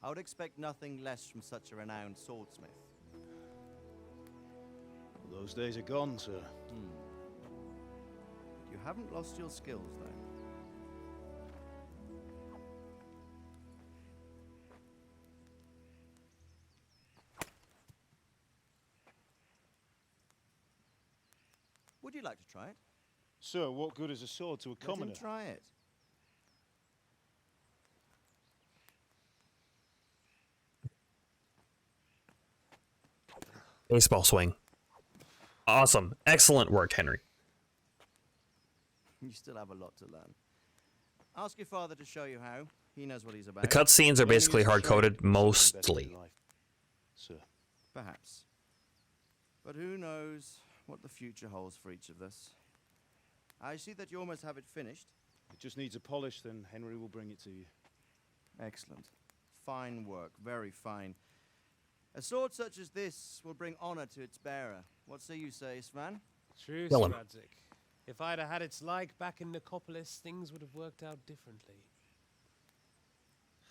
I would expect nothing less from such a renowned swordsmith. Those days are gone, sir. You haven't lost your skills, though. Would you like to try it? Sir, what good is a sword to a commoner? Let him try it. Baseball swing. Awesome. Excellent work, Henry. You still have a lot to learn. Ask your father to show you how. He knows what he's about. The cutscenes are basically hard-coded, mostly. Sir. Perhaps. But who knows what the future holds for each of us. I see that you almost have it finished. It just needs a polish, then Henry will bring it to you. Excellent. Fine work. Very fine. A sword such as this will bring honor to its bearer. What say you, Svan? True, Kill him. Radzik. If I'd have had its like back in Nicopolis, things would have worked out differently.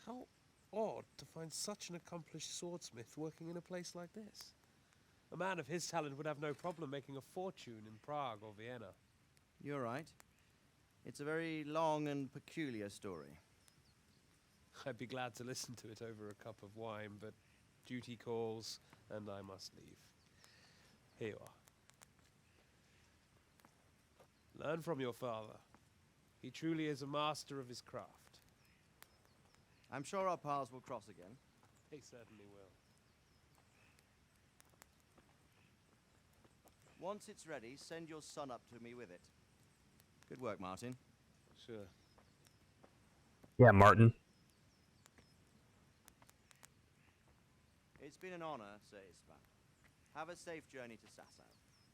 How odd to find such an accomplished swordsmith working in a place like this. A man of his talent would have no problem making a fortune in Prague or Vienna. You're right. It's a very long and peculiar story. I'd be glad to listen to it over a cup of wine, but duty calls, and I must leave. Here you are. Learn from your father. He truly is a master of his craft. I'm sure our paths will cross again. He certainly will. Once it's ready, send your son up to me with it. Good work, Martin. Sure. Yeah, Martin. It's been an honor, Sir Ispan. Have a safe journey to Sasau.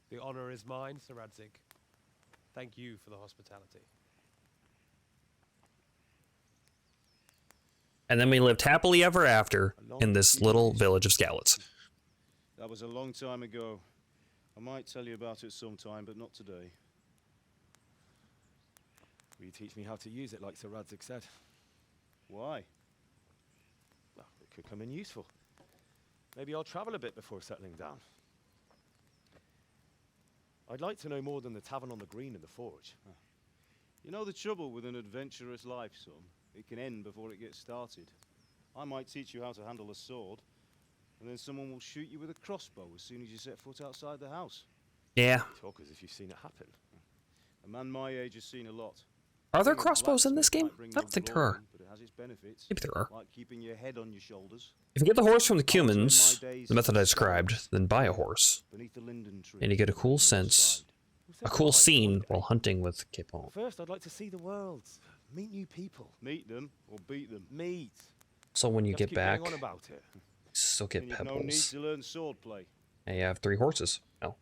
The honor is mine, Sir Radzig. Thank you for the hospitality. And then we lived happily ever after in this little village of Skalitz. That was a long time ago. I might tell you about it sometime, but not today. Will you teach me how to use it like Sir Radzig said? Why? Well, it could come in useful. Maybe I'll travel a bit before settling down. I'd like to know more than the tavern on the green and the forge. You know the trouble with an adventurous life, son? It can end before it gets started. I might teach you how to handle a sword, and then someone will shoot you with a crossbow as soon as you set foot outside the house. Yeah. Talk as if you've seen it happen. A man my age has seen a lot. Are there crossbows in this game? I don't think there are. But it has its benefits. Maybe there are. Like keeping your head on your shoulders. If you get the horse from the Cumans, the method I described, then buy a horse. Beneath the linden tree. And you get a cool sense, a cool scene while hunting with Capon. First, I'd like to see the world. Meet new people. Meet them or beat them. Meet. So when you Just get keep back, going on about it. you still get And you've no need pebbles. to learn sword play. And you have 3 horses. Oh.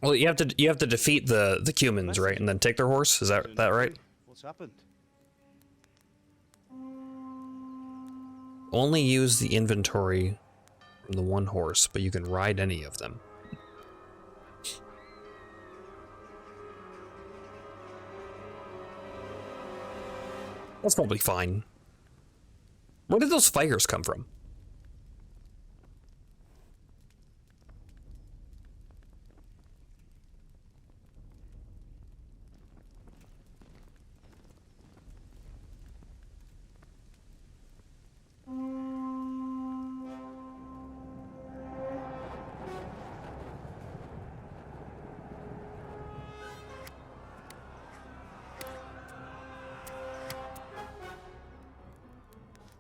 Well, you have to defeat the Cumans, right, and then take their horse. Is that right? What's happened? Only use the inventory from the one horse, but you can ride any of them. That's probably fine. Where did those fires come from?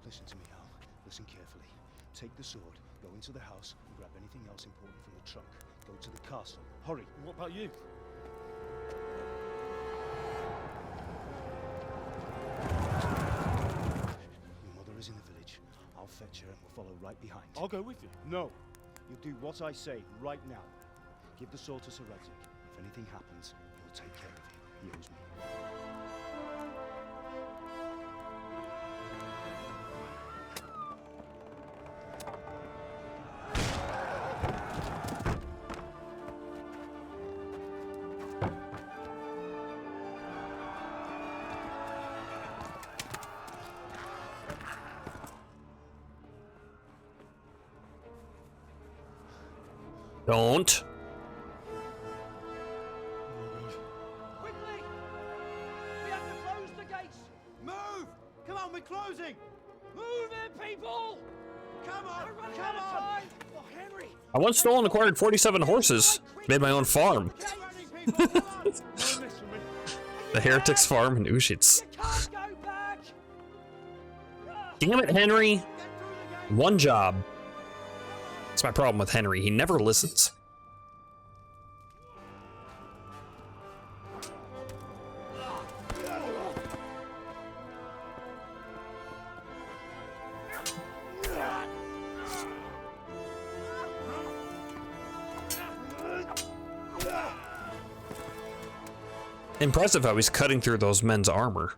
Listen to me, Al. Listen carefully. Take the sword, go into the house, and grab anything else important from the trunk. Go to the castle. Hurry. What about you? Your mother is in the village. I'll fetch her and we'll follow right behind. I'll go with you. No. You'll do what I say right now. Give the sword to Sir Radzig. If anything happens, he'll take care of you. He owes me. Don't. Quickly! We have to close the gates! Move! Come on, we're closing! Move it, people! Come on! We're running Come out of on! time! Oh, Henry! I once stole and acquired 47 horses. Made my own farm. The Heretics Farm in Ushitz. Can't go back! Damn it, Henry. One job. That's my problem with Henry. He never listens. Impressive how he's cutting through those men's armor.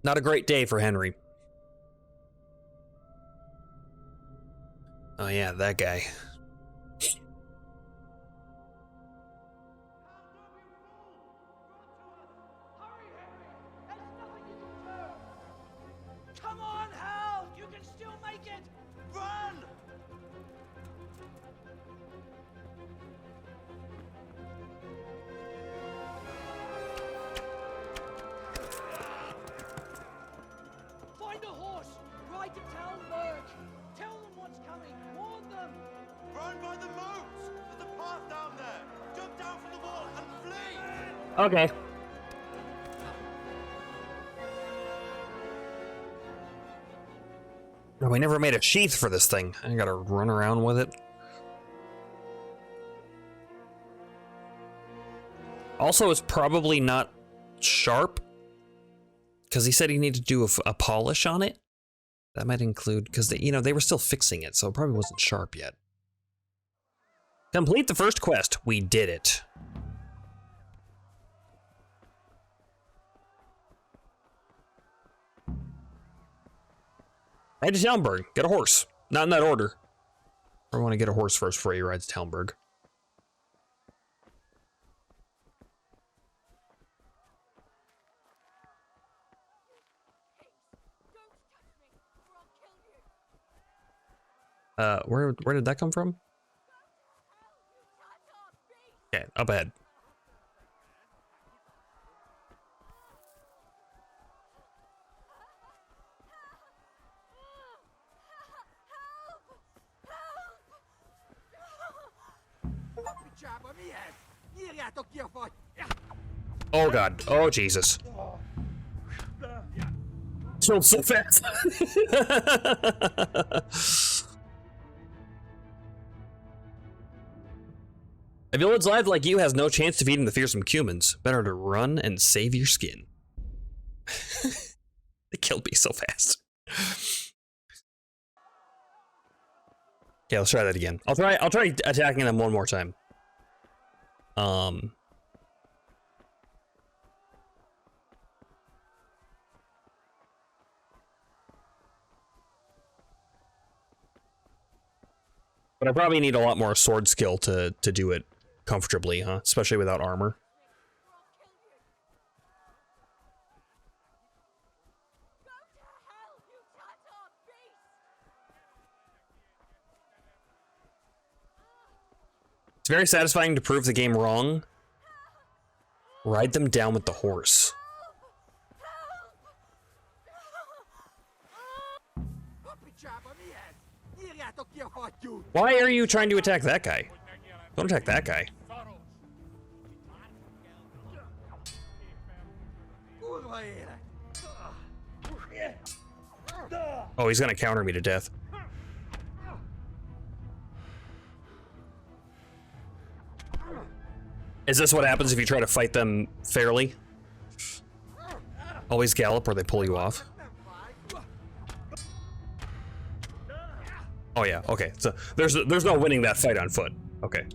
Not a great day for Henry. Oh yeah, that guy. Come on, Hal! You can still make it! Run! Find a horse! Ride to Talmberg! Tell them what's coming! Warn them! Run by the moats! There's a path down there! Jump down from the wall and flee! Okay. Oh, we never made a sheath for this thing. I gotta run around with it. Also, it's probably not sharp, because he said he needed to do a polish on it. That might include, because they were still fixing it, so it probably wasn't sharp yet. Complete the first quest. We did it. Head to Talmberg. Get a horse. Not in that order. I want to get a horse first before you ride to Talmberg. Where did that come from? Okay, up ahead. Oh god. Oh Jesus. Killed so fast. A village lad like you has no chance defeating the fearsome Cumans. Better to run and save your skin. They killed me so fast. Okay, let's try that again. I'll try attacking them one more time. But I probably need a lot more sword skill to do it comfortably, huh? Especially without armor. It's very satisfying to prove the game wrong. Ride them down with the horse. Why are you trying to attack that guy? Don't attack that guy. Oh, he's gonna counter me to death. Is this what happens if you try to fight them fairly? Always gallop or they pull you off. Oh yeah, okay. So there's no winning that fight on foot. Okay.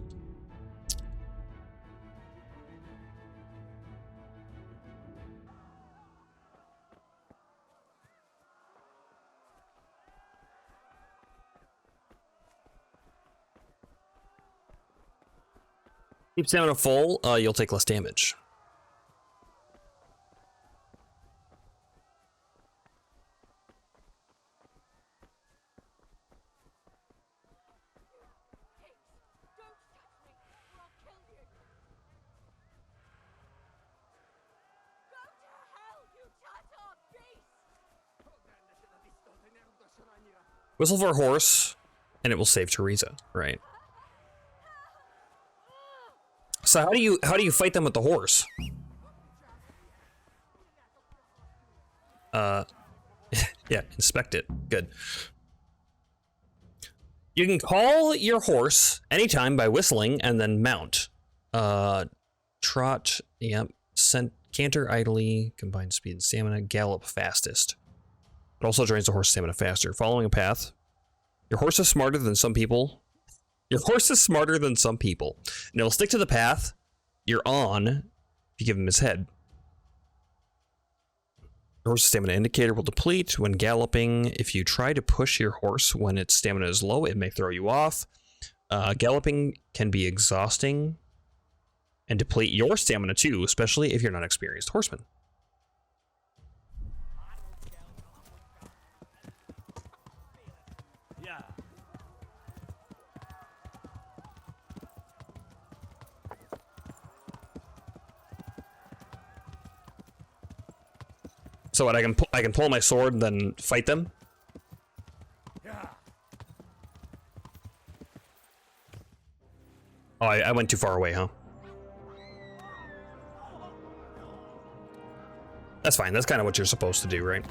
Keep stamina full, you'll take less damage. Whistle for a horse, and it will save Teresa, right? So how do you fight them with the horse? Yeah, inspect it. Good. You can call your horse anytime by whistling and then mount. Trot, yep. Canter idly, combine speed and stamina, gallop fastest. It also drains the horse stamina faster. Following a path. Your horse is smarter than some people. Your horse is smarter than some people. And it'll stick to the path you're on if you give him his head. Horse stamina indicator will deplete when galloping. If you try to push your horse when its stamina is low, it may throw you off. Galloping can be exhausting and deplete your stamina too, especially if you're not an experienced horseman. Yeah. So what, I can pull my sword and then fight them? Oh, I went too far away, huh? That's fine. That's kind of what you're supposed to do, right?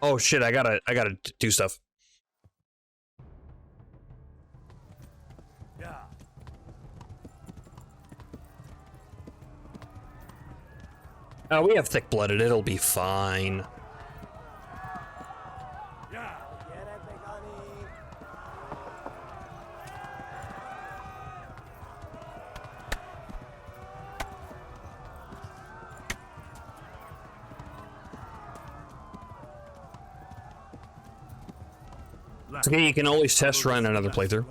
Oh shit, I gotta do stuff. Oh, we have thick-blooded, it'll be fine. It's okay, you can always test run another playthrough.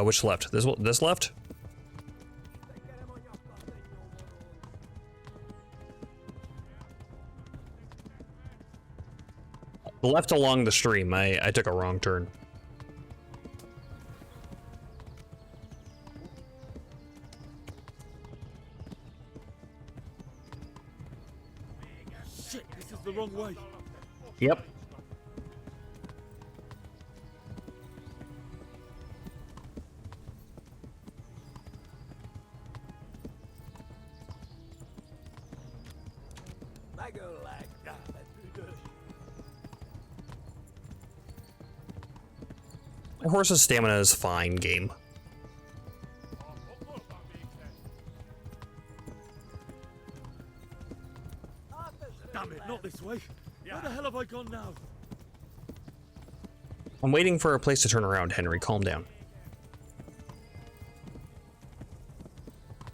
Which left? This left? Left along the stream. I took a wrong turn. Shit, this is the wrong way. Yep. My horse's stamina is fine, game. Damn it, not this way. Where the hell have I gone now? I'm waiting for a place to turn around, Henry. Calm down.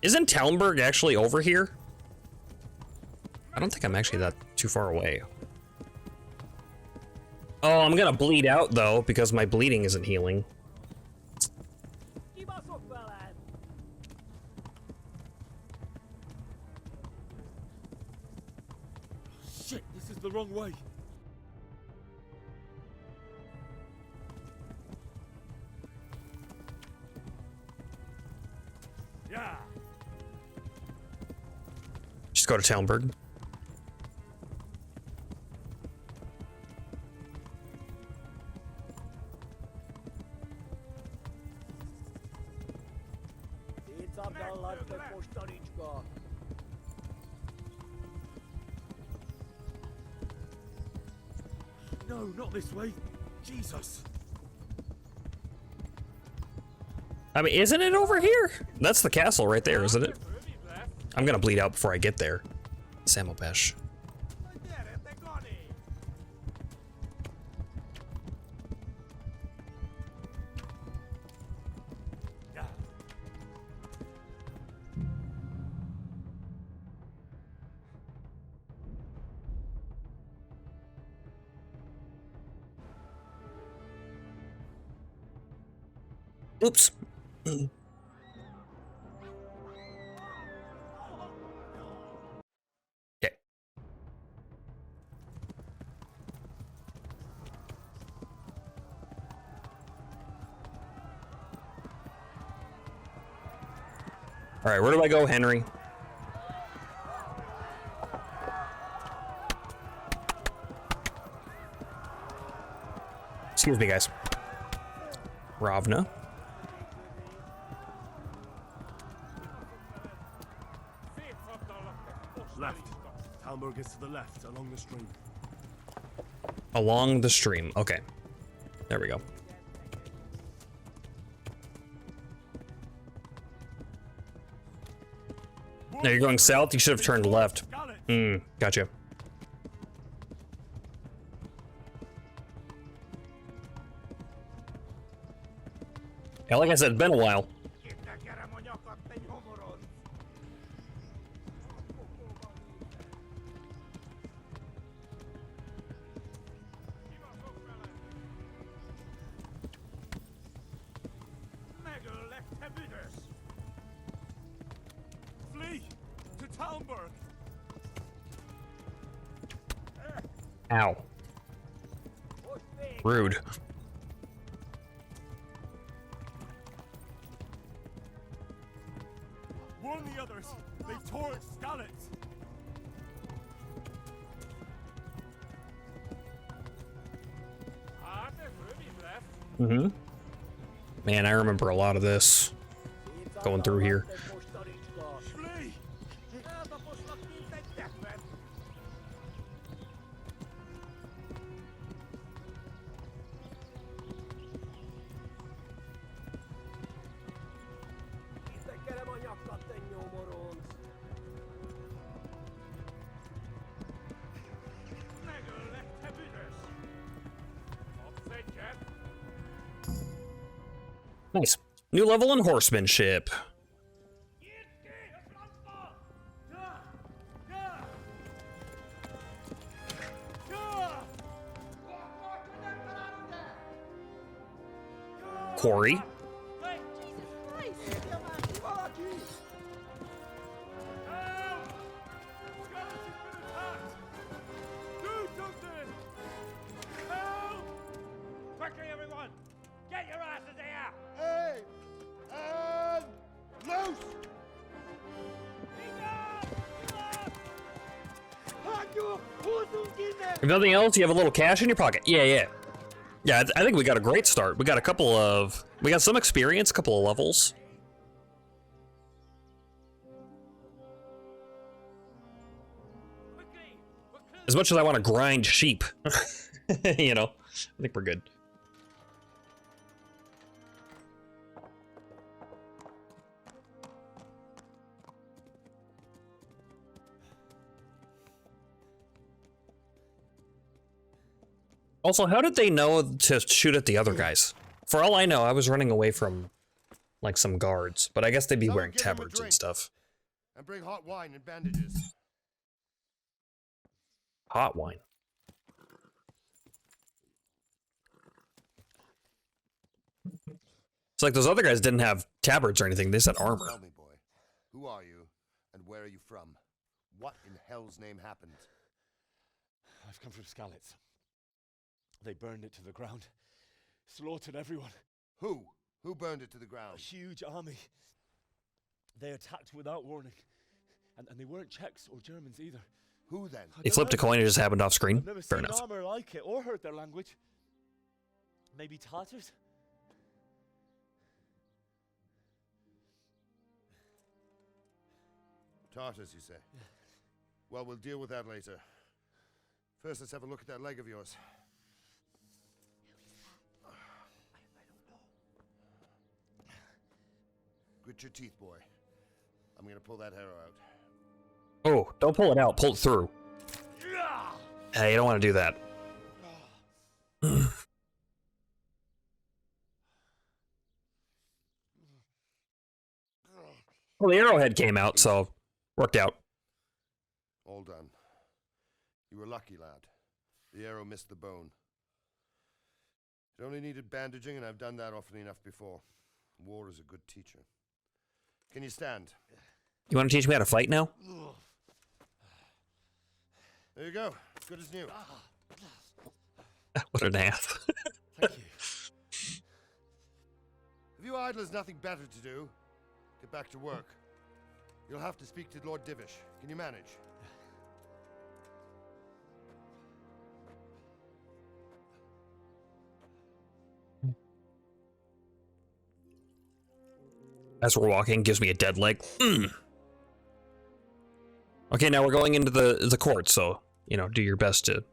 Isn't Talmberg actually over here? I don't think I'm actually that too far away. Oh, I'm gonna bleed out, though, because my bleeding isn't healing. Shit, this is the wrong way. Yeah. Just go to Talmberg. No, not this way. Jesus. I mean, isn't it over here? That's the castle right there, isn't it? I'm gonna bleed out before I get there. Samopesh. Oops. Okay. All right, where do I go, Henry? Excuse me, guys. Ravna. Left. Talmberg is to the left, along the stream. Along the stream. Okay. There we go. No, you're going south. You should have turned left. Gotcha. Yeah, like I said, it's been a while. Flee to Talmberg. Ow. Rude. Warn the others. They've torn Skalitz. Mm-hmm. Man, I remember a lot of this going through here. Nice. New level in horsemanship. Quarry. Quickly, everyone! Get your asses here! Hey! And loose! If nothing else, you have a little cash in your pocket. Yeah, I think we got a great start. We got we got some experience, a couple of levels. As much as I want to grind sheep, you know, I think we're good. Also, how did they know to shoot at the other guys? For all I know, I was running away from, like, some guards. But I guess they'd be wearing tabards and stuff. And bring hot wine and bandages. Hot wine. It's like those other guys didn't have tabards or anything. They said armor. Tell me, boy, who are you and where are you from? What in hell's name happened? I've come from Skalitz. They burned it to the ground. Slaughtered everyone. Who? Who burned it to the ground? A huge army. They attacked without warning. And they weren't Czechs or Germans either. Who then? He flipped a coin and it just happened off screen. I've never Fair seen enough. armor like it or heard their language. Maybe Tartars? Tartars, you say? Well, we'll deal with that later. First, let's have a look at that leg of yours. Grit your teeth, boy. I'm gonna pull that arrow out. Oh, don't pull it out. Pull it through. Hey, you don't want to do that. Well, the arrowhead came out, so worked out. All done. You were lucky, lad. The arrow missed the bone. It only needed bandaging, and I've done that often enough before. War is a good teacher. Can you stand? You want to teach me how to fight now? There you go. Good as new. What an ass. Thank you. Have you idlers nothing better to do? Get back to work. You'll have to speak to Lord Divish. Can you manage? As we're walking, gives me a dead leg. Okay, now we're going into the court, so, you know, do your best to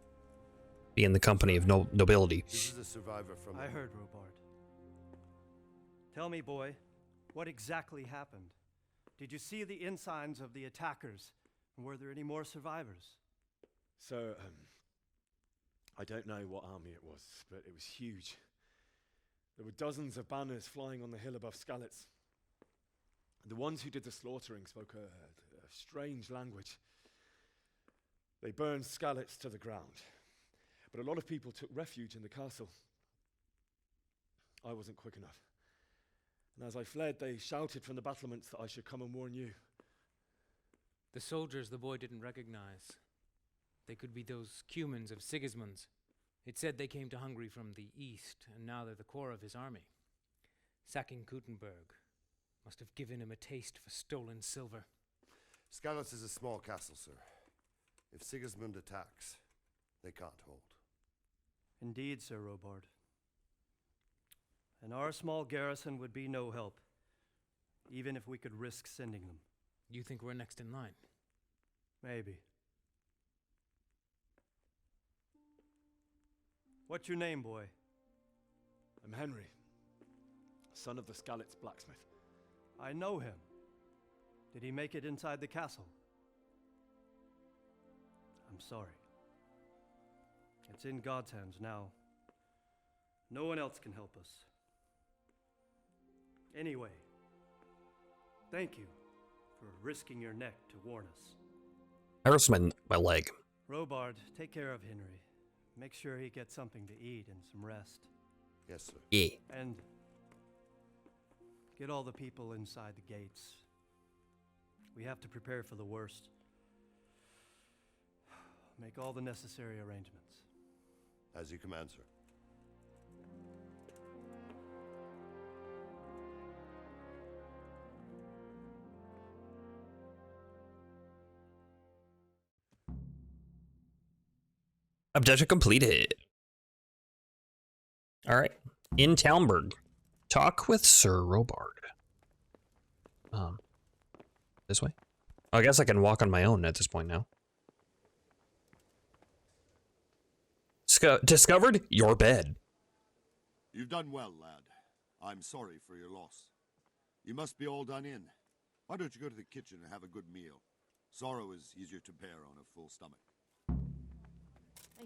be in the company of nobility. This is a survivor from... I heard, Robard. Tell me, boy, what exactly happened? Did you see the ensigns of the attackers? And were there any more survivors? So, I don't know what army it was, but it was huge. There were dozens of banners flying on the hill above Skalitz. The ones who did the slaughtering spoke a strange language. They burned Skalitz to the ground, but a lot of people took refuge in the castle. I wasn't quick enough. And as I fled, they shouted from the battlements that I should come and warn you. The soldiers the boy didn't recognize. They could be those Cumans of Sigismund's. It said they came to Hungary from the east, and now they're the core of his army. Sacking Gutenberg must have given him a taste for stolen silver. Skalitz is a small castle, sir. If Sigismund attacks, they can't hold. Indeed, Sir Robard. And our small garrison would be no help, even if we could risk sending them. You think we're next in line? Maybe. What's your name, boy? I'm Henry, son of the Skalitz blacksmith. I know him. Did he make it inside the castle? I'm sorry. It's in God's hands now. No one else can help us. Anyway, thank you for risking your neck to warn us. I risked my leg. Robard, take care of Henry. Make sure he gets something to eat and some rest. Yes, sir. Yeah. And get all the people inside the gates. We have to prepare for the worst. Make all the necessary arrangements. As you command, sir. Objective completed. All right. In Talmberg. Talk with Sir Robard. This way? I guess I can walk on my own at this point now. Discovered your bed. You've done well, lad. I'm sorry for your loss. You must be all done in. Why don't you go to the kitchen and have a good meal? Sorrow is easier to bear on a full stomach.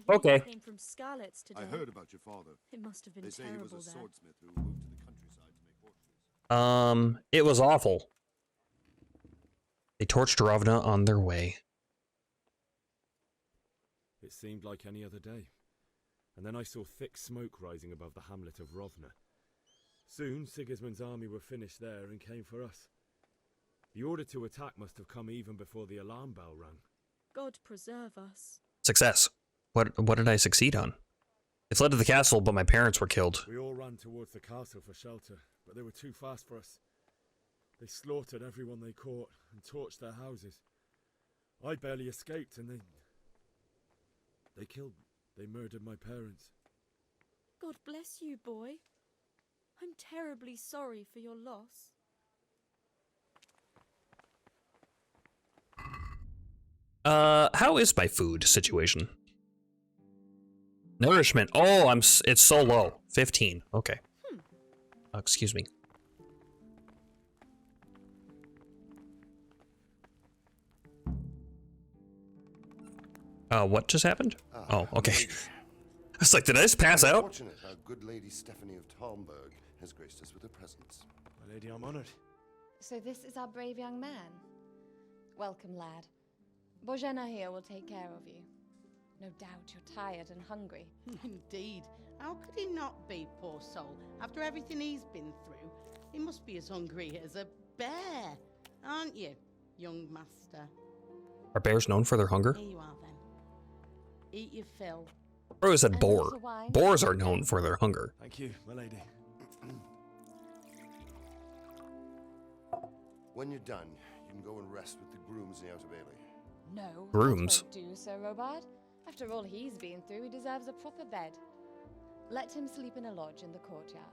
Okay. You came from Skalitz today. I heard about your father. It must have been They say he terrible was a there. swordsmith who moved to the countryside to make horseshoes. It was awful. They torched Ravna on their way. It seemed like any other day. And then I saw thick smoke rising above the hamlet of Rovna. Soon, Sigismund's army were finished there and came for us. The order to attack must have come even before the alarm bell rang. God preserve us. Success. What did I succeed on? They fled to the castle, but my parents were killed. We all ran towards the castle for shelter, but they were too fast for us. They slaughtered everyone they caught and torched their houses. I barely escaped, and they murdered my parents. God bless you, boy. I'm terribly sorry for your loss. How is my food situation? Nourishment. Oh, it's so low. 15. Okay. Excuse me. What just happened? Oh, okay. I was like, did I just pass out? Fortunate our good lady Stephanie of Talmberg has graced us with her presence. My lady, I'm honored. So this is our brave young man. Welcome, lad. Bozhena here will take care of you. No doubt you're tired and hungry. Indeed. How could he not be, poor soul? After everything he's been through, he must be as hungry as a bear, aren't you, young master? Are bears known for their hunger? Here you are, then. Eat your fill. Or is it boar? Boars are known for their hunger. Thank you, my lady. When you're done, you can go and rest with the grooms in the outer bailey. No. Grooms? That won't do, Sir Robard. After all he's been through, he deserves a proper bed. Let him sleep in a lodge in the courtyard.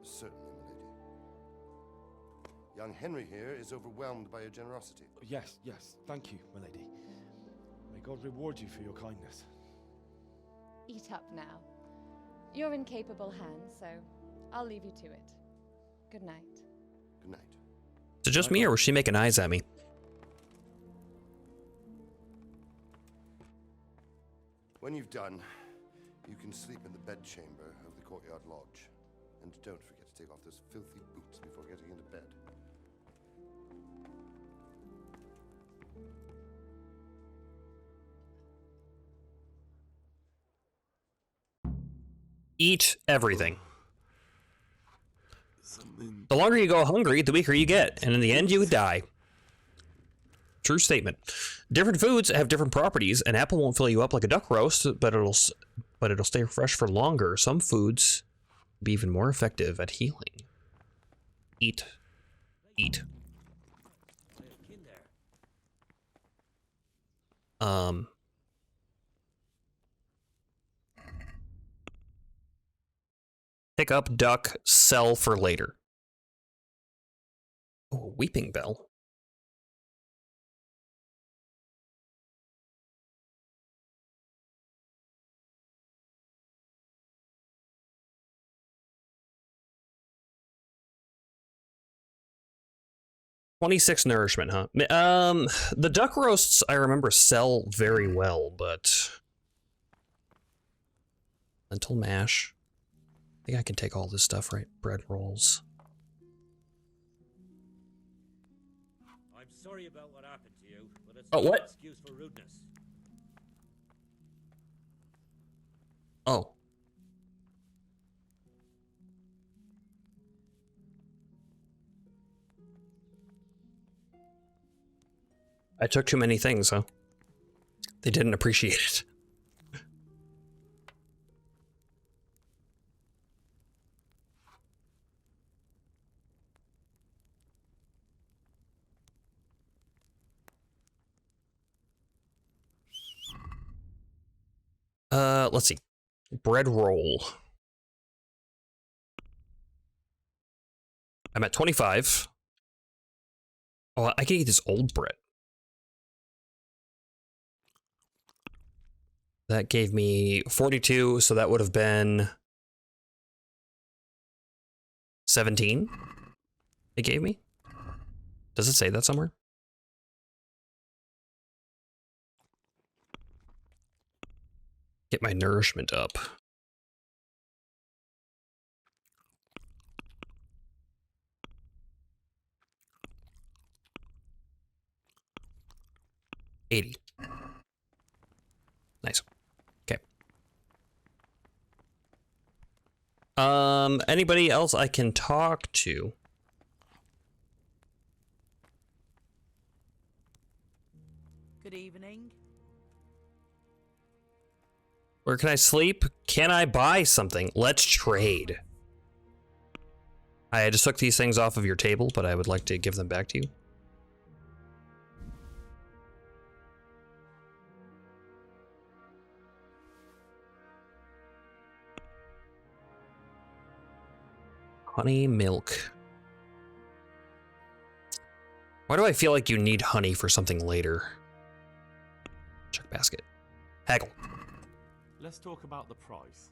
Certainly, my lady. Young Henry here is overwhelmed by your generosity. Yes, thank you, my lady. May God reward you for your kindness. Eat up now. You're in capable hands, so I'll leave you to it. Good night. Good night. it just me, or was she making eyes at me? When you've done, you can sleep in the bedchamber of the courtyard lodge. And don't forget to take off those filthy boots before getting into bed. Eat everything. The longer you go hungry, the weaker you get, and in the end, you die. True statement. Different foods have different properties. An apple won't fill you up like a duck roast, but it'll stay fresh for longer. Some foods be even more effective at healing. Eat. Eat. Pick up, duck, sell for later. Oh, weeping bell. $26 nourishment, huh? The duck roasts I remember sell very well, but lentil mash. I think I can take all this stuff, right? Bread rolls. I'm sorry about what happened to you, but it's Oh, no what? excuse for rudeness. Oh. I took too many things, huh? They didn't appreciate it. Let's see. Bread roll. I'm at 25. Oh, I can eat this old bread. That gave me 42, so that would have been 17 it gave me. Does it say that somewhere? Get my nourishment up. $80. Nice. Okay. Anybody else I can talk to? Good evening. Where can I sleep? Can I buy something? Let's trade. I just took these things off of your table, but I would like to give them back to you. Honey, milk. Why do I feel like you need honey for something later? Check basket. Haggle. Let's talk about the price.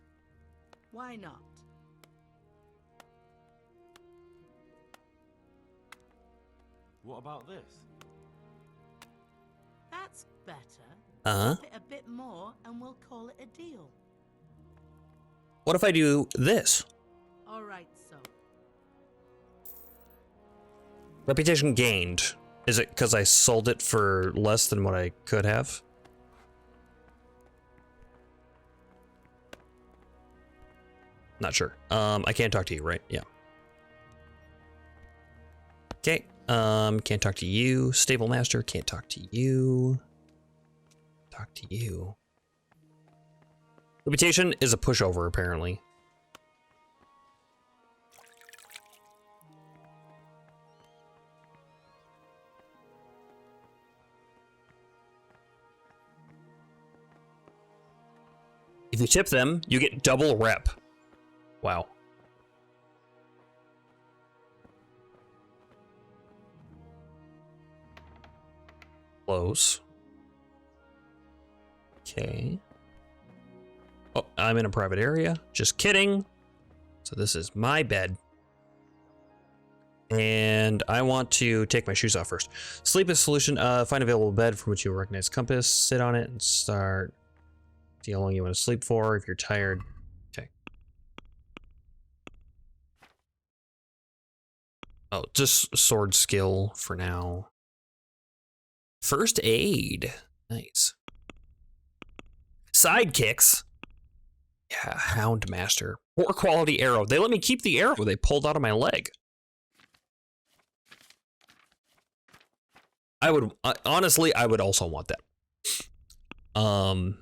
Why not? What about this? That's better. Uh-huh. Up it a bit more and we'll call it a deal. What if I do this? All right, so. Reputation gained. Is it because I sold it for less than what I could have? Not sure. I can't talk to you, right? Yeah. Okay. Can't talk to you. Stable master, can't talk to you. Talk to you. Reputation is a pushover, apparently. If you tip them, you get double rep. Wow. Close. Okay. Oh, I'm in a private area. Just kidding. So this is my bed. And I want to take my shoes off first. Sleep is solution. Find available bed from which you will recognize compass. Sit on it and start. See how long you want to sleep for. If you're tired. Okay. Oh, just sword skill for now. First aid. Nice. Sidekicks. Yeah, Hound Master. Poor quality arrow. They let me keep the arrow they pulled out of my leg. I would, honestly, I would also want that. What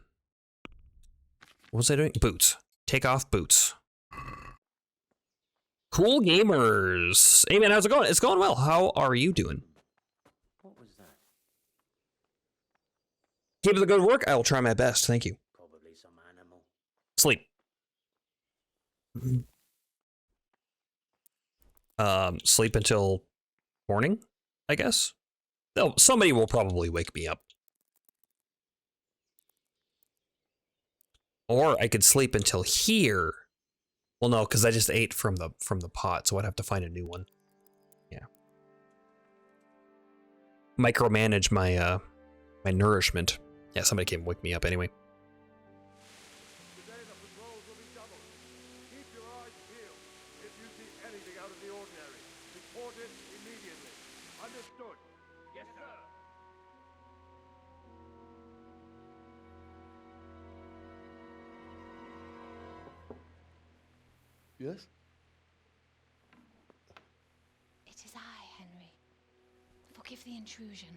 was I doing? Boots. Take off boots. Cool gamers. Hey man, how's it going? It's going well. How are you doing? What was that? Keep up the good work. I will try my best. Thank you. Probably some animal. Sleep. Sleep until morning, I guess. No, somebody will probably wake me up. Or I could sleep until here. Well, no, because I just ate from the pot, so I'd have to find a new one. Yeah. Micromanage my my nourishment. Yeah, somebody came wake me up anyway. Today the patrols will be doubled. Keep your eyes peeled. If you see anything out of the ordinary, report it immediately. Understood? Yes, sir. Yes? It is I, Henry. Forgive the intrusion.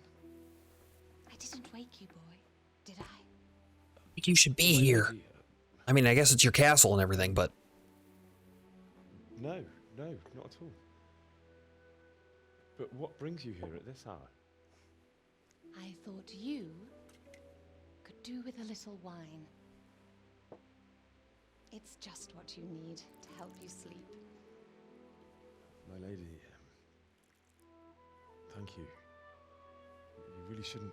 I didn't wake you, boy, did I? I think you should be here. I mean, I guess it's your castle and everything, but... No, not at all. But what brings you here at this hour? I thought you could do with a little wine. It's just what you need to help you sleep. My lady, thank you. You really shouldn't.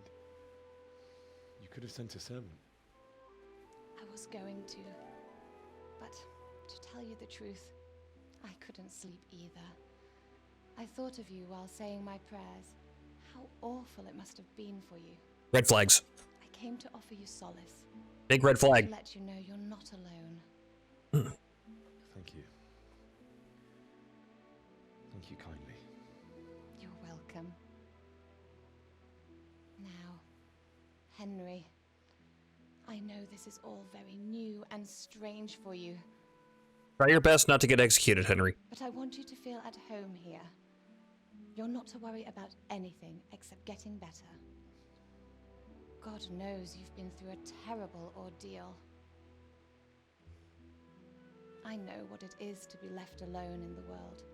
You could have sent a servant. I was going to, but to tell you the truth, I couldn't sleep either. I thought of you while saying my prayers. How awful it must have been for you. Red flags. I came to offer you solace. Big red flag. To let you know you're not alone. Thank you. Thank you kindly. You're welcome. Now, Henry, I know this is all very new and strange for you, Try your best not to get executed, Henry. but I want you to feel at home here. You're not to worry about anything except getting better. God knows you've been through a terrible ordeal. I know what it is to be left alone in the world,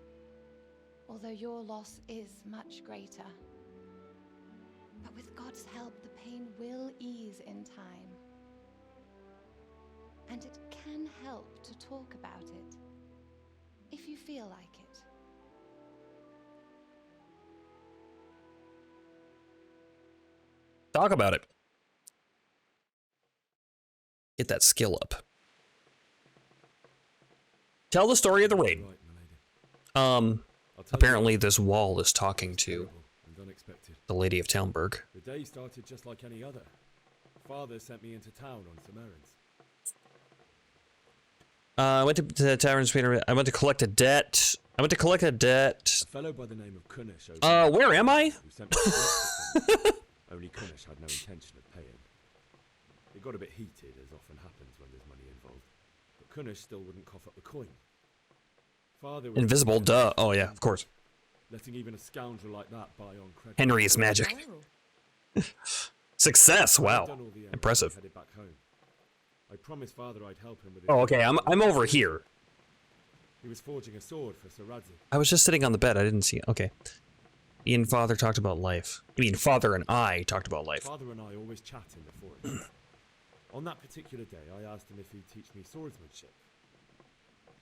although your loss is much greater. But with God's help, the pain will ease in time. And it can help to talk about it, if you feel like it. Talk about it. Get that skill up. Tell the story of the raid. Apparently this wall is talking to the Lady of Talmberg. The day started just like any other. Father sent me into town on some errands. I went to the tavern. I went to collect a debt. A fellow by the name of Kunish. Where am I? Who sent me to Only Kunish had no intention of paying. It got a bit heated, as often happens when there's money involved. But Kunish still wouldn't cough up the coin. Father was Invisible, duh. Oh yeah, of course. Letting even a scoundrel like that buy on credit. Henry is magic. Success, wow. Impressive. Headed back home. I promised Father I'd help him with his Oh, okay, I'm over here. He was forging a sword for Sir Radzi. I was just sitting on the bed. I didn't see it. Okay. Me and Father talked about life. I mean, Father and I talked about life. Father and I always chat in the forest. On that particular day, I asked him if he'd teach me swordsmanship.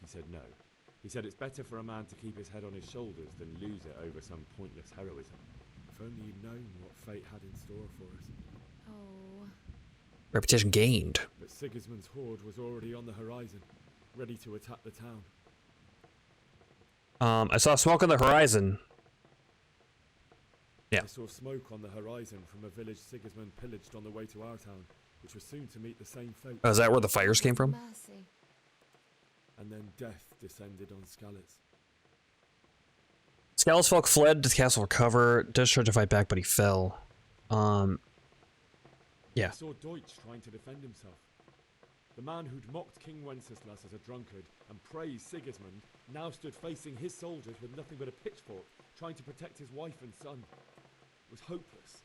He said no. He said it's better for a man to keep his head on his shoulders than lose it over some pointless heroism. If only you'd known what fate had in store for us. Oh. Reputation gained. But Sigismund's horde was already on the horizon, ready to attack the town. I saw smoke on the horizon. Yeah. I saw smoke on the horizon from a village Sigismund pillaged on the way to our town, which was soon to meet the same fate. Oh, is that where the fires came from? Mercy. And then death descended on Skalitz. Skalitz folk fled to the castle for cover. Dutch tried to fight back, but he fell. Yeah. I saw Deutsch trying to defend himself. The man who'd mocked King Wenceslas as a drunkard and praised Sigismund now stood facing his soldiers with nothing but a pitchfork, trying to protect his wife and son. It was hopeless.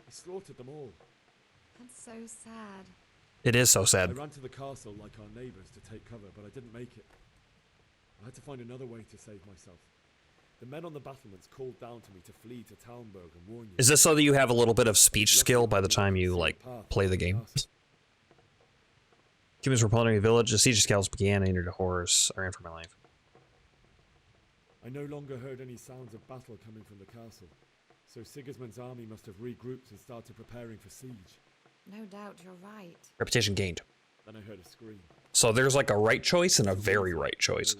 He slaughtered them all. That's so sad. It is so sad. I ran to the castle like our neighbours to take cover, but I didn't make it. I had to find another way to save myself. The men on the battlements called down to me to flee to Talmberg and warn you. Is this so that you have a little bit of speech skill by the time you, like, play the game? Humans were plundering the village. The siege of Skalitz began. I entered a horse. I ran for my life. I no longer heard any sounds of battle coming from the castle, so Sigismund's army must have regrouped and started preparing for siege. No doubt you're right. Reputation gained. Then I heard a scream. So there's like a right choice and a very right choice.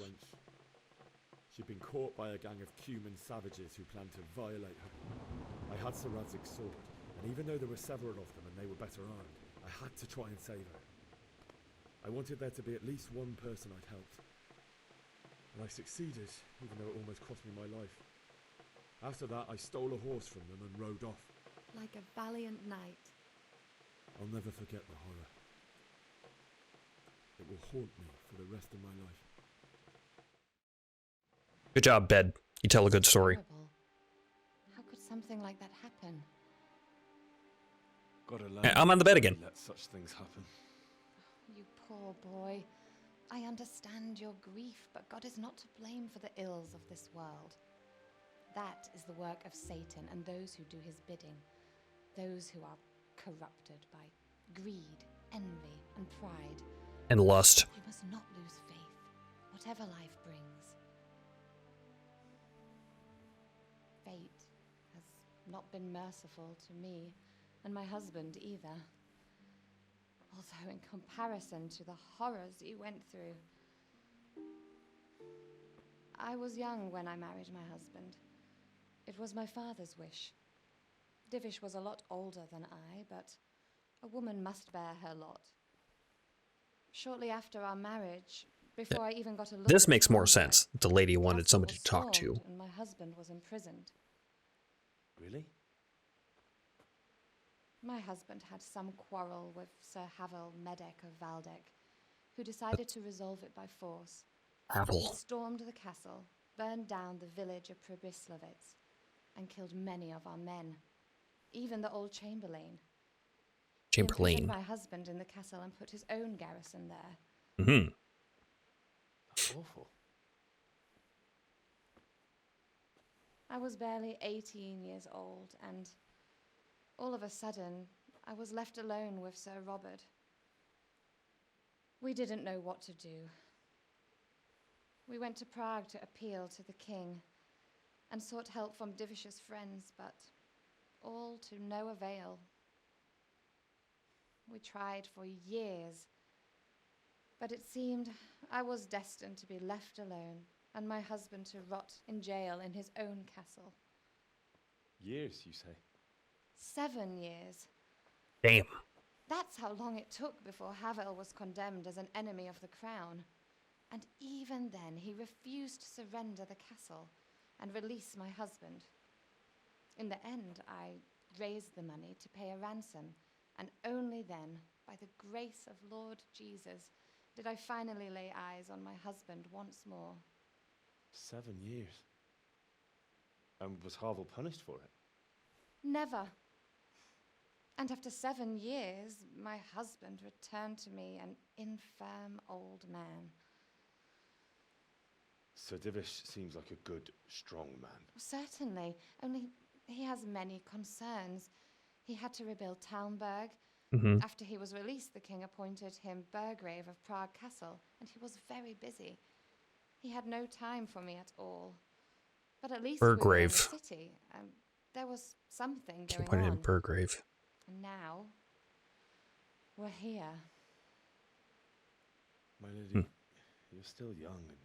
She'd been caught by a gang of Cuman savages who planned to violate her. I had Sir Radzig's sword, and even though there were several of them and they were better armed, I had to try and save her. I wanted there to be at least one person I'd helped. And I succeeded, even though it almost cost me my life. After that, I stole a horse from them and rode off. Like a valiant knight. I'll never forget the horror. It will haunt me for the rest of my life. Good job, Bed. You tell a good story. Horrible. How could something like that happen? Gotta learn. I'm on the bed again. Let such things happen. You poor boy. I understand your grief, but God is not to blame for the ills of this world. That is the work of Satan and those who do his bidding. Those who are corrupted by greed, envy, and pride. And lust. You must not lose faith, whatever life brings. Fate has not been merciful to me, and my husband either. Although in comparison to the horrors you went through. I was young when I married my husband. It was my father's wish. Divish was a lot older than I, but a woman must bear her lot. Shortly after our marriage, before I even got a look This at makes more Talmberg, sense. The lady wanted castle somebody was to talk to. stormed and my husband was imprisoned. Really? My husband had some quarrel with Sir Havel Medek of Valdek, who decided to resolve it by force. Havel. He stormed the castle, burned down the village of Pribyslavitz, and killed many of our men, even the old Chamberlain. He imprisoned my husband in the castle and put his own garrison there. Mm-hmm. That's awful. I was barely 18 years old, and all of a sudden, I was left alone with Sir Robert. We didn't know what to do. We went to Prague to appeal to the king and sought help from Divish's friends, but all to no avail. We tried for years, but it seemed I was destined to be left alone and my husband to rot in jail in his own castle. Years, you say? 7 years. Damn. That's how long it took before Havel was condemned as an enemy of the crown. And even then, he refused to surrender the castle and release my husband. In the end, I raised the money to pay a ransom, and only then, by the grace of Lord Jesus, did I finally lay eyes on my husband once more. 7 years. And was Havel punished for it? Never. And after 7 years, my husband returned to me an infirm old man. Sir Divish seems like a good, strong man. Certainly, only he has many concerns. He had to rebuild Talmberg. Mhm. After he was released, the king appointed him Burgrave of Prague Castle, and he was very busy. He had no time for me at all. But at least Burgrave. we were in the city, and there was something Keep going putting on. in Burgrave. And now, we're here. My lady, you're still young and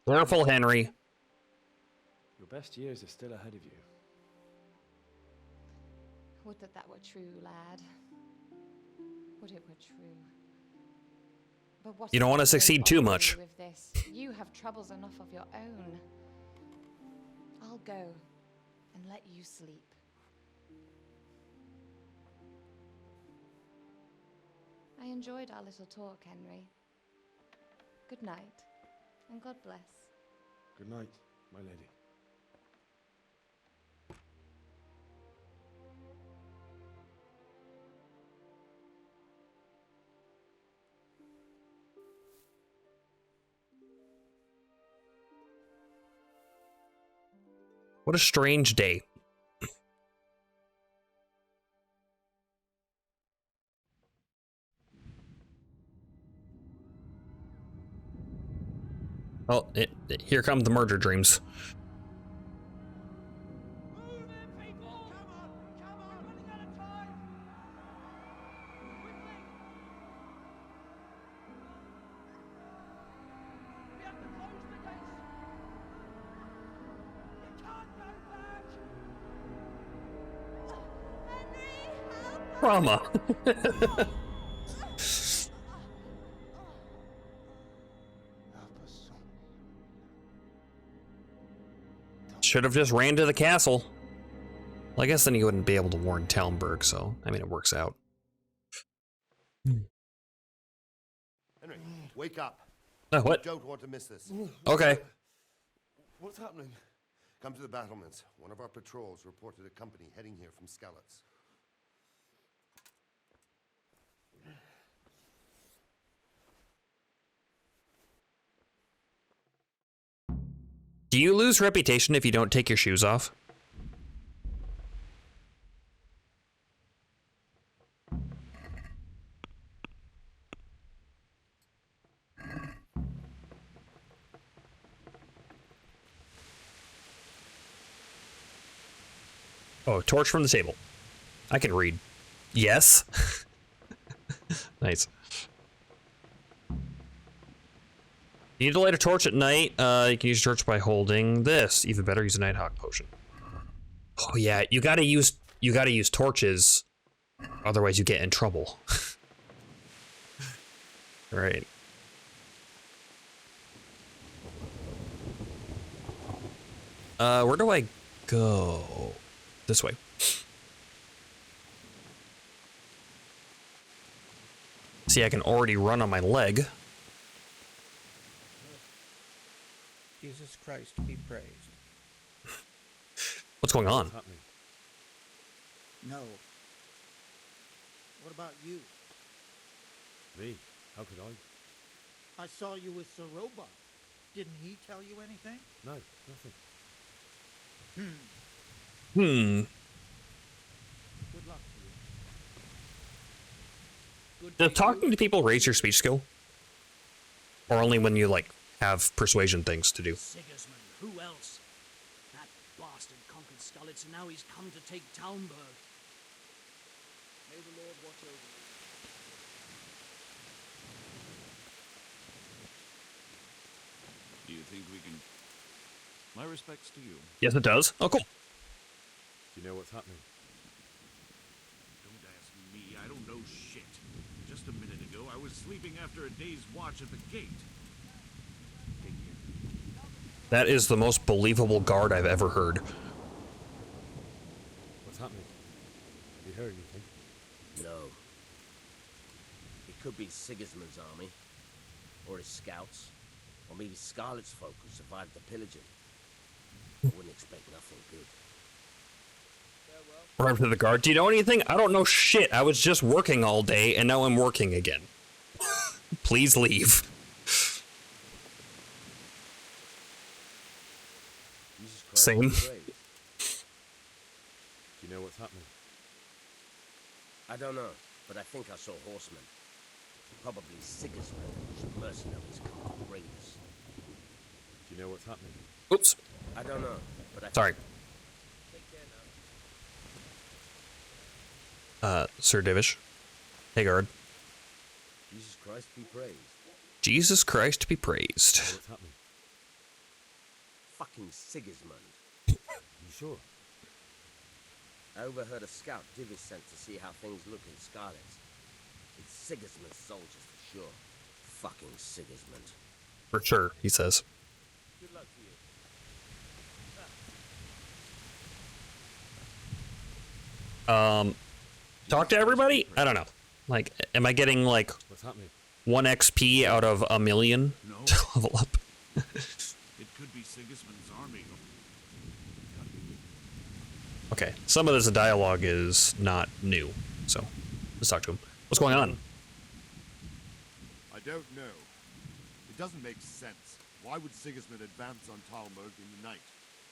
Careful, Henry. Your best years are still ahead of you. Would that that were true, lad. Would it were true. But what You don't want to is the succeed great too honor much. with this? You have troubles enough of your own. I'll go and let you sleep. I enjoyed our little talk, Henry. Good night, and God bless. Good night, my lady. What a strange day. Oh, here come the murder dreams. Trauma. Should have just ran to the castle. Well, I guess then he wouldn't be able to warn Talmberg, so I mean it works out. Henry, wake up. What? You don't want to miss this. Okay. What's happening? Come to the battlements. One of our patrols reported a company heading here from Skalitz. Do you lose reputation if you don't take your shoes off? Oh, torch from the table. I can read. Yes. Nice. You need to light a torch at night. You can use a torch by holding this. Even better, use a Nighthawk potion. Oh yeah, you gotta use torches, otherwise you get in trouble. Right. Where do I go? This way. See, I can already run on my leg. Jesus Christ be praised. What's going on? No. What about you? Me? How could I? I saw you with Sir Robot. Didn't he tell you anything? No, nothing. Good luck to you. Does talking to people raise your speech skill? Or only when you, like, have persuasion things to do? Sigismund, who else? That bastard conquered Skalitz, and now he's come to take Talmberg. May the Lord watch over you. Do you think we can... My respects to you. Yes, it does. Oh, cool. Do you know what's happening? Don't ask me. I don't know shit. Just a minute ago, I was sleeping after a day's watch at the gate. That is the most believable guard I've ever heard. What's happening? Have you heard anything? No. It could be Sigismund's army, or his scouts, or maybe Skalitz folk who survived the pillaging. I wouldn't expect nothing good. Right to the guard. Do you know anything? I don't know shit. I was just working all day, and now I'm working again. Please leave. Same. Do you know what's happening? I don't know, but I think I saw horsemen. Probably Sigismund and his mercenaries come to raid us. Do you know what's happening? Oops. I don't know, but I... Sorry. Take care now. Sir Divish. Hey, guard. Jesus Christ be praised. Jesus Christ be praised. What's happening? Fucking Sigismund. sure? I overheard a scout Divish sent to see how things look in Skalitz. It's Sigismund's soldiers for sure. Fucking Sigismund. For sure, he says. Good luck to you. Talk to everybody? I don't know. Like, am I getting like What's happening? 1 XP out of 1,000,000 No. to level up? It could be Sigismund's army. Okay, some of this dialogue is not new, so let's talk to him. What's going on? I don't know. It doesn't make sense. Why would Sigismund advance on Talmberg in the night?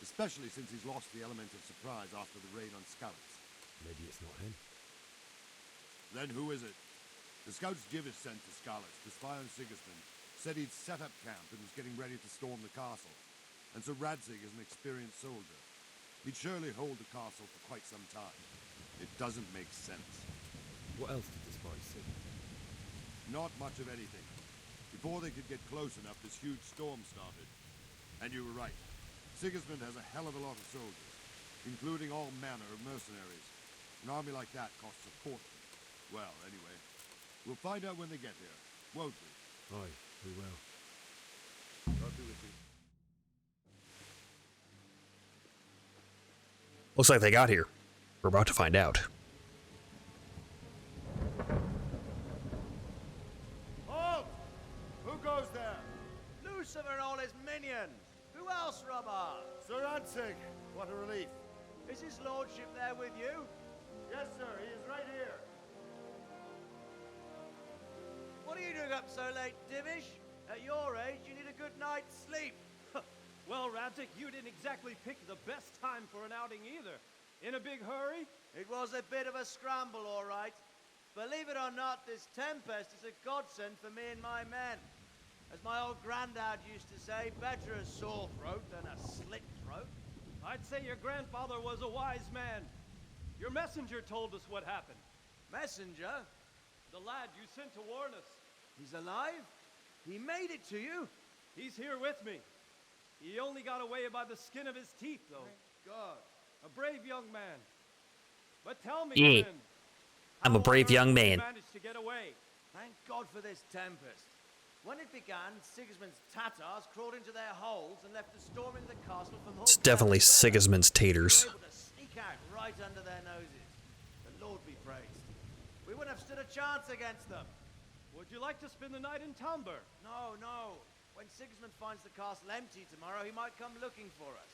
Especially since he's lost the element of surprise after the raid on Skalitz. Maybe it's not him. Then who is it? The scouts Divish sent to Skalitz to spy on Sigismund said he'd set up camp and was getting ready to storm the castle. And so Radzig is an experienced soldier. He'd surely hold the castle for quite some time. It doesn't make sense. What else did the spies see? Not much of anything. Before they could get close enough, this huge storm started. And you were right. Sigismund has a hell of a lot of soldiers, including all manner of mercenaries. An army like that costs a fortune. Well, anyway, we'll find out when they get here, won't we? Aye, we will. God be with you. Looks like they got here. We're about to find out. Halt! Who goes there? Lucifer and all his minions. Who else, Robber? Sir Radzig. What a relief. Is his lordship there with you? Yes, sir. He is right here. What are you doing up so late, Divish? At your age, you need a good night's sleep. Well, Radzig, you didn't exactly pick the best time for an outing either. In a big hurry? It was a bit of a scramble, all right. Believe it or not, this tempest is a godsend for me and my men. As my old granddad used to say, better a sore throat than a slit throat. I'd say your grandfather was a wise man. Your messenger told us what happened. Messenger? The lad you sent to warn us. He's alive? He made it to you? He's here with me. He only got away by the skin of his teeth, though. Thank God. A brave young man. But tell me, Yeah. friend, I'm a brave young man. managed to get away. Thank God for this tempest. When it began, Sigismund's Tatars crawled into their holes and left us storming the castle from It's definitely Sigismund's taters. We were able to sneak out right under their noses. The Lord be praised. We wouldn't have stood a chance against them. Would you like to spend the night in Talmberg? No, no. When Sigismund finds the castle empty tomorrow, he might come looking for us.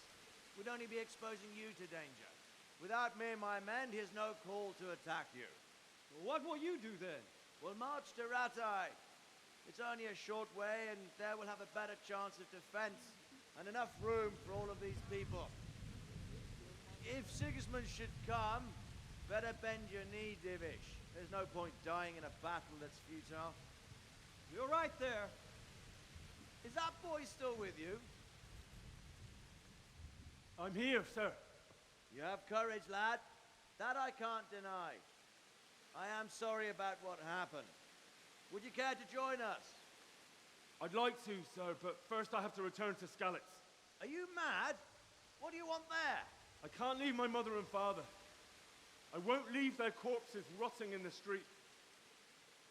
We'd only be exposing you to danger. Without me and my men, he has no call to attack you. What will you do then? We'll march to Ratai. It's only a short way, and there we'll have a better chance of defense and enough room for all of these people. If Sigismund should come, better bend your knee, Divish. There's no point dying in a battle that's futile. You're right there. Is that boy still with you? I'm here, sir. You have courage, lad. That I can't deny. I am sorry about what happened. Would you care to join us? I'd like to, sir, but first I have to return to Skalitz. Are you mad? What do you want there? I can't leave my mother and father. I won't leave their corpses rotting in the street.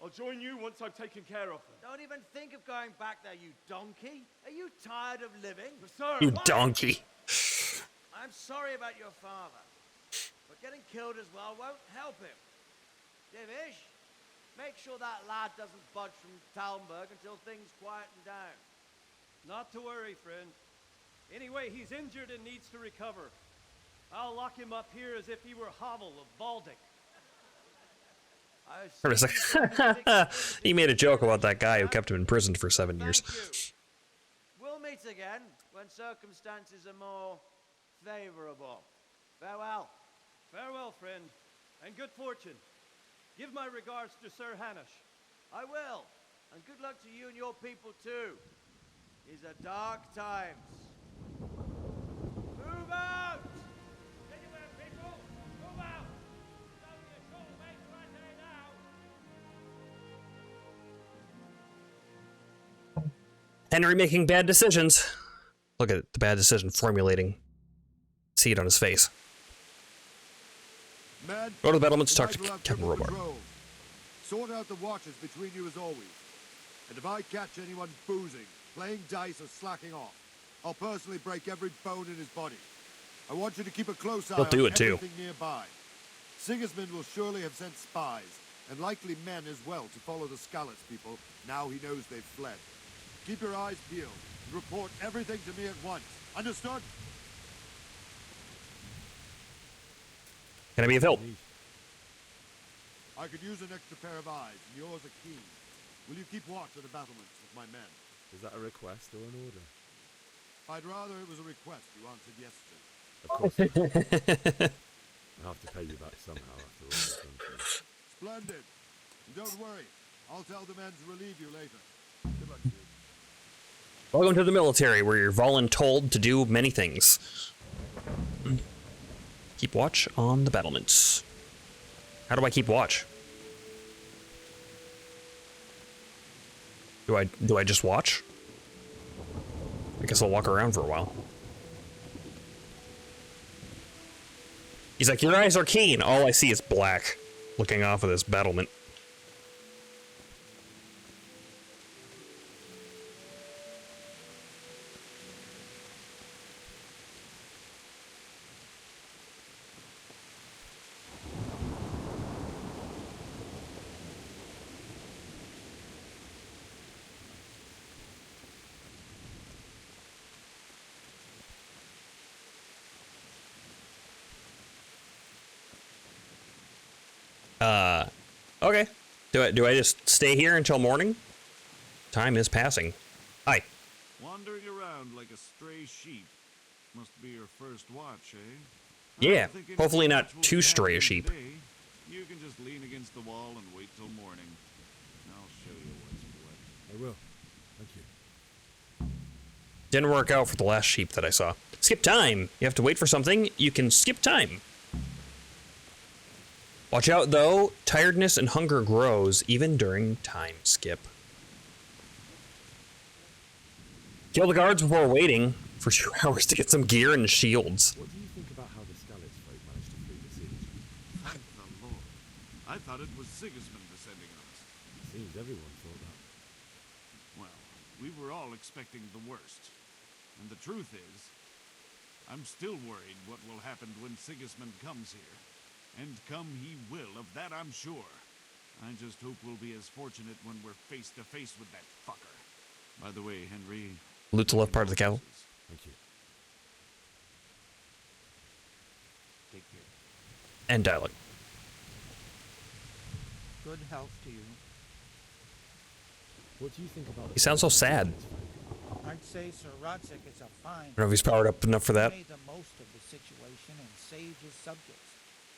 I'll join you once I've taken care of them. Don't even think of going back there, you donkey. Are you tired of living? Sir, You what? donkey. I'm sorry about your father, but getting killed as well won't help him. Divish, make sure that lad doesn't budge from Talmberg until things quieten down. Not to worry, friend. Anyway, he's injured and needs to recover. I'll lock him up here as if he were Havel of Baldic. For a second. He made a joke about that guy who kept him imprisoned for 7 years. We'll meet again when circumstances are more favorable. Farewell. Farewell, friend, and good fortune. Give my regards to Sir Hanush. I will, and good luck to you and your people too. These are dark times. Move out! Anywhere, people! Move out! It's only a short way to Rattay now. Henry making bad decisions. Look at the bad decision formulating. see it on his face. Men, Go to the battlements, talk to tonight we'll have Captain triple Robar. patrol. Sort out the watches between you as always. And if I catch anyone boozing, playing dice, or slacking off, I'll personally break every bone in his body. I want you to keep a close eye He'll on do it too. everything nearby. Sigismund will surely have sent spies, and likely men as well, to follow the Skalitz people now he knows they've fled. Keep your eyes peeled and report everything to me at once. Understood? Can I be of help? I could use an extra pair of eyes, and yours are keen. Will you keep watch at the battlements with my men? Is that a request or an order? I'd rather it was a request you answered yes to. Of course. I'll have to pay you back somehow after all this done to me. Splendid. And don't worry. I'll tell the men to relieve you later. Good luck to you. Welcome to the military, where you're voluntold to do many things. Keep watch on the battlements. How do I keep watch? Do I just watch? I guess I'll walk around for a while. He's like, your eyes are keen. All I see is black, looking off of this battlement. Okay. Do I just stay here until morning? Time is passing. Hi. Wandering around like a stray sheep. Must be your first watch, eh? Yeah, hopefully not too stray a sheep. Today, you can just lean against the wall and wait till morning. I'll show you what's what. I will. Thank you. Didn't work out for the last sheep that I saw. Skip time! You have to wait for something, you can skip time. Watch out though, tiredness and hunger grows even during time skip. Kill the guards before waiting for 2 hours to get some gear and shields. What do you think about how the Skalitz folk managed to flee the siege? Thank the Lord. I thought it was Sigismund descending on us. Seems everyone thought that. Well, we were all expecting the worst. And the truth is, I'm still worried what will happen when Sigismund comes here. And come he will, of that I'm sure. I just hope we'll be as fortunate when we're face to face with that fucker. By the way, Henry... Loot the left part of the castle. Thank you. Take care. And dialogue. Good health to you. What do you think about... He sounds so sad. I'd say Sir Rodzik is a fine... I don't know if he's powered up enough for that. He made the most of the situation and saved his subjects.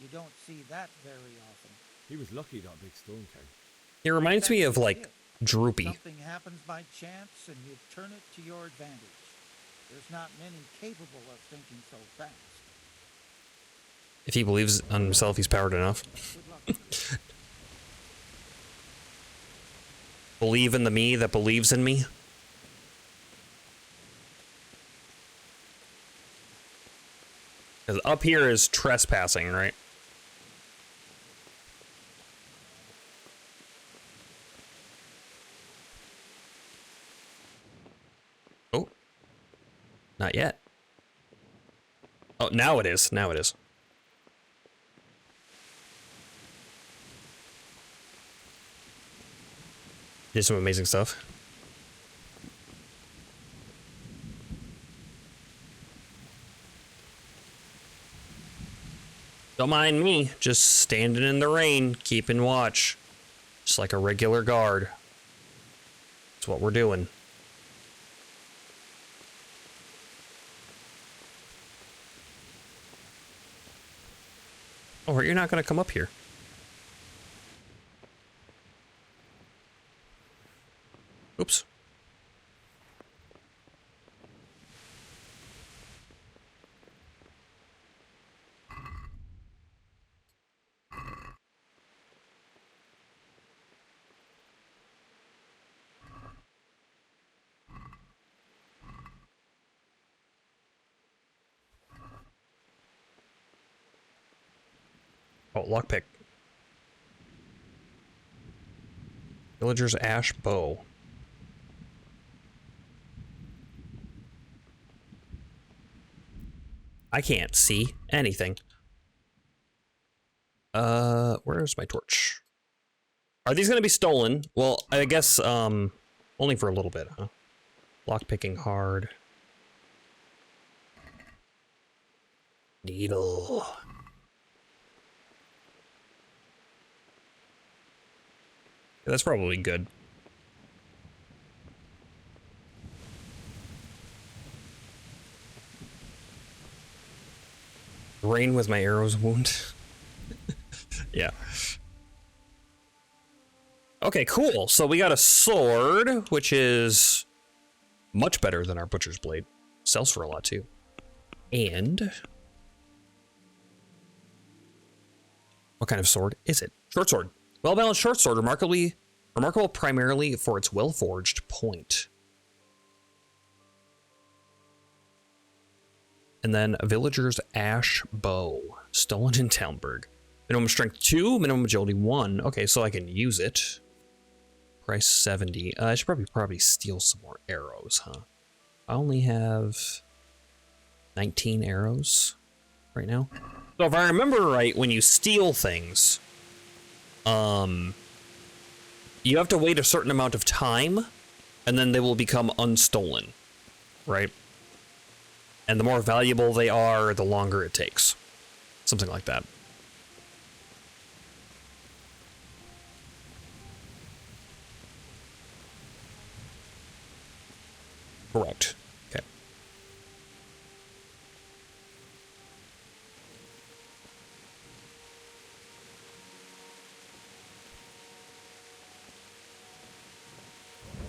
You don't see that very often. He was lucky that big storm came. He reminds me of, like, Droopy. Something happens by chance and you turn it to your advantage. There's not many capable of thinking so fast. If he believes on himself, he's powered enough. Believe in the me that believes in me. Because up here is trespassing, right? Oh. Not yet. Oh, now it is. Now it is. Did some amazing stuff. Don't mind me, just standing in the rain, keeping watch. Just like a regular guard. That's what we're doing. Oh, you're not gonna come up here. Oops. Oh, lockpick. Villager's ash bow. I can't see anything. Where's my torch? Are these gonna be stolen? Well, I guess, only for a little bit, huh? Lockpicking hard. Needle. Yeah, that's probably good. Rain with my arrows wound. Yeah. Okay, cool. So we got a sword, which is much better than our butcher's blade. Sells for a lot too. And what kind of sword is it? Short sword. Well-balanced short sword, remarkable primarily for its well-forged point. And then a villager's ash bow, stolen in Talmberg. Minimum strength 2, minimum agility 1. Okay, so I can use it. Price 70. I should probably steal some more arrows, huh? I only have 19 arrows right now. So if I remember right, when you steal things, you have to wait a certain amount of time, and then they will become unstolen, right? And the more valuable they are, the longer it takes. Something like that. Correct. Okay.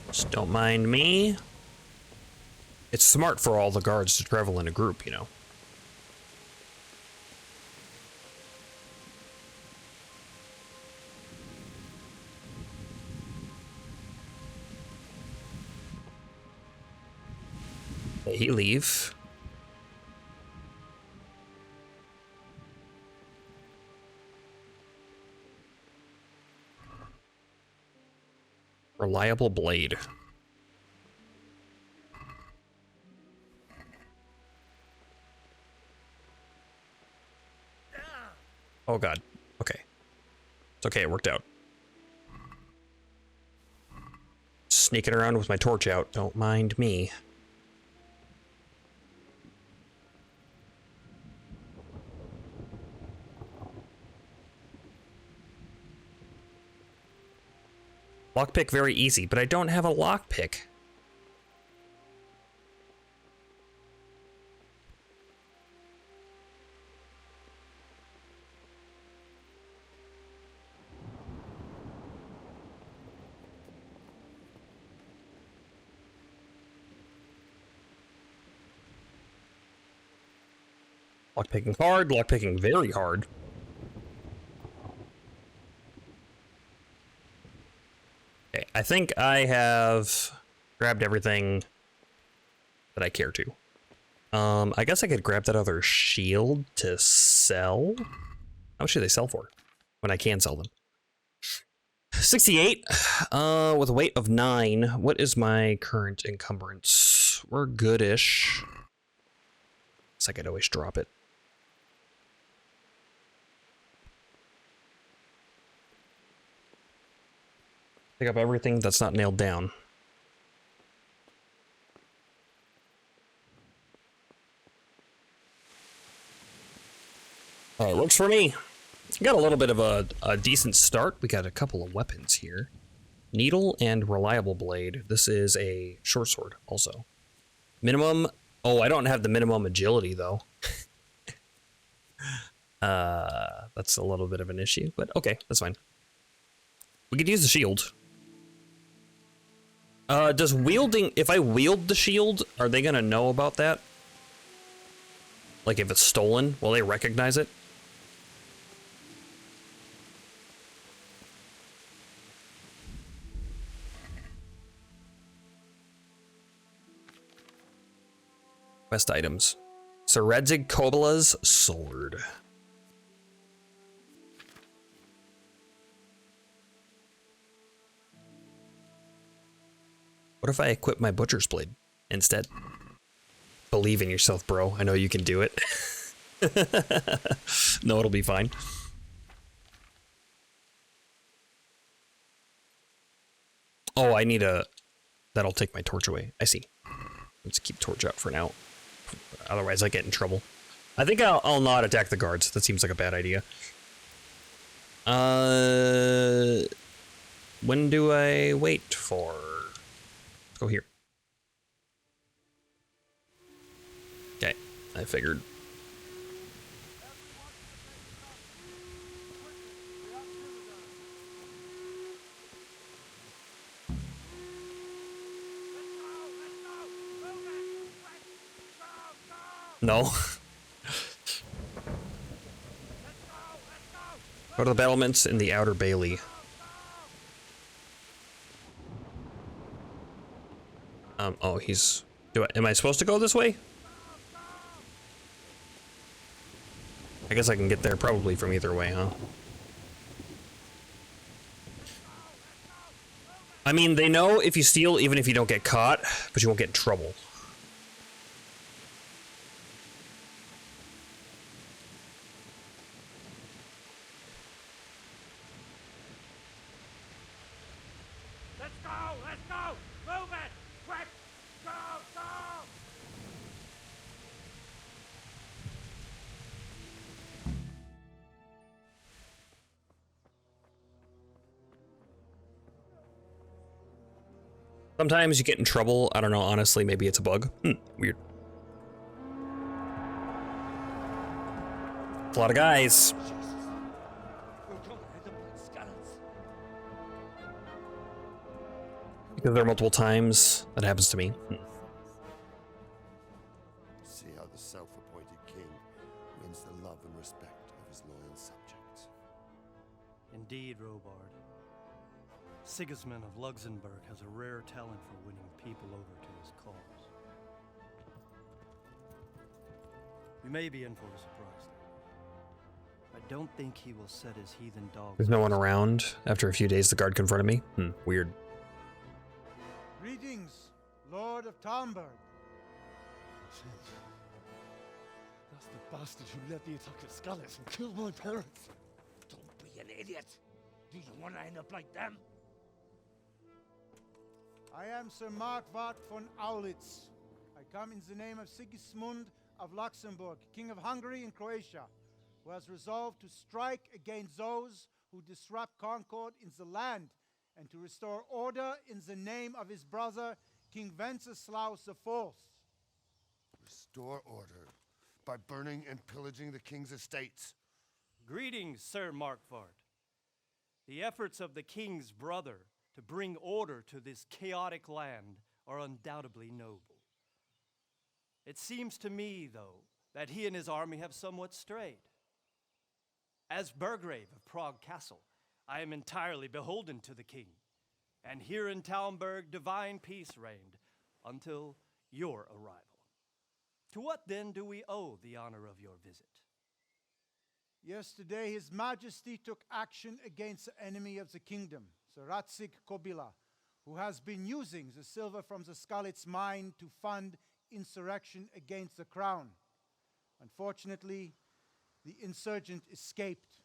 Just don't mind me. It's smart for all the guards to travel in a group, you know. He leave. Reliable blade. Oh god. Okay. It's okay, it worked out. Sneaking around with my torch out. Don't mind me. Lockpick very easy, but I don't have a lockpick. Lockpicking hard, lockpicking very hard. Okay, I think I have grabbed everything that I care to. I guess I could grab that other shield to sell. How much do they sell for? When I can sell them. 68, with a weight of 9. What is my current encumbrance? We're goodish. Guess I could always drop it. Pick up everything that's not nailed down. Alright, works for me. Got a little bit of a decent start. We got a couple of weapons here. Needle and reliable blade. This is a short sword also. Minimum... Oh, I don't have the minimum agility though. That's a little bit of an issue, but okay, that's fine. We could use the shield. Does wielding... If I wield the shield, are they gonna know about that? Like if it's stolen, will they recognize it? Quest items. Seredzig Kobala's sword. What if I equip my butcher's blade instead? Believe in yourself, bro. I know you can do it. No, it'll be fine. Oh, I need a... That'll take my torch away. I see. Let's keep torch out for now. Otherwise I get in trouble. I think I'll not attack the guards. That seems like a bad idea. When do I wait for... Let's go here. Okay, I figured. No. Go to the battlements in the outer bailey. Oh, he's... am I supposed to go this way? I guess I can get there probably from either way, huh? I mean, they know if you steal, even if you don't get caught, but you won't get in trouble. Sometimes you get in trouble. I don't know, honestly, maybe it's a bug. Weird. It's a lot of guys. Because there are multiple times that happens to me. See how the self-appointed king wins the love and respect of his loyal subjects. Indeed, Robard. Sigismund of Luxembourg has a rare talent for winning people over to his cause. We may be in for a surprise. I don't think he will set his heathen dogs. There's no one around. After a few days, the guard confronted me. Weird. Greetings, Lord of Talmberg. That's the bastard who led the attack at Skalitz and killed my parents. Don't be an idiot. Do you want to end up like them? I am Sir Markwart von Aulitz. I come in the name of Sigismund of Luxembourg, King of Hungary and Croatia, who has resolved to strike against those who disrupt concord in the land and to restore order in the name of his brother, King Wenceslaus IV. Restore order by burning and pillaging the king's estates. Greetings, Sir Markwart. The efforts of the king's brother to bring order to this chaotic land are undoubtedly noble. It seems to me, though, that he and his army have somewhat strayed. As Burgrave of Prague Castle, I am entirely beholden to the king, and here in Talmberg divine peace reigned until your arrival. To what then do we owe the honor of your visit? Yesterday, His Majesty took action against the enemy of the kingdom, Sir Ratzik Kobila, who has been using the silver from the Skalitz mine to fund insurrection against the crown. Unfortunately, the insurgent escaped.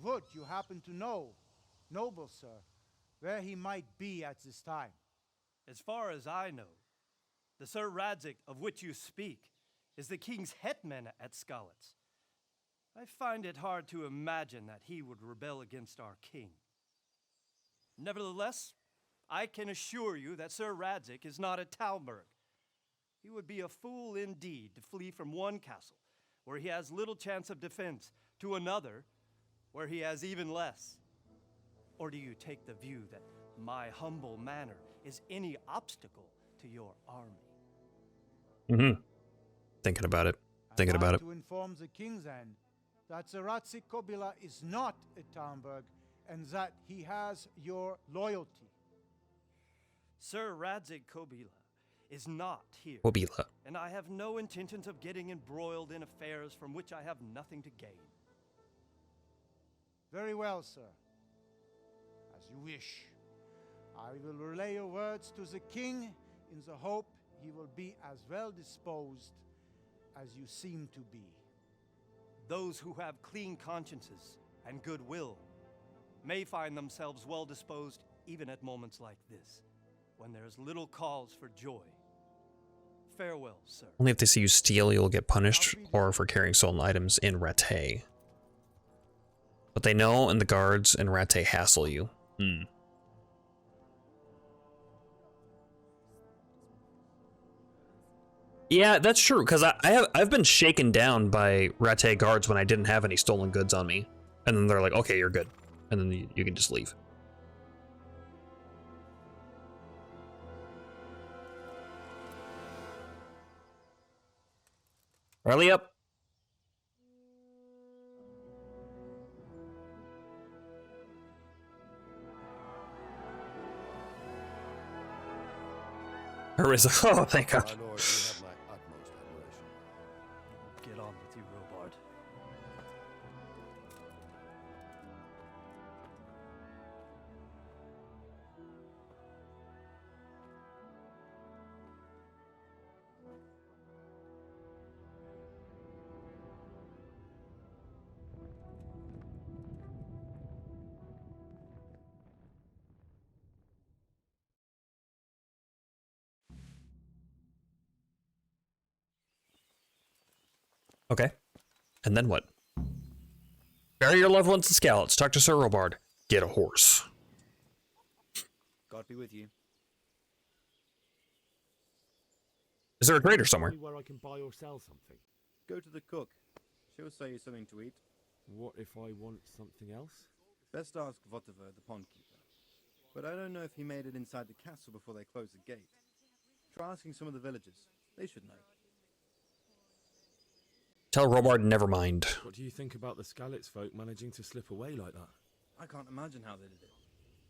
Would you happen to know, noble sir, where he might be at this time? As far as I know, the Sir Radzik of which you speak is the king's hetman at Skalitz. I find it hard to imagine that he would rebel against our king. Nevertheless, I can assure you that Sir Radzik is not at Talmberg. He would be a fool indeed to flee from one castle, where he has little chance of defense, to another, where he has even less. Or do you take the view that my humble manner is any obstacle to your army? Thinking about it. Thinking about it. To inform the king's end that Sir Ratzik Kobila is not at Talmberg and that he has your loyalty. Sir Radzik Kobila is not here. Kobila. And I have no intentions of getting embroiled in affairs from which I have nothing to gain. Very well, sir. As you wish. I will relay your words to the king in the hope he will be as well disposed as you seem to be. Those who have clean consciences and goodwill may find themselves well disposed even at moments like this, when there is little cause for joy. Farewell, sir. Only if they see you steal, you'll get punished, or for carrying stolen items in Rattay. But they know, and the guards in Rattay hassle you. Yeah, that's true, because I've been shaken down by Rattay guards when I didn't have any stolen goods on me. And then they're like, okay, you're good. And then you can just leave. Rally up. Oh, thank God. My lord, you have my utmost admiration. Get on with you, Robard. Okay. And then what? Bury your loved ones in Skalitz. Talk to Sir Robard. Get a horse. God be with you. Is there a trader somewhere? Where I can buy or sell something. Go to the cook. She'll sell you something to eat. What if I want something else? Best ask Votiver, the pond keeper. But I don't know if he made it inside the castle before they closed the gate. Try asking some of the villagers. They should know. Tell Robard never mind. What do you think about the Skalitz folk managing to slip away like that? I can't imagine how they did it.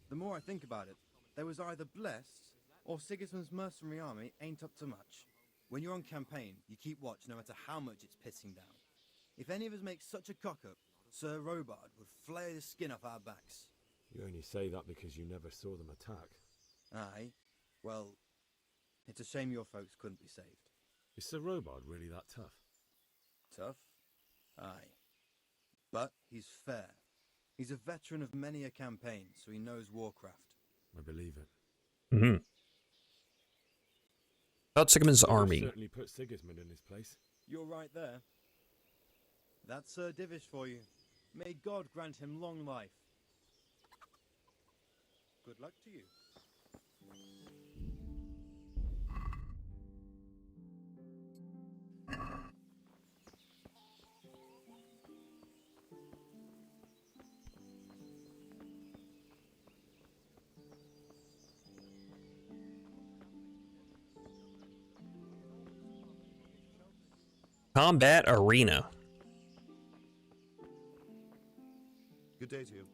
The more I think about it, they was either blessed, or Sigismund's mercenary army ain't up to much. When you're on campaign, you keep watch no matter how much it's pissing down. If any of us make such a cock-up, Sir Robard would flay the skin off our backs. You only say that because you never saw them attack. Aye. Well, it's a shame your folks couldn't be saved. Is Sir Robard really that tough? Tough? Aye. But he's fair. He's a veteran of many a campaign, so he knows warcraft. I believe it. Mm-hmm. About Sigismund's army. Certainly put Sigismund in his place. You're right there. That's Sir Divish for you. May God grant him long life. Good luck to you. Combat Arena. Good day to you.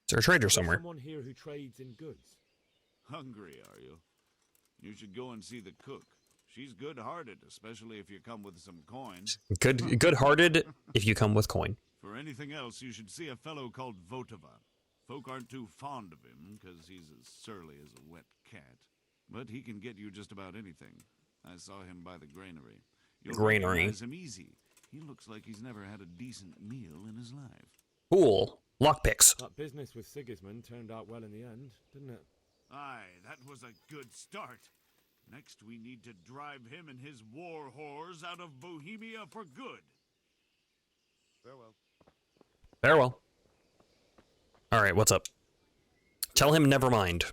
Is there a trader somewhere? Someone here who trades in goods. Hungry, are you? You should go and see the cook. She's good-hearted, especially if you come with some coin. Good-hearted if you come with coin. For anything else, you should see a fellow called Votova. Folk aren't too fond of him, because he's as surly as a wet cat. But he can get you just about anything. I saw him by the granary. You'll Granary. recognize him easy. He looks like he's never had a decent meal in his life. Cool. Lockpicks. That business with Sigismund turned out well in the end, didn't it? Aye, that was a good start. Next, we need to drive him and his war whores out of Bohemia for good. Farewell. Farewell. Alright, what's up? Tell him never mind.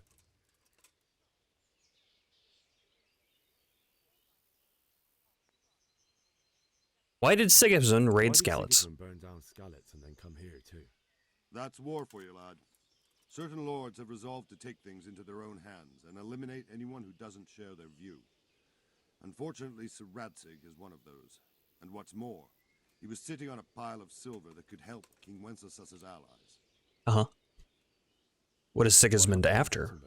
Why did Sigismund raid Skalitz? Sigismund burn down Skalitz and then come here too? That's war for you, lad. Certain lords have resolved to take things into their own hands and eliminate anyone who doesn't share their view. Unfortunately, Sir Radzig is one of those. And what's more, he was sitting on a pile of silver that could help King Wenceslaus's allies. Uh-huh. What is Sigismund after?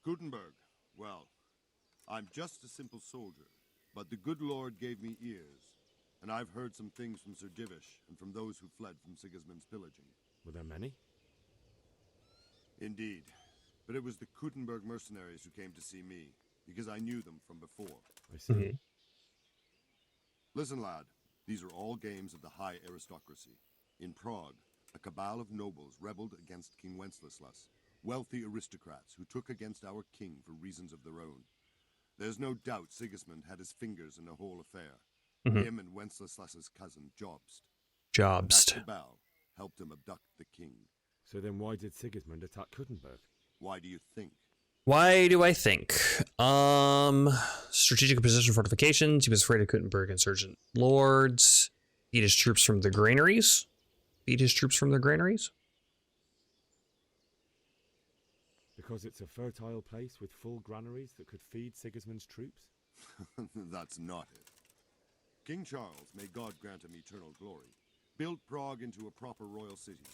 Gutenberg. Well, I'm just a simple soldier, but the good Lord gave me ears, and I've heard some things from Sir Divish and from those who fled from Sigismund's pillaging. Were there many? Indeed. But it was the Kuttenberg mercenaries who came to see me, because I knew them from before. I see. Listen, lad. These are all games of the high aristocracy. In Prague, a cabal of nobles rebelled against King Wenceslas, wealthy aristocrats who took against our king for reasons of their own. There's no doubt Sigismund had his fingers in the whole affair. Him and Wenceslas's cousin, Jobst. Jobst. That cabal helped him abduct the king. So then why did Sigismund attack Kuttenberg? Why do you think? Why do I think? Strategic position fortifications. He was afraid of Kuttenberg insurgent lords. Feed his troops from the granaries. Because it's a fertile place with full granaries that could feed Sigismund's troops? That's not it. King Charles, may God grant him eternal glory, built Prague into a proper royal city,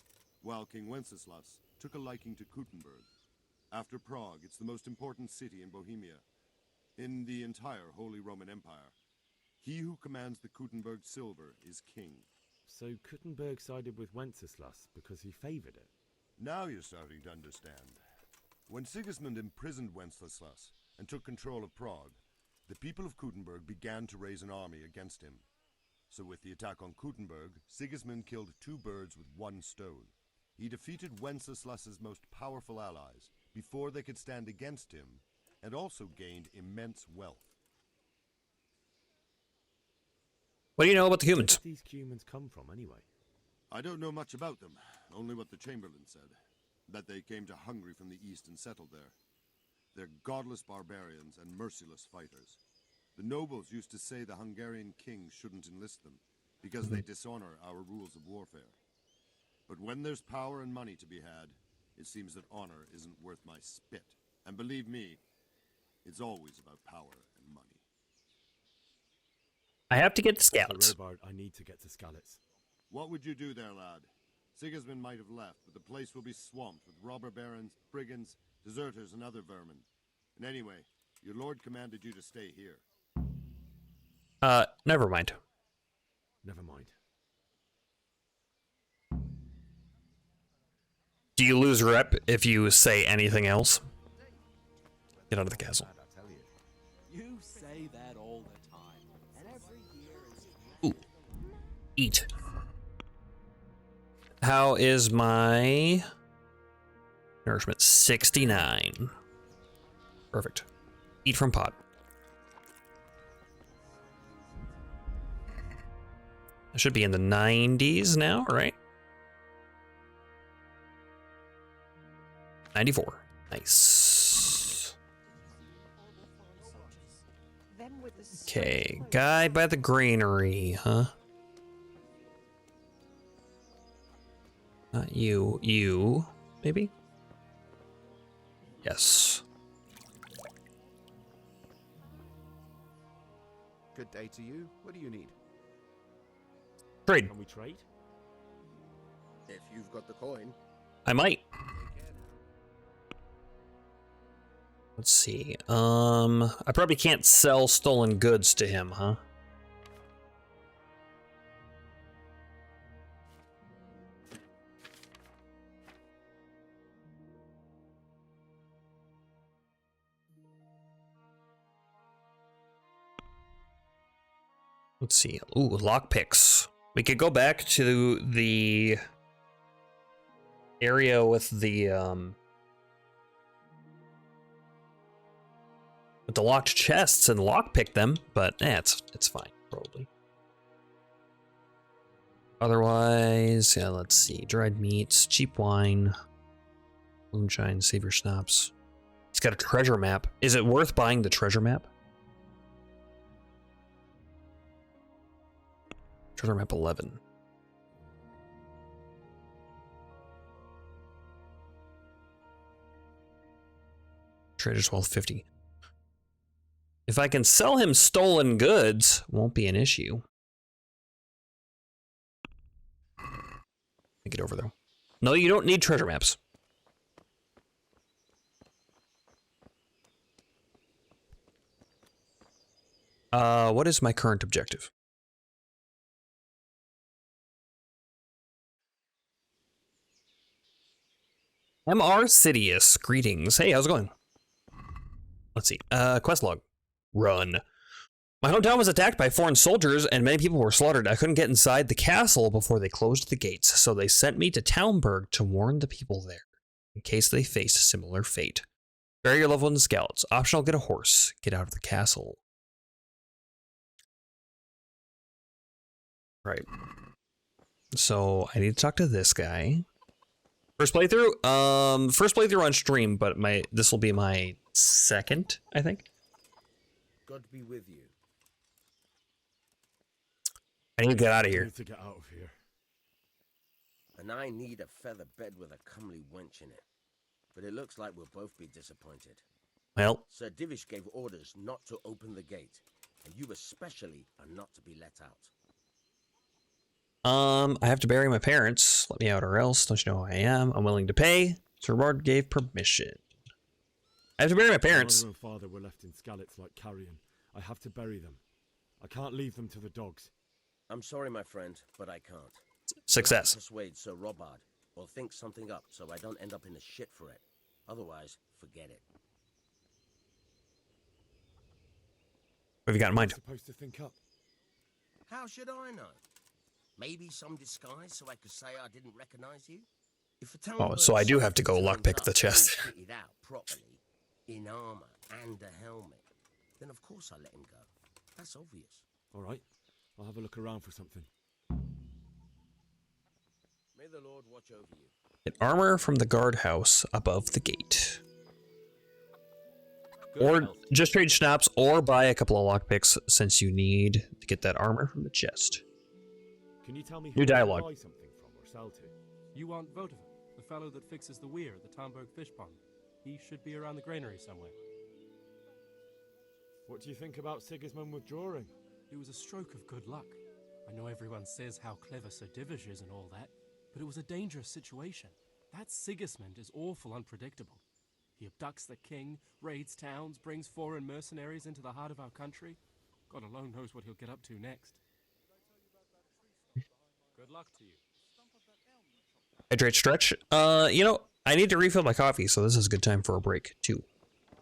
while King Wenceslas took a liking to Kuttenberg. After Prague, it's the most important city in Bohemia, in the entire Holy Roman Empire. He who commands the Kuttenberg silver is king. So Kuttenberg sided with Wenceslas because he favored it? Now you're starting to understand. When Sigismund imprisoned Wenceslas and took control of Prague, the people of Kuttenberg began to raise an army against him. So with the attack on Kuttenberg, Sigismund killed 2 birds with 1 stone. He defeated Wenceslas's most powerful allies before they could stand against him, and also gained immense wealth. What do you know about the humans? Where did these humans come from, anyway? I don't know much about them, only what the Chamberlain said, that they came to Hungary from the east and settled there. They're godless barbarians and merciless fighters. The nobles used to say the Hungarian king shouldn't enlist them, because they dishonor our rules of warfare. But when there's power and money to be had, it seems that honor isn't worth my spit. And believe me, it's always about power and money. I have to get to Mr. Skalitz. Robard, I need to get to Skalitz. What would you do there, lad? Sigismund might have left, but the place will be swamped with robber barons, brigands, deserters, and other vermin. And anyway, your lord commanded you to stay here. Never mind. Never mind. Do you lose rep if you say anything else? Get out of the castle. You say that all the time, and every year is... Ooh. Eat. How is my nourishment? 69. Perfect. Eat from pot. I should be in the 90s now, right? 94. Nice. Okay, guy by the granary, huh? Not you. You, maybe? Yes. Good day to you. What do you need? Trade. Can we trade? If you've got the coin. I might. Let's see. I probably can't sell stolen goods to him, huh? Let's see. Ooh, lockpicks. We could go back to the area with the locked chests and lockpick them, but it's fine, probably. Otherwise, yeah, let's see. Dried meats, cheap wine, moonshine, savior schnapps. He's got a treasure map. Is it worth buying the treasure map? Treasure map 11. Trader's 1250. If I can sell him stolen goods, won't be an issue. Get over there. No, you don't need treasure maps. What is my current objective? M.R. Sidious, greetings. Hey, how's it going? Let's see. Quest log. Run. My hometown was attacked by foreign soldiers and many people were slaughtered. I couldn't get inside the castle before they closed the gates, so they sent me to Townburg to warn the people there, in case they faced a similar fate. Bury your loved ones in Skalitz. Optional, get a horse. Get out of the castle. Right. So I need to talk to this guy. First playthrough? First playthrough on stream, but this will be my second, I think. God be with you. I need to get out of I here. need to get out of here. And I need a feather bed with a comely wench in it. But it looks like we'll both be disappointed. Well, Sir Divish gave orders not to open the gate, and you especially are not to be let out. I have to bury my parents. Let me out or else. Don't you know who I am? I'm willing to pay. Sir Ward gave permission. I have to bury my parents. My mother and father were left in Skalitz like carrion. I have to bury them. I can't leave them to the dogs. I'm sorry, my friend, but I can't. Success. Persuade Sir Robard, or think something up so I don't end up in the shit for it. Otherwise, forget it. What have you got in mind? Supposed to think up. How should I know? Maybe some disguise so I could say I didn't recognize you? If a town Oh, so I do have to go lockpick the chest. Fitted out properly, in armor and a helmet, then of course I let him go. That's obvious. All right, I'll have a look around for something. May the Lord watch over you. Get armor from the guardhouse above the gate. Or just trade schnapps or buy a couple of lockpicks since you need to get that armor from the chest. Can you tell me New who dialogue. I buy something from or sell to? You want Votivin, the fellow that fixes the weir at the Townburg fish pond. He should be around the granary somewhere. What do you think about Sigismund withdrawing? It was a stroke of good luck. I know everyone says how clever Sir Divish is and all that, but it was a dangerous situation. That Sigismund is awful unpredictable. He abducts the king, raids towns, brings foreign mercenaries into the heart of our country. God alone knows what he'll get up to next. Good luck to you. Hydrate, stretch. You know, I need to refill my coffee, so this is a good time for a break too.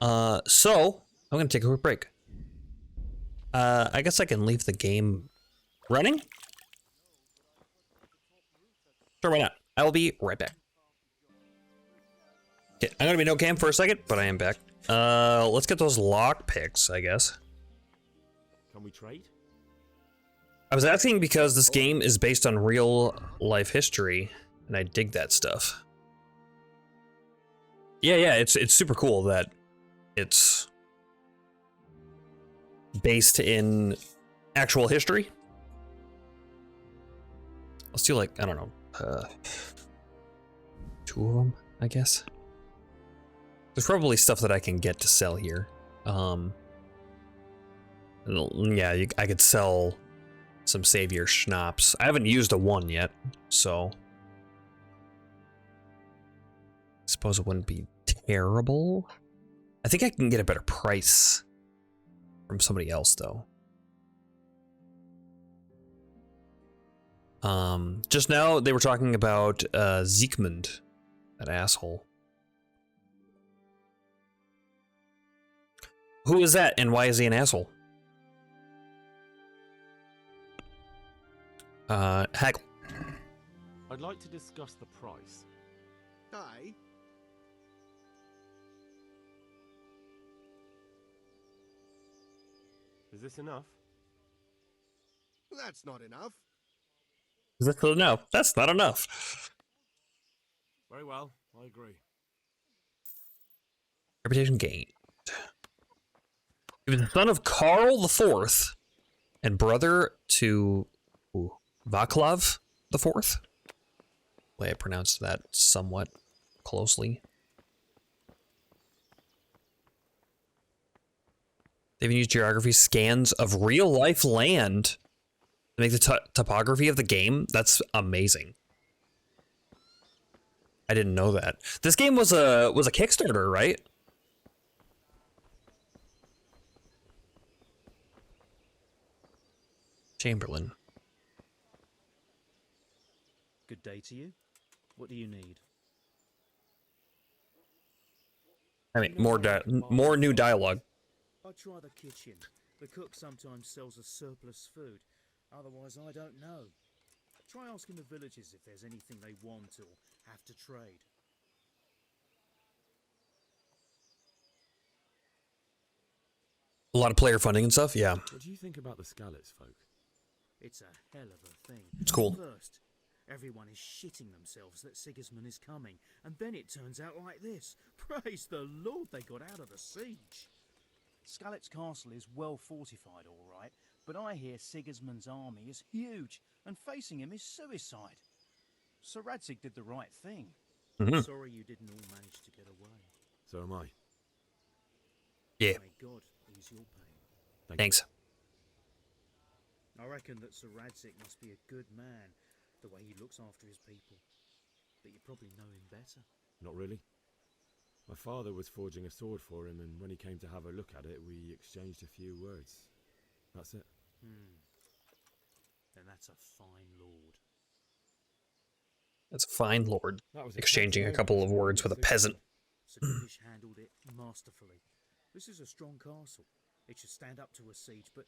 So I'm gonna take a quick break. I guess I can leave the game running. Sure, why not? I will be right back. Okay, I'm gonna be no cam for a second, but I am back. Let's get those lock picks, I guess. Can we trade? I was asking because this game is based on real life history, and I dig that stuff. Yeah, it's super cool that it's based in actual history. Let's do like, I don't know, 2 of them, I guess. There's probably stuff that I can get to sell here. Yeah, I could sell some Savior schnapps. I haven't used a 1 yet, so I suppose it wouldn't be terrible. I think I can get a better price from somebody else, though. Just now they were talking about Siegmund, that asshole. Who is that, and why is he an asshole? Haggle. I'd like to discuss the price. Aye. Is this enough? That's not enough. Is that enough? That's not enough. Very well, I agree. Reputation gained. He was the son of Karl IV and brother to Vaclav IV. The way I pronounced that somewhat closely. They even used geography scans of real life land to make the topography of the game. That's amazing. I didn't know that. This game was a Kickstarter, right? Chamberlain. Good day to you. What do you need? I mean, more new dialogue. I try the kitchen. The cook sometimes sells us surplus food. Otherwise, I don't know. Try asking the villagers if there's anything they want or have to trade. A lot of player funding and stuff, yeah. What do you think about the Skalitz folk? It's a hell of a thing. It's cool. First, everyone is shitting themselves that Sigismund is coming, and then it turns out like this. Praise the Lord they got out of the siege. Skalitz Castle is well fortified, all right, but I hear Sigismund's army is huge, and facing him is suicide. Sir Radzig did the right thing. Sorry you didn't all manage to get away. So am I. Yeah. May God ease your pain. Thanks. I reckon that Sir Radzig must be a good man, the way he looks after his people. But you probably know him better. Not really. My father was forging a sword for him, and when he came to have a look at it, we exchanged a few words. That's it. Then that's a fine lord. That's a fine lord. Exchanging a couple of words with a peasant. Sir Gudish handled it masterfully. This is a strong castle. It should stand up to a siege, but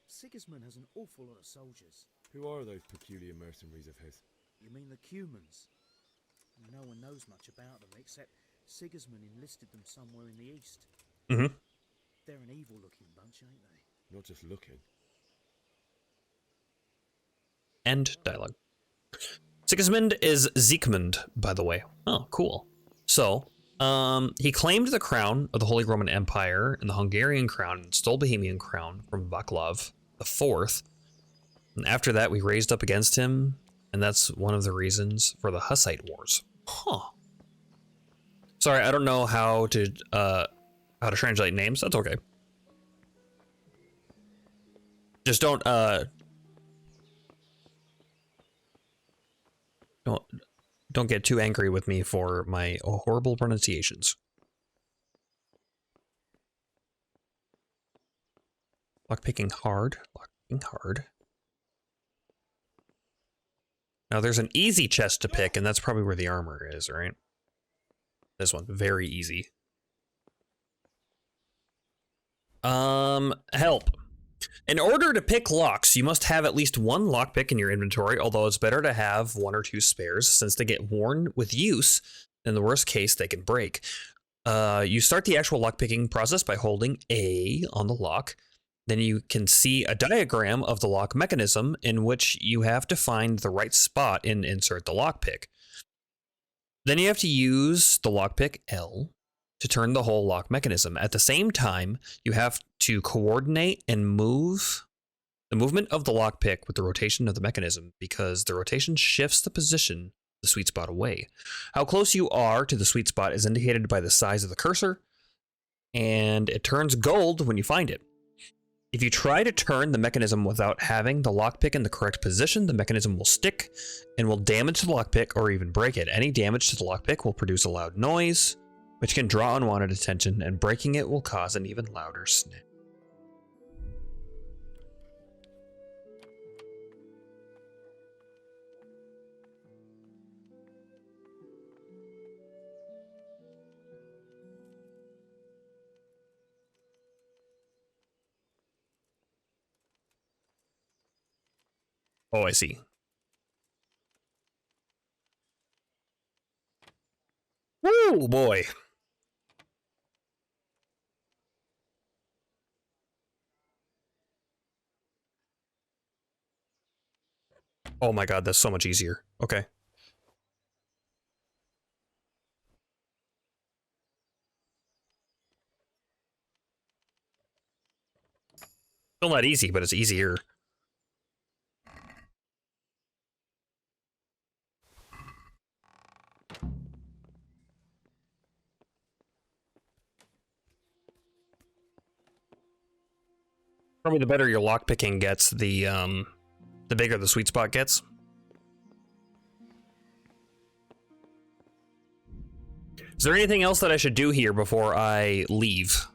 Sigismund has an awful lot of soldiers. Who are those peculiar mercenaries of his? You mean the Cumans? No one knows much about them, except Sigismund enlisted them somewhere in the east. Mm-hmm. They're an evil-looking bunch, ain't they? Not just looking. End dialogue. Sigismund is Siegmund, by the way. Oh, cool. So, he claimed the crown of the Holy Roman Empire and the Hungarian crown and stole Bohemian crown from Vaclav IV. And after that, we raised up against him, and that's one of the reasons for the Hussite Wars. Huh. Sorry, I don't know how to translate names. That's okay. Just don't get too angry with me for my horrible pronunciations. Lockpicking hard. Lockpicking hard. Now there's an easy chest to pick, and that's probably where the armor is, right? This one, very easy. Help. In order to pick locks, you must have at least one lockpick in your inventory, although it's better to have one or two spares, since they get worn with use. In the worst case, they can break. You start the actual lockpicking process by holding A on the lock. Then you can see a diagram of the lock mechanism in which you have to find the right spot and insert the lockpick. Then you have to use the lockpick L to turn the whole lock mechanism. At the same time, you have to coordinate and move the movement of the lockpick with the rotation of the mechanism, because the rotation shifts the position of the sweet spot away. How close you are to the sweet spot is indicated by the size of the cursor, and it turns gold when you find it. If you try to turn the mechanism without having the lockpick in the correct position, the mechanism will stick and will damage the lockpick or even break it. Any damage to the lockpick will produce a loud noise, which can draw unwanted attention, and breaking it will cause an even louder snap. Oh, I see. Woo, boy. Oh my god, that's so much easier. Okay. Still not easy, but it's easier. Probably the better your lockpicking gets, the bigger the sweet spot gets. Is there anything else that I should do here before I leave?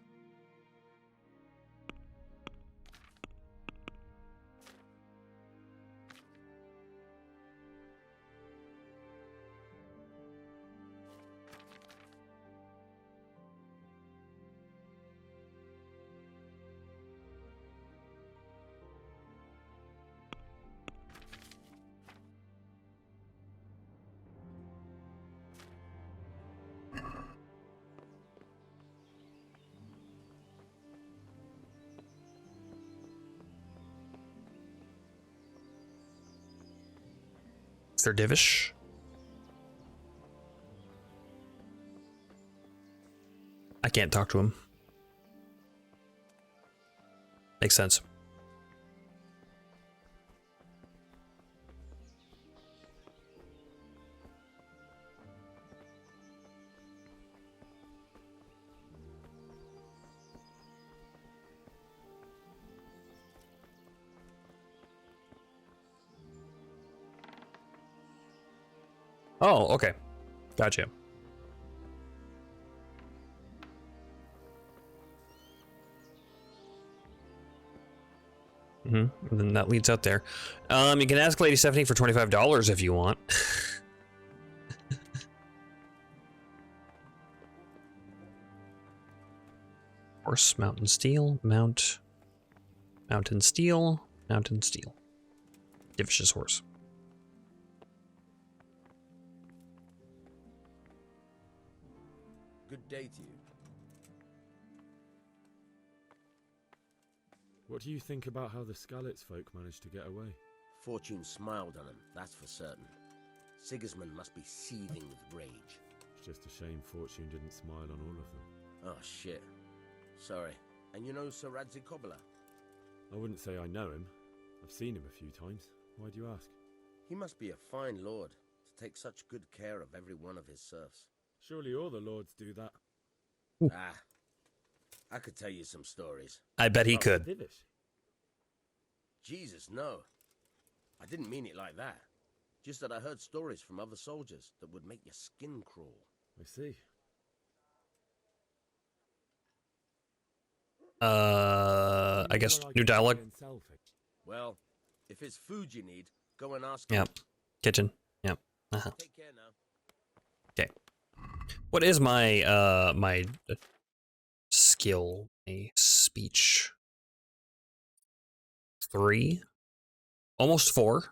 Mr. Divish. I can't talk to him. Makes sense. Oh, okay. Gotcha. And then that leads out there. You can ask Lady Stephanie for $25 if you want. Horse, mountain steel, mountain steel, mountain steel. Divish's horse. Good day to you. What do you think about how the Skalitz folk managed to get away? Fortune smiled on him, that's for certain. Sigismund must be seething with rage. It's just a shame Fortune didn't smile on all of them. Oh, shit. Sorry. And you know Sir Radzig Kobyla? I wouldn't say I know him. I've seen him a few times. Why do you ask? He must be a fine lord to take such good care of every one of his serfs. Surely all the lords do that. Ah, I could tell you some stories. I bet he could. Jesus, no. I didn't mean it like that. Just that I heard stories from other soldiers that would make your skin crawl. I see. I guess new dialogue. Well, if it's food you need, go and ask him. Yep. Kitchen. Yep. Take care now. Okay. What is my my skill? A speech. 3. Almost 4.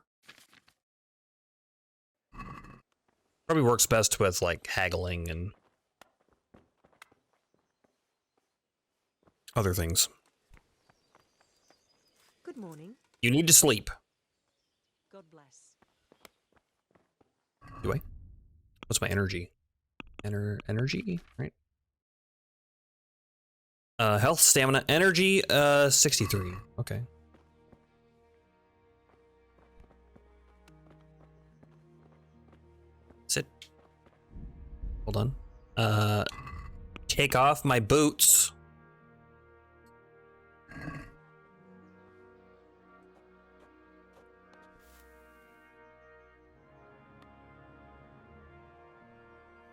Probably works best with like haggling and other things. Good morning. You need to sleep. God bless. Do I? What's my energy? Energy, right? Health, stamina, energy, 63. Okay. Sit. Hold on. Take off my boots.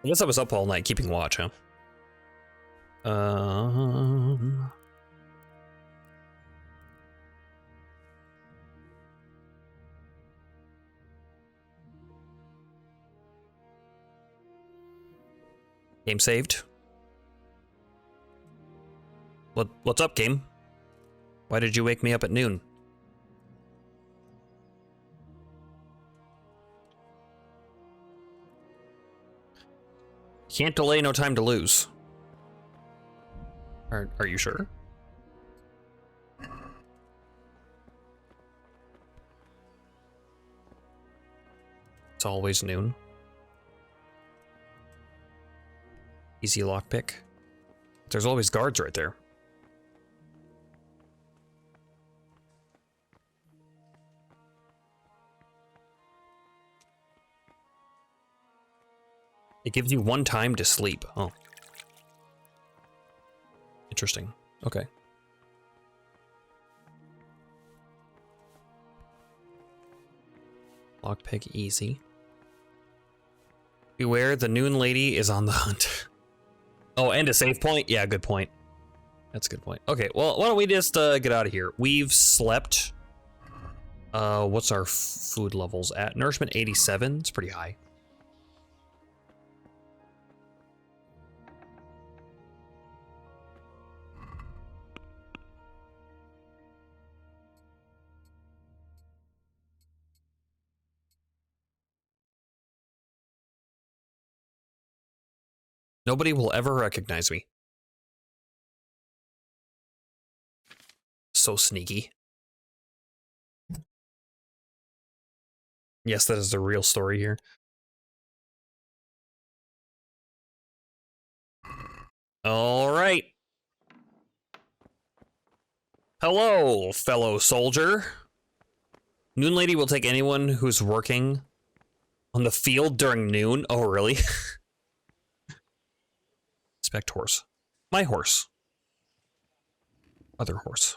I guess I was up all night keeping watch, huh? Game saved. What's up, game? Why did you wake me up at noon? Can't delay, no time to lose. Are you sure? It's always noon. Easy lockpick. There's always guards right there. It gives you 1 time to sleep. Oh. Interesting. Okay. Lockpick easy. Beware, the noon lady is on the hunt. Oh, and a save point? Yeah, good point. That's a good point. Okay, well, why don't we just get out of here? We've slept. What's our food levels at? Nourishment 87. It's pretty high. Nobody will ever recognize me. So sneaky. Yes, that is the real story here. All right. Hello, fellow soldier. Noon Lady will take anyone who's working on the field during noon. Oh, really? Inspect horse. My horse. Other horse.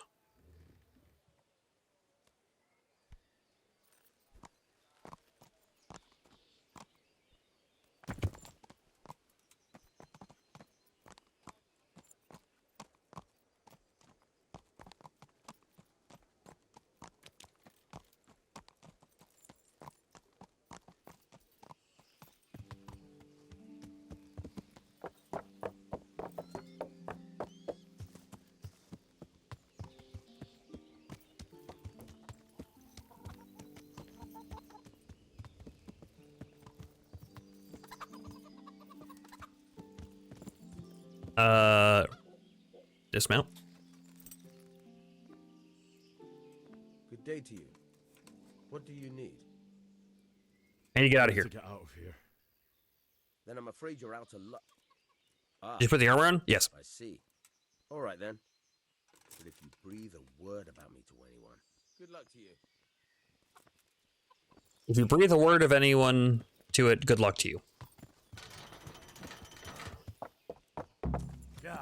Dismount. Good day to you. What do you need? And you get out of here. To get out of here. Then I'm afraid you're out of luck. Ah, Did you put the armor on? Yes. I see. All right then. But if you breathe a word about me to anyone, good luck to you. If you breathe a word of anyone to it, good luck to you. Yeah.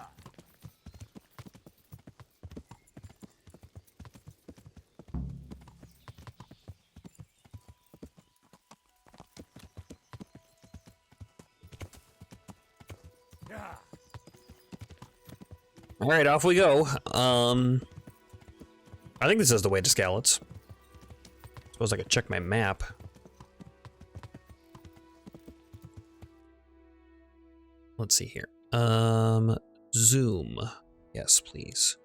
Yeah. All right, off we go. I think this is the way to Skalitz. Suppose I could check my map. Let's see here. Zoom. Yes, please.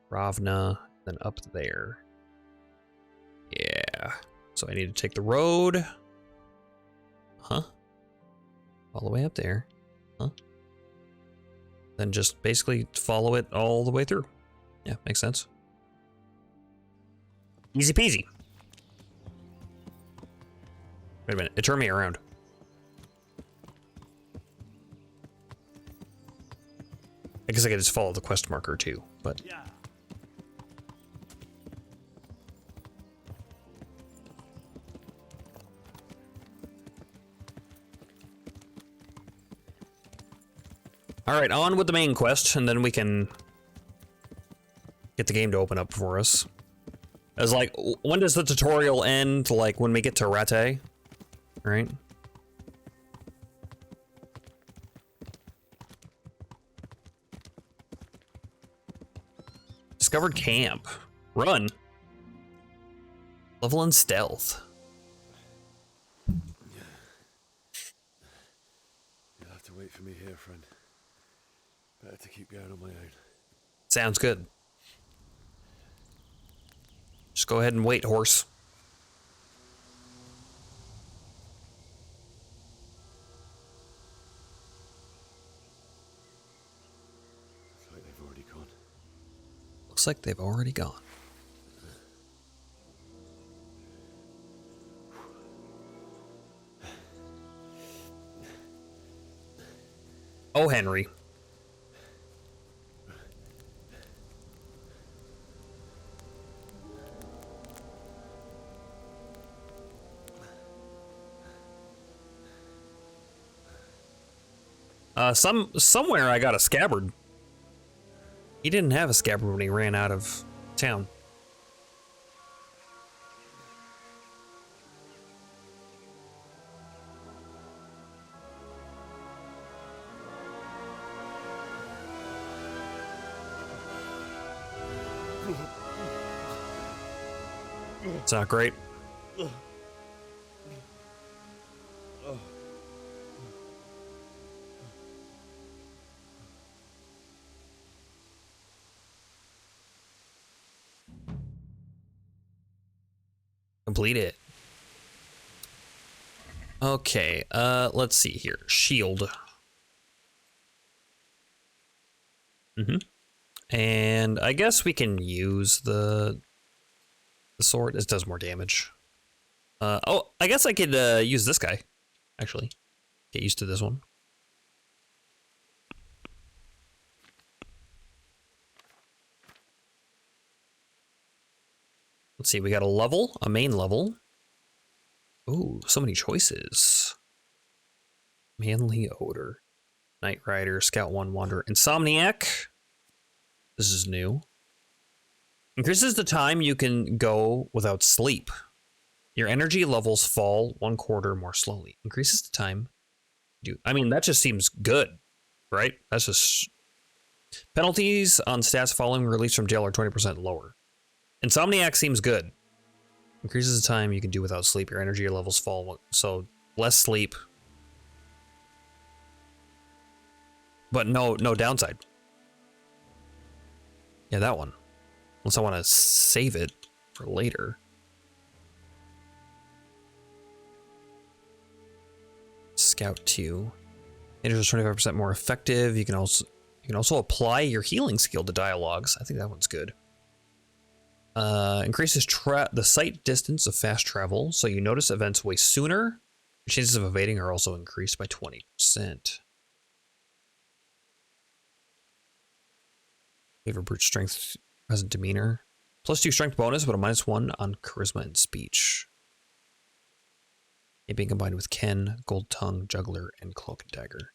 Ravna, then up there. Yeah. So I need to take the road. Huh? All the way up there. Huh? Then just basically follow it all the way through. Yeah, makes sense. Easy peasy. Wait a minute, it turned me around. I guess I could just follow the quest marker too, but... Yeah. Alright, on with the main quest, and then we can get the game to open up for us. As like, when does the tutorial end? Like, when we get to Rate? Right? Discovered camp. Run. Level in stealth. You'll have to wait for me here, friend. Better to keep going on my own. Sounds good. Just go ahead and wait, horse. Looks like they've already gone. Looks like they've already gone. Oh, Henry. Somewhere I got a scabbard. He didn't have a scabbard when he ran out of town. It's not great. Complete it. Okay, let's see here. Shield. And I guess we can use the sword. This does more damage. Oh, I guess I could use this guy, actually. Get used to this one. Let's see, we got a main level. Ooh, so many choices. Manly Odor. Knight Rider, Scout 1, Wanderer, Insomniac. This is new. Increases the time you can go without sleep. Your energy levels fall 1/4 more slowly. Increases the time. I mean, that just seems good, right? That's just... Penalties on stats following release from jail are 20% lower. Insomniac seems good. Increases the time you can do without sleep. Your energy levels fall, so less sleep. But no downside. Yeah, that one. Unless I want to save it for later. Scout 2. It is 25% more effective. You can also apply your healing skill to dialogues. I think that one's good. Increases the sight distance of fast travel, so you notice events way sooner. Your chances of evading are also increased by 20%. Favor brute strength, present demeanor. +2 strength bonus, but a -1 on charisma and speech. It being combined with Ken, Gold Tongue, Juggler, and Cloak and Dagger.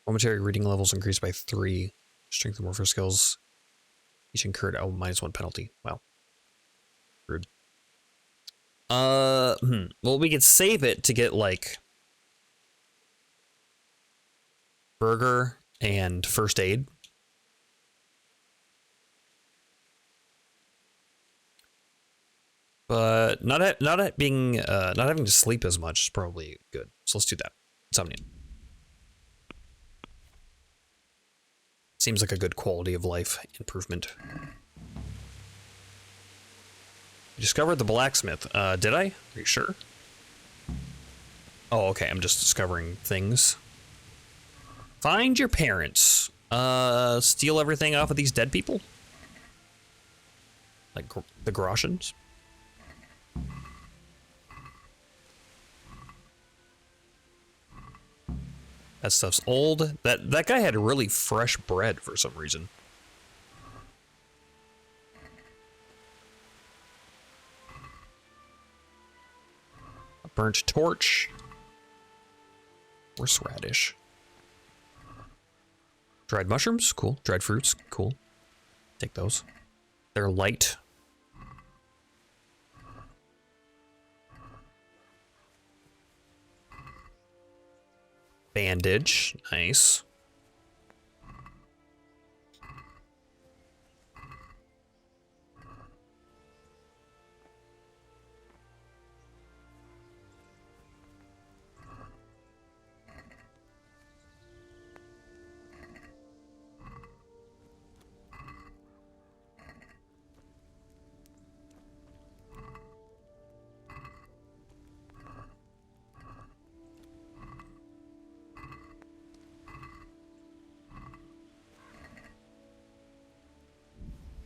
Momentary reading levels increased by 3. Strength and warfare skills. Each incurred a -1 penalty. Wow. Rude. Well, we could save it to get, like, burger and first aid. But not having to sleep as much is probably good. So let's do that. Insomnia. Seems like a good quality of life improvement. You discovered the blacksmith. Did I? Are you sure? Oh, okay. I'm just discovering things. Find your parents. Steal everything off of these dead people? Like the Groshans? That stuff's old. That guy had really fresh bread for some reason. A burnt torch. Horseradish. Dried mushrooms, cool. Dried fruits, cool. Take those. They're light. Bandage, nice.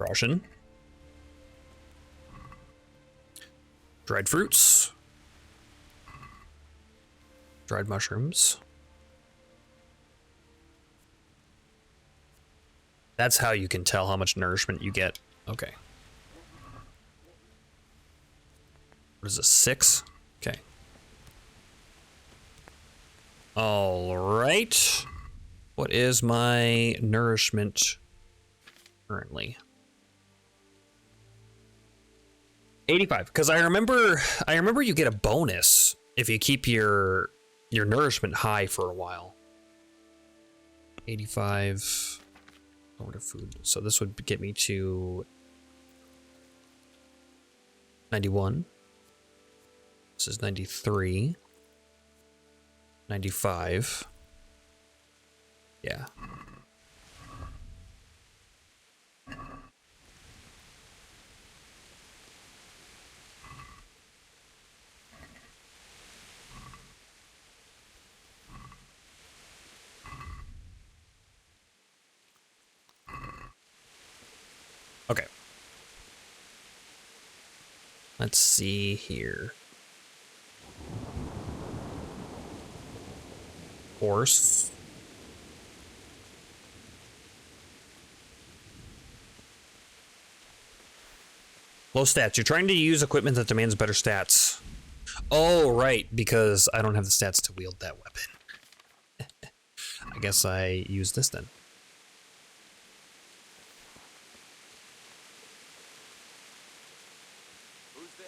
Ration. Dried fruits. Dried mushrooms. That's how you can tell how much nourishment you get. Okay. What is this, 6? Okay. All right. What is my nourishment currently? 85, because I remember you get a bonus if you keep your nourishment high for a while. 85 order food. So this would get me to 91. This is 93. 95. Yeah. Let's see here. Horse. Low stats. You're trying to use equipment that demands better stats. Oh, right, because I don't have the stats to wield that weapon. I guess I use this then. Who's there?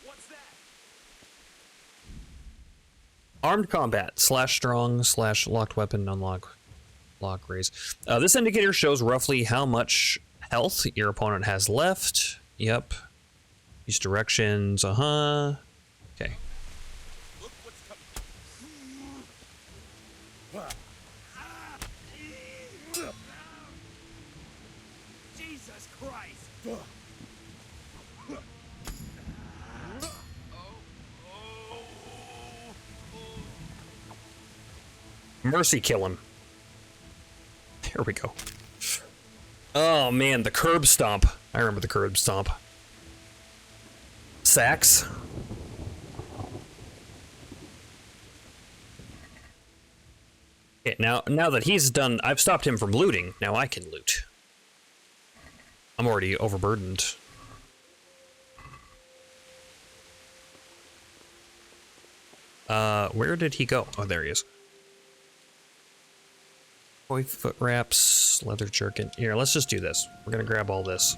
What's that? Armed combat. /strong /locked weapon unlock. Lock raise. This indicator shows roughly how much health your opponent has left. Yep. Use directions. Okay. Jesus Christ! Mercy kill him. There we go. Oh man, the curb stomp. I remember the curb stomp. Sacks. Okay, now that he's done, I've stopped him from looting. Now I can loot. I'm already overburdened. Where did he go? Oh, there he is. Boy foot wraps, leather jerkin. Here, let's just do this. We're gonna grab all this.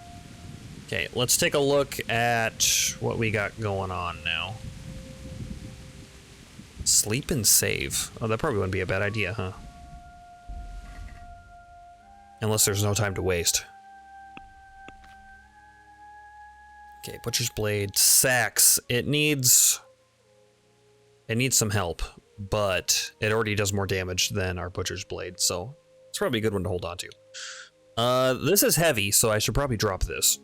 Okay, let's take a look at what we got going on now. Sleep and save. Oh, that probably wouldn't be a bad idea, huh? Unless there's no time to waste. Okay, butcher's blade, sacks. It needs some help, but it already does more damage than our butcher's blade, so it's probably a good one to hold on to. This is heavy, so I should probably drop this.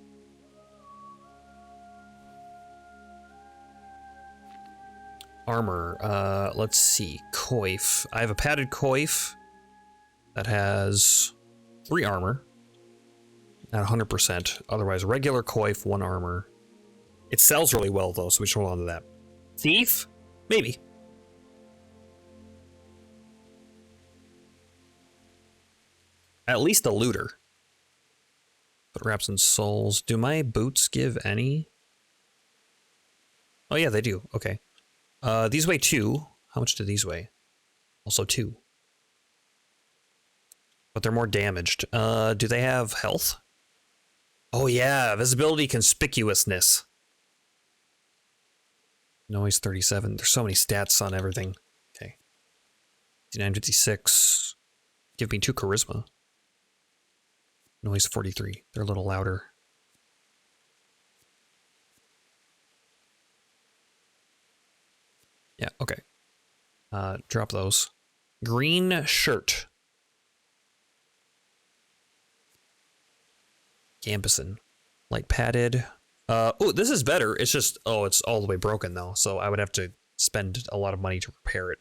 Armor, let's see, coif. I have a padded coif that has 3 armor at 100%. Otherwise, regular coif, 1 armor. It sells really well though, so we should hold on to that. Thief? Maybe. At least a looter. Foot wraps and soles. Do my boots give any? Oh yeah, they do. Okay. These weigh 2. How much do these weigh? Also 2. But they're more damaged. Do they have health? Oh yeah, visibility, conspicuousness. Noise 37. There's so many stats on everything. Okay. 5956. Give me 2 charisma. Noise 43. They're a little louder. Yeah, okay. Drop those. Green shirt. Gambeson. Light padded. Oh, this is better. It's just, oh, it's all the way broken though, so I would have to spend a lot of money to repair it.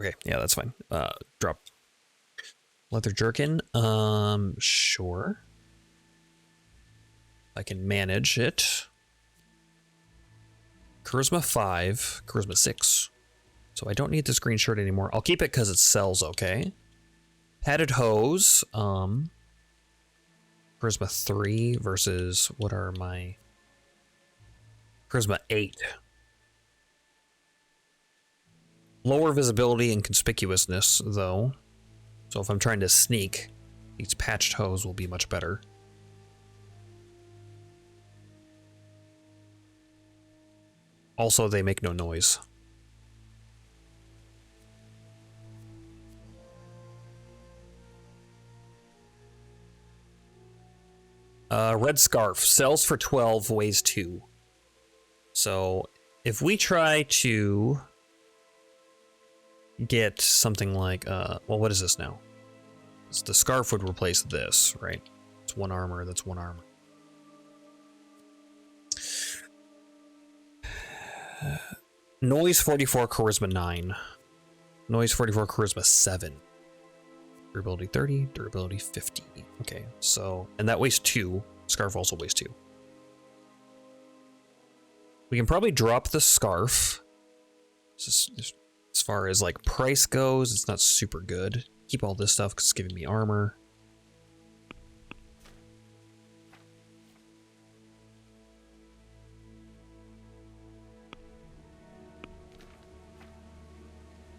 Okay, yeah, that's fine. Drop. Leather jerkin. Sure. I can manage it. Charisma 5, charisma 6. So I don't need this green shirt anymore. I'll keep it because it sells okay. Padded hose. Charisma 3 versus, what are my... Charisma 8. Lower visibility and conspicuousness, though. So if I'm trying to sneak, these patched hose will be much better. Also, they make no noise. Red scarf sells for 12, weighs 2. So if we try to get something like, well, what is this now? It's the scarf would replace this, right? It's 1 armor, that's 1 armor. Noise 44, charisma 9. Noise 44, charisma 7. Durability 30, durability 50. Okay, so, and that weighs 2. Scarf also weighs 2. We can probably drop the scarf. Just as far as like price goes, it's not super good. Keep all this stuff because it's giving me armor.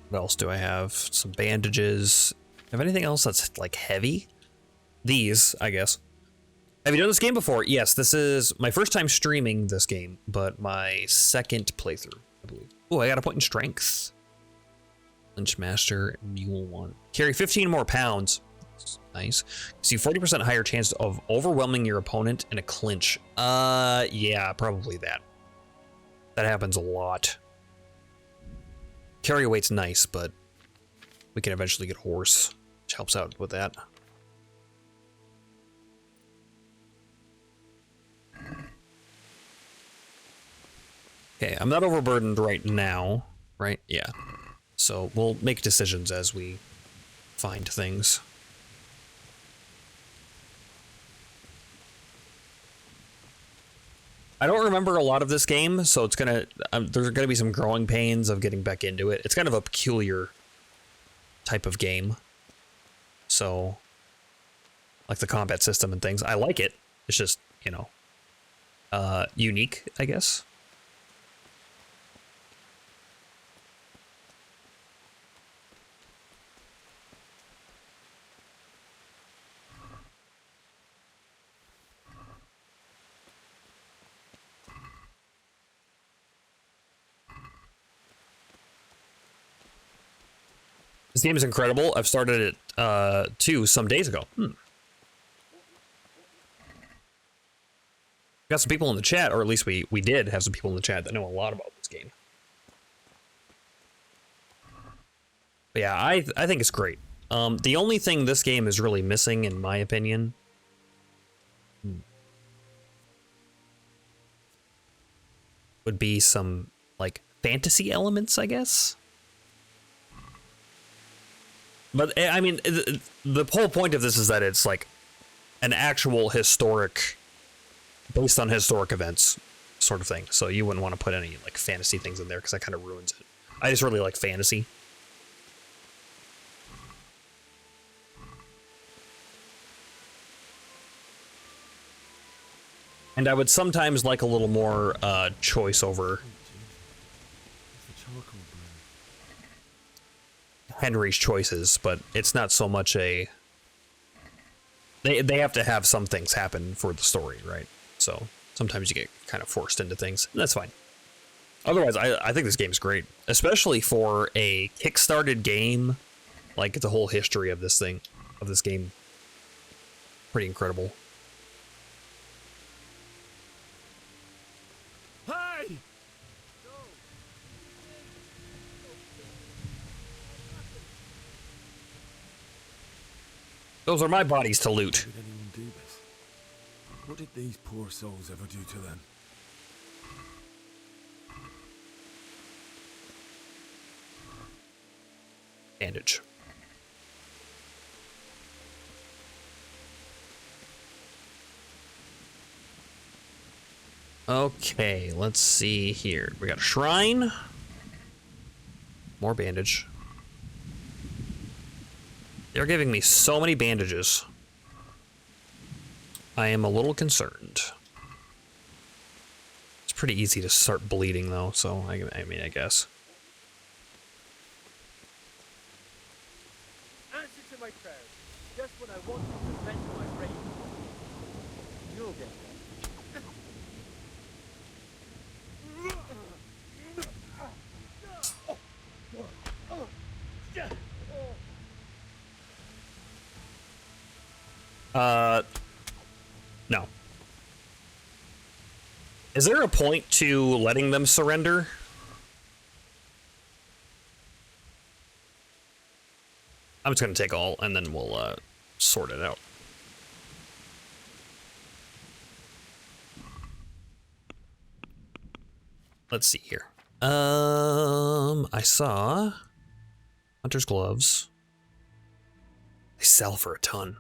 What else do I have? Some bandages. Have anything else that's like heavy? These, I guess. Have you done this game before? Yes, this is my first time streaming this game, but my second playthrough, I believe. Oh, I got a point in strength. Lynchmaster, Mule 1. Carry 15 more pounds. That's nice. See 40% higher chance of overwhelming your opponent in a clinch. Yeah, probably that. That happens a lot. Carry weight's nice, but we can eventually get horse, which helps out with that. Okay, I'm not overburdened right now, right? Yeah. So we'll make decisions as we find things. I don't remember a lot of this game, so it's gonna there's gonna be some growing pains of getting back into it. It's kind of a peculiar type of game. So, like the combat system and things, I like it. It's just, you know, unique, I guess. This game is incredible. I've started it too some days ago. Got some people in the chat, or at least we did have some people in the chat that know a lot about this game. But yeah, I think it's great. The only thing this game is really missing, in my opinion, would be some like fantasy elements, I guess. But I mean, the whole point of this is that it's like an actual historic, based on historic events sort of thing. So you wouldn't want to put any like fantasy things in there because that kind of ruins it. I just really like fantasy. And I would sometimes like a little more choice over Henry's choices, but it's not so much a... They have to have some things happen for the story, right? So sometimes you get kind of forced into things, and that's fine. Otherwise, I think this game is great, especially for a kickstarted game. Like the whole history of this thing, of this game, pretty incredible. Hey! Those are my bodies to loot. How did anyone do this? What did these poor souls ever do to them? Bandage. Okay, let's see here. We got a shrine. More bandage. They're giving me so many bandages. I am a little concerned. It's pretty easy to start bleeding though, so I mean, I guess. Answer to my prayers. Just when I want to vent my rage. You'll get No. Is there a point to letting them surrender? I'm just gonna take all, and then we'll, sort it out. Let's see here. I saw Hunter's Gloves. sell for a ton.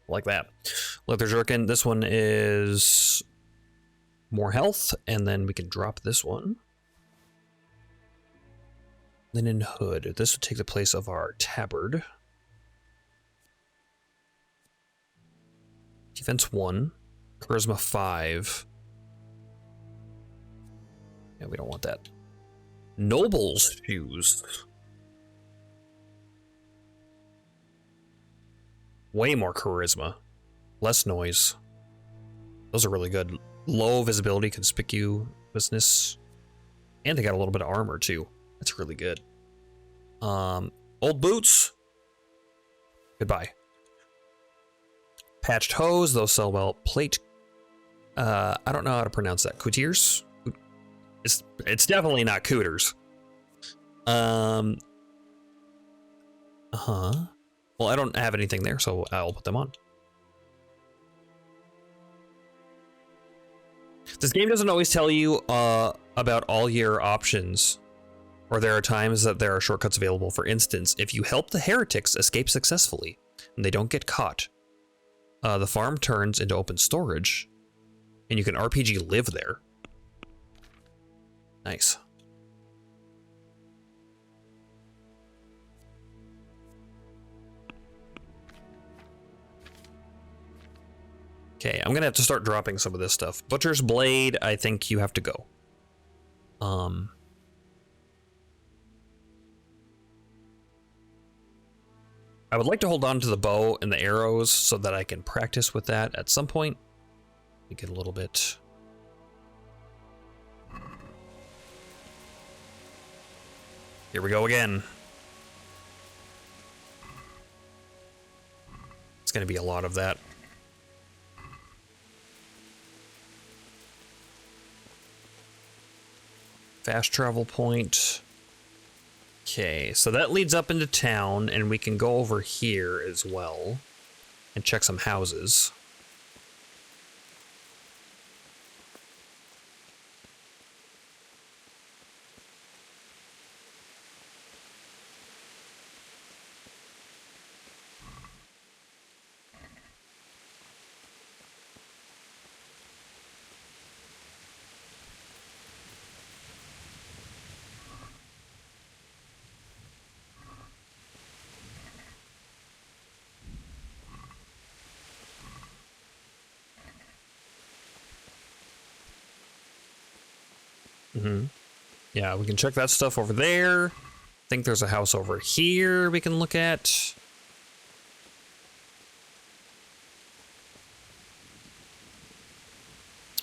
Like that. Leather jerkin. This one is more health, and then we can drop this one. Linen hood. This would take the place of our tabard. Defense 1. Charisma 5. Yeah, we don't want that. Noble's shoes. Way more charisma. Less noise. Those are really good. Low visibility, conspicuousness. And they got a little bit of armor too. That's really good. Old boots. Goodbye. Patched hose, those sell well. Plate. I don't know how to pronounce that. Coutiers? It's definitely not cooters. Well, I don't have anything there, so I'll put them on. This game doesn't always tell you about all your options, or there are times that there are shortcuts available. For instance, if you help the heretics escape successfully and they don't get caught, the farm turns into open storage, and you can RPG live there. Nice. Okay, I'm gonna have to start dropping some of this stuff. Butcher's Blade, I think you have to go. I would like to hold on to the bow and the arrows so that I can practice with that at some point. We get a little bit. Here we go again. It's gonna be a lot of that. Fast travel point. Okay, so that leads up into town, and we can go over here as well and check some houses. Yeah, we can check that stuff over there. I think there's a house over here we can look at.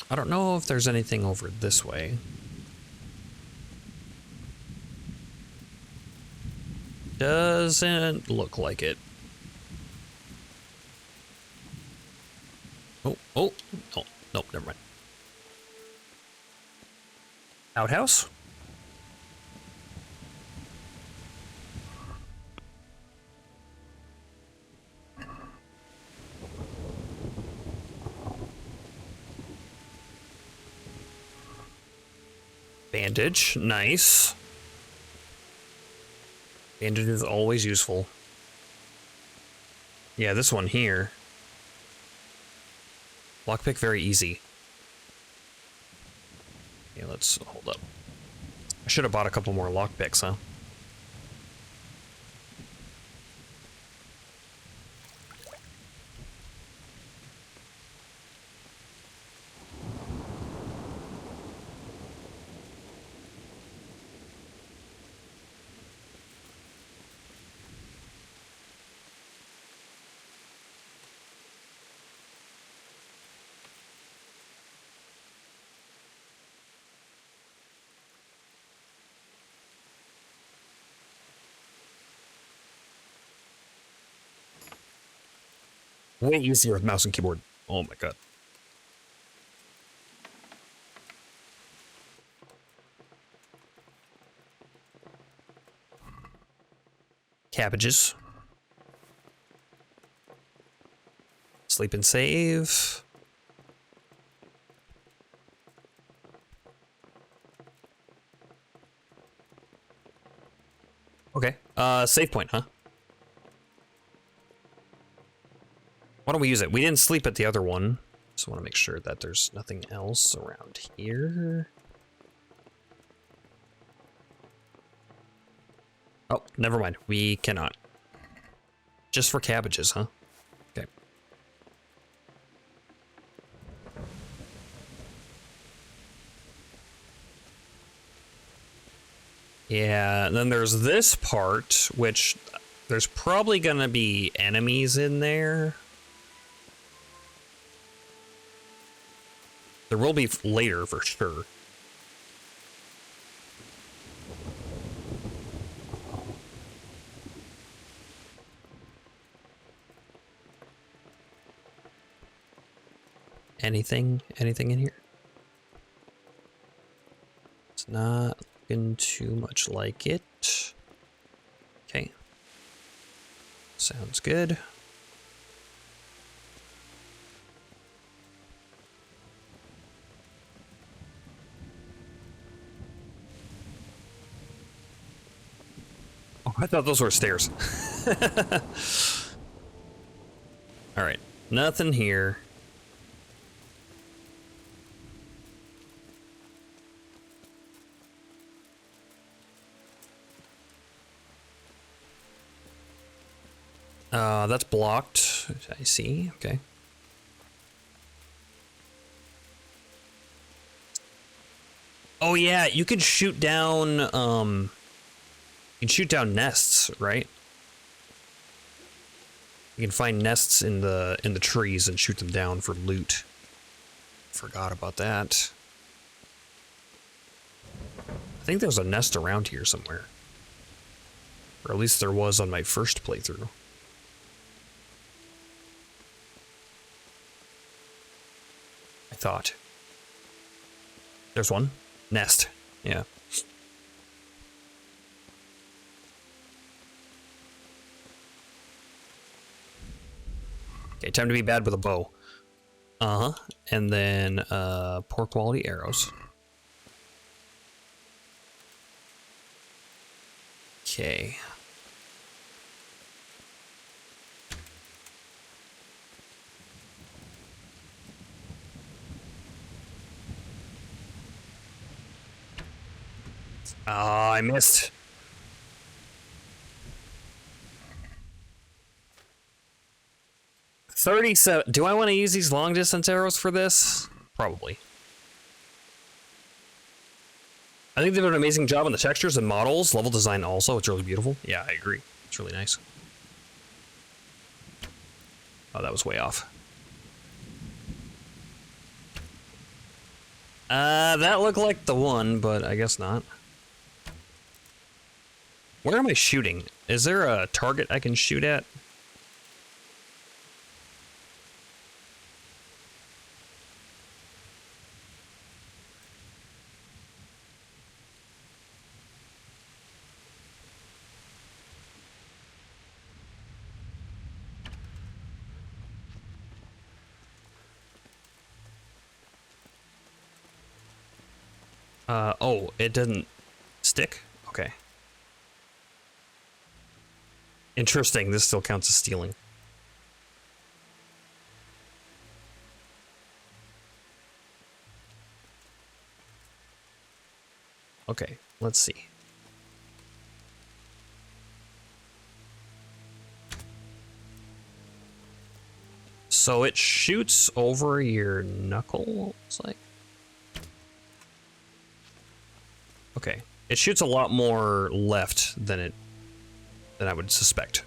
I don't know if there's anything over this way. Doesn't look like it. Oh, no, never mind. Outhouse? Bandage, nice. Bandage is always useful. Yeah, this one here. Lockpick, very easy. Yeah, let's hold up. I should have bought a couple more lockpicks, huh? Way easier with mouse and keyboard. Oh my god. Cabbages. Sleep and save. Okay. Save point, huh? Why don't we use it? We didn't sleep at the other one. Just want to make sure that there's nothing else around here. Oh, never mind. We cannot. Just for cabbages, huh? Okay. Yeah, and then there's this part, which there's probably gonna be enemies in there. There will be later for sure. Anything in here? It's not looking too much like it. Okay. Sounds good. Oh, I thought those were stairs. All right. Nothing here. That's blocked. I see. Okay. Oh yeah, you can shoot down. You can shoot down nests, right? You can find nests in the trees and shoot them down for loot. Forgot about that. I think there's a nest around here somewhere, or at least there was on my first playthrough. I thought. There's one. Nest. Yeah. Okay, time to be bad with a bow. Uh-huh. And then poor quality arrows. Okay. Oh, I missed. $37. Do I want to use these long distance arrows for this? Probably. I think they did an amazing job on the textures and models. Level design also. It's really beautiful. Yeah, I agree. It's really nice. Oh, that was way off. That looked like the one, but I guess not. Where am I shooting? Is there a target I can shoot at? Oh, it didn't stick? Okay. Interesting, this still counts as stealing. Okay, let's see. So it shoots over your knuckle, it's like. Okay. It shoots a lot more left than I would suspect.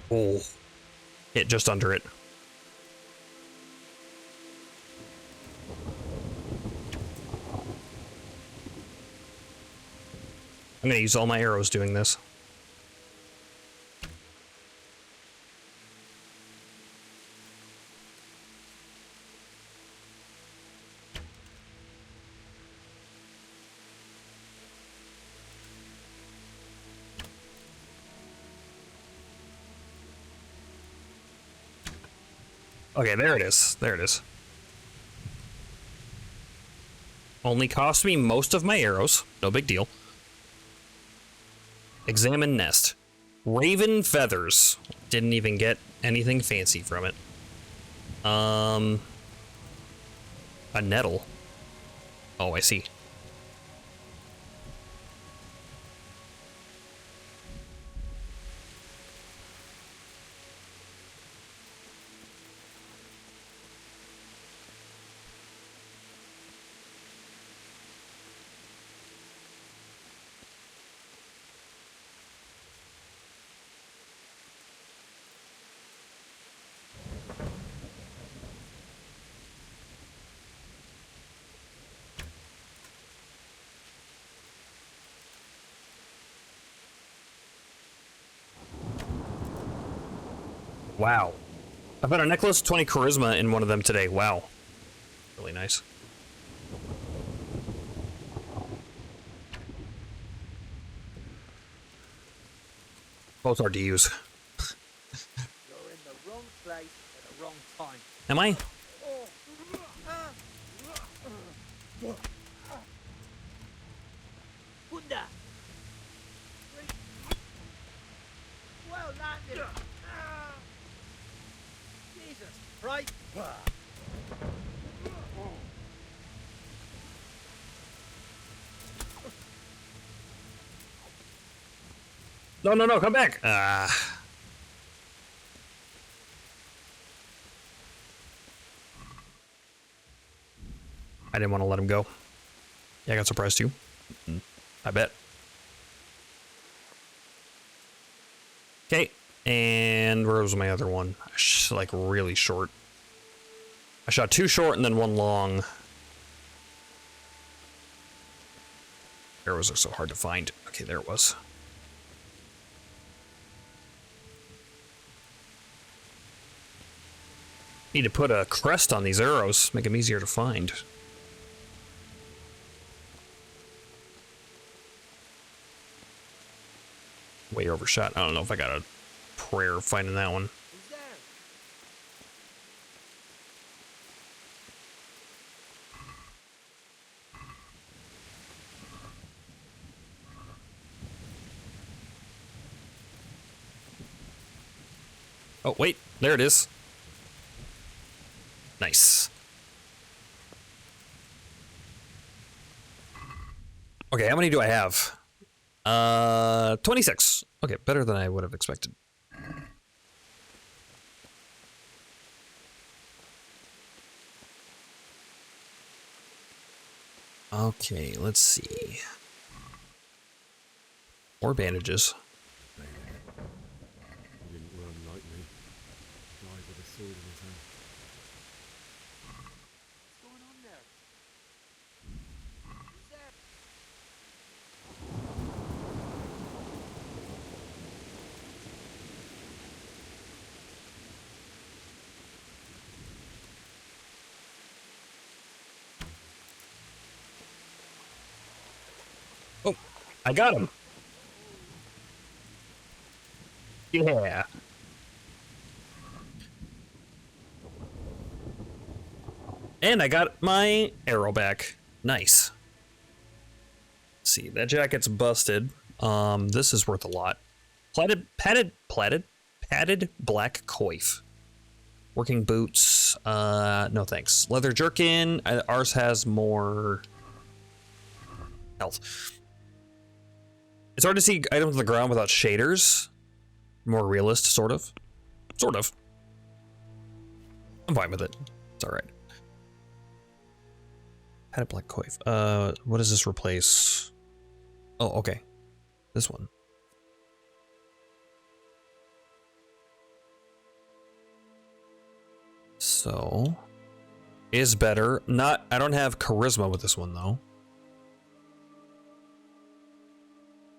Oh, hit just under it. I'm gonna use all my arrows doing this. Okay, there it is. There it is. Only cost me most of my arrows. No big deal. Examine nest. Raven feathers. Didn't even get anything fancy from it. A nettle. Oh, I see. Wow. I found a necklace, 20 charisma in one of them today. Wow. Really nice. Both are to use. You're in the wrong place at the wrong time. Am I? Bunda. Well landed. Jesus Christ. No, no, no, come back. Ah. I didn't want to let him go. Yeah, I got surprised too. I bet. Okay, and where was my other one? Like really short. I shot 2 short and then 1 long. Arrows are so hard to find. Okay, there it was. Need to put a crest on these arrows, make them easier to find. Way overshot. I don't know if I got a prayer finding that one. Oh, wait. There it is. Nice. Okay, how many do I have? 26. Okay, better than I would have expected. Okay, let's see. More bandages. He didn't run like me. Died with a sword in his hand. What's going on there? Who's there? Oh, I got him. Yeah. And I got my arrow back. Nice. Let's see, that jacket's busted. This is worth a lot. Padded black coif. Working boots. No thanks. Leather jerkin. Ours has more health. It's hard to see items on the ground without shaders. More realist, sort of. Sort of. I'm fine with it. It's alright. Padded black coif. What does this replace? Oh, okay. This one. So is better. I don't have charisma with this one though.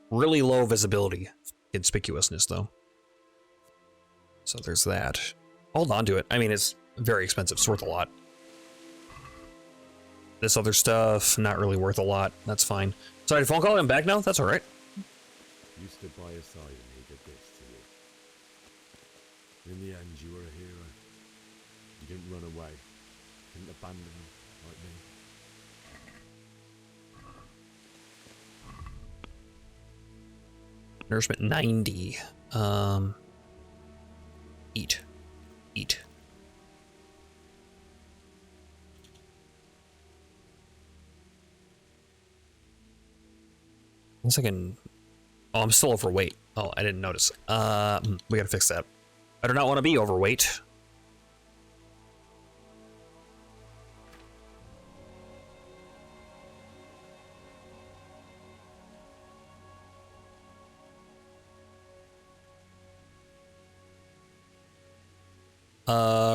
Really low visibility. Conspicuousness though. So there's that. Hold on to it. I mean, it's very expensive. It's worth a lot. This other stuff, not really worth a lot. That's fine. Sorry, phone call. I'm back now. That's all right. You stood by his side and he did this to you. In the end, you were a hero. You didn't run away. Didn't abandon them like me. Nourishment 90. Eat. Eat. Once I can... Oh, I'm still overweight. Oh, I didn't notice. We gotta fix that. I do not want to be overweight.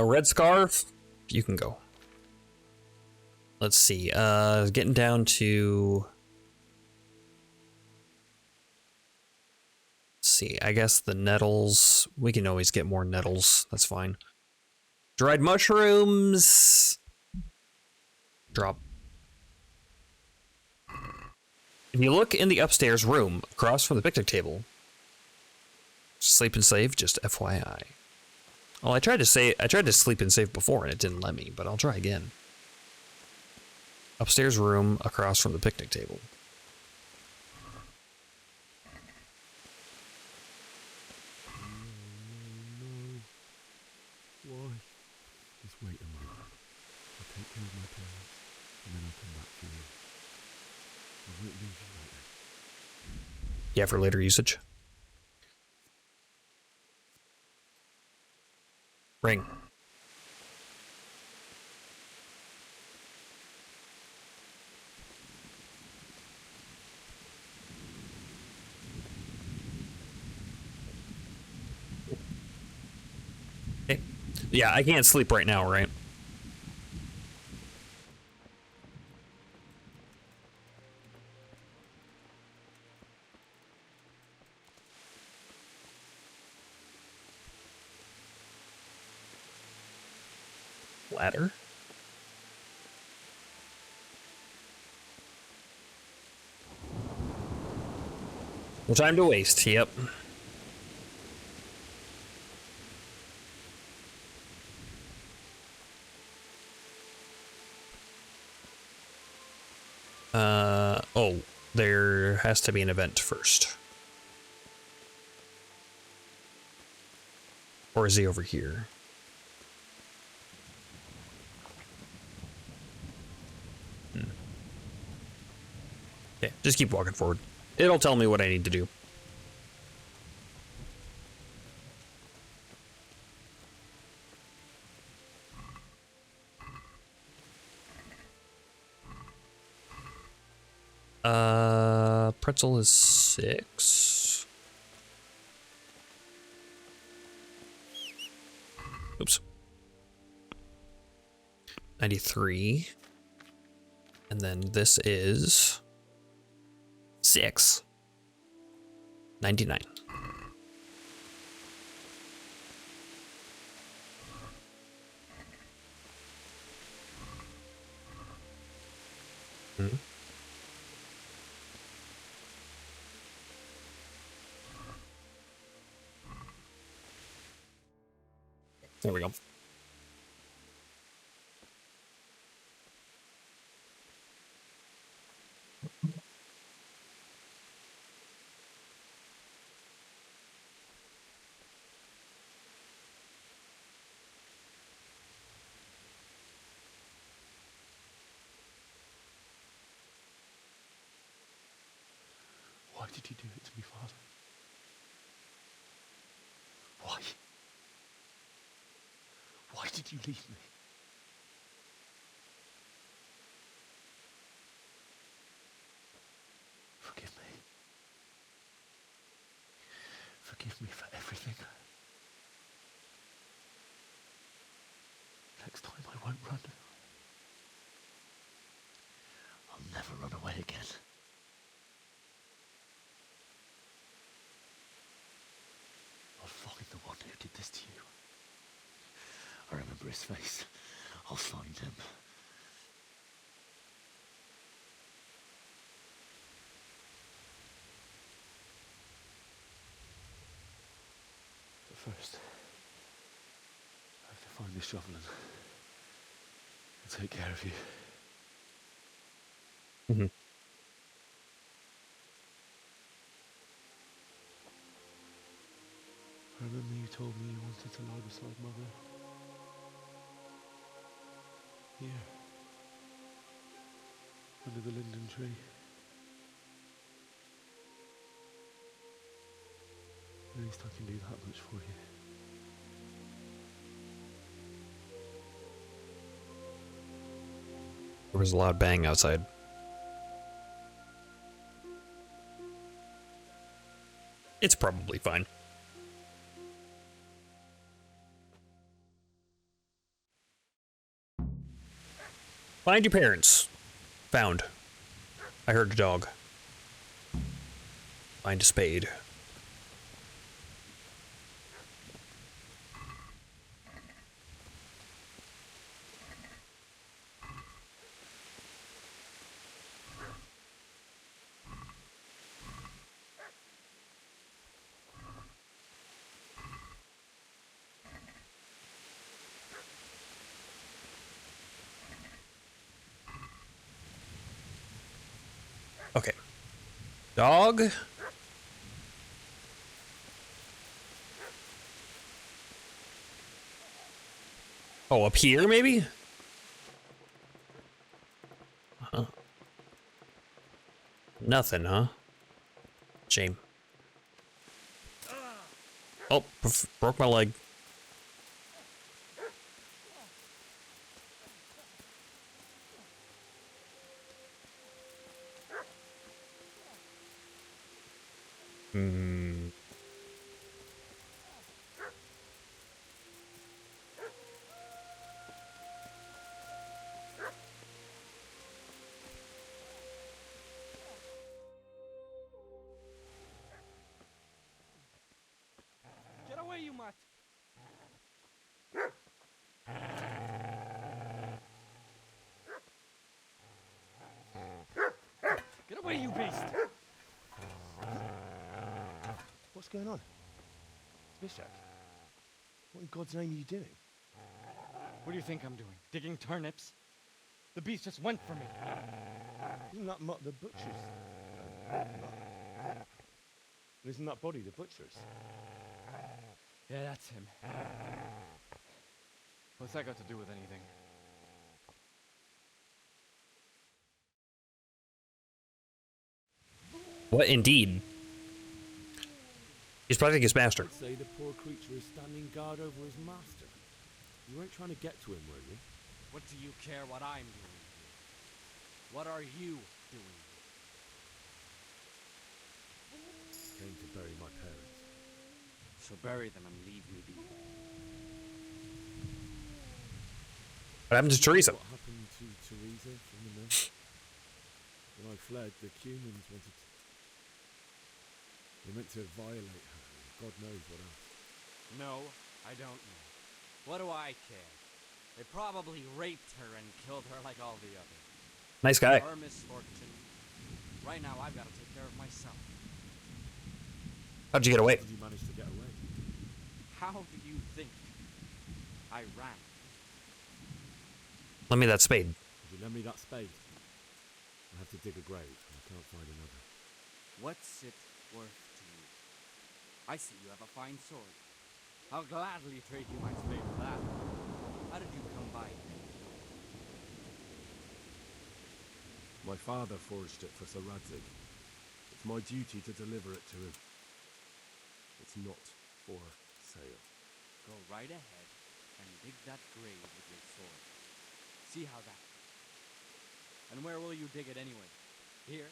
Red scarf, you can go. Let's see. Getting down to... Let's see. I guess the nettles. We can always get more nettles. That's fine. Dried mushrooms. Drop. If you look in the upstairs room across from the picnic table, sleep and save. Just FYI. Well, I tried to sleep and save before and it didn't let me, but I'll try again. Upstairs room across from the picnic table. No. Why? Just wait a moment. I'll take care of my parents, and then I'll come back for you. I won't leave you like that. Yeah, for later usage. Ring. Okay. Yeah, I can't sleep right now, right? Ladder? No time to waste, yep. Oh, there has to be an event first. Or is he over here? Okay, just keep walking forward. It'll tell me what I need to do. Pretzel is 6. Oops. 93. And then this is 6. 99. Hmm. There we go. Why did you do it to me, Father? Why? Why did you leave me? Forgive me. Forgive me for everything. Next time I won't run. I'll never run away again. I'll find the one who did this to you. I remember his face. I'll find him. But first, I have to find this shovel and take care of you. Mm-hmm. I remember you told me you wanted to lie beside Mother. Here. Under the linden tree. At least I can do that much for you. There was a loud bang outside. It's probably fine. Find your parents. Found. I heard a dog. Find a spade. Okay. Dog. Oh, up here, maybe? Huh. Nothing, huh? Shame. Oh, broke my leg. Hmm. Get away, you mutt! Get away, you beast! What's going on? Bishak? What in God's name are you doing? What do you think I'm doing? Digging turnips? The beast just went for me. Isn't that the butcher's? Isn't that body the butcher's? Yeah, that's him. What's that got to do with anything? What indeed? He's protecting his master. I'd say the poor creature is standing guard over his master. You weren't trying to get to him, were you? What do you care what I'm doing here? What are you doing? Came to bury my parents. So bury them and leave me be. What happened to Teresa? What happened to Teresa from the mill? When I fled, the humans wanted to... They meant to violate her. God knows what else. No, I don't know. What do I care? They probably raped her and killed her like all the others. Nice guy. Her misfortune. Right now, I've got to take care of myself. How'd you get away? How did you manage to get away? How do you think I ran? Lend me that spade. Would you lend me that spade? I have to dig a grave, and I can't find another. What's it worth to you? I see you have a fine sword. I'll gladly trade you my spade for that. How did you come by it? My father forged it for Sir Radzig. It's my duty to deliver it to him. It's not for sale. Go right ahead and dig that grave with your sword. See how that... And where will you dig it anyway? Here?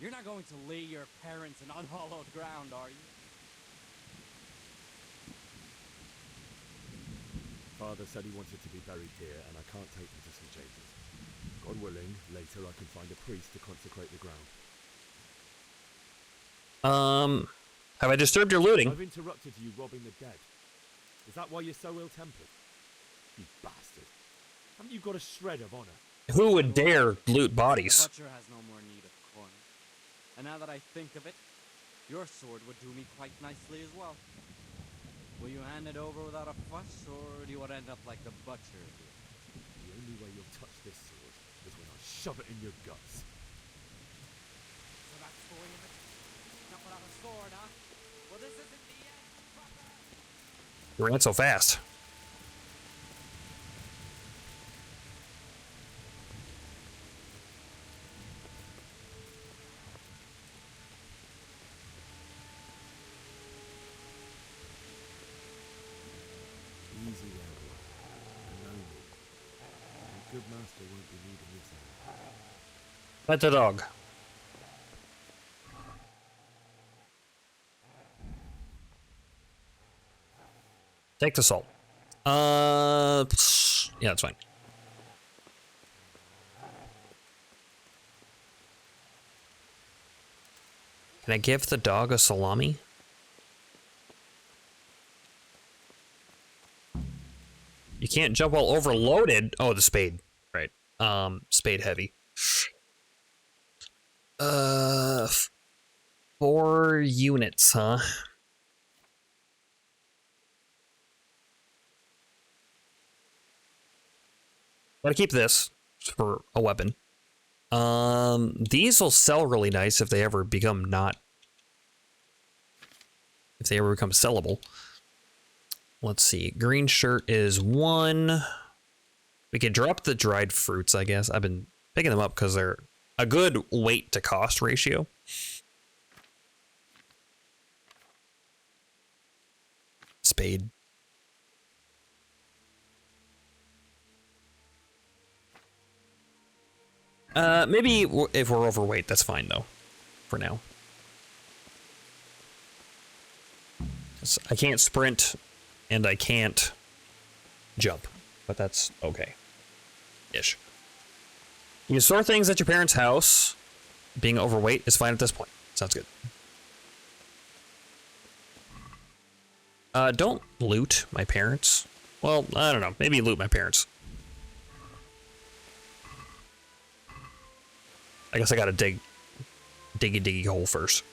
You're not going to lay your parents in unhallowed ground, are you? Father said he wanted to be buried here, and I can't take him to St. James's. God willing, later I can find a priest to consecrate the ground. Have I disturbed your looting? I've interrupted you robbing the dead. Is that why you're so ill-tempered? You bastard. Haven't you got a shred of honor? Who would dare loot bodies? The butcher has no more need of corn. And now that I think of it, your sword would do me quite nicely as well. Will you hand it over without a fuss, or do you want to end up like the butcher? The only way touch this sword is when I shove it in your guts. So that's the way of it. Not without a sword, huh? Well, this isn't the end, fucker! You ran so fast. Easy there, boy. And lonely. A good master won't be needing this hour. Pet the dog. Take the salt. Yeah, that's fine. Can I give the dog a salami? You can't jump while overloaded. Oh, the spade. Right. Spade heavy. 4 units, huh? Gotta keep this for a weapon. These will sell really nice if they ever become sellable. Let's see. Green shirt is 1. We could drop the dried fruits, I guess. I've been picking them up because they're a good weight to cost ratio. Spade. Maybe if we're overweight, that's fine though, for now. I can't sprint, and I can't jump, but that's okay. Ish. You can store things at your parents' house. Being overweight is fine at this point. Sounds good. Don't loot my parents. Well, I don't know. Maybe loot my parents. I guess I gotta diggy hole first.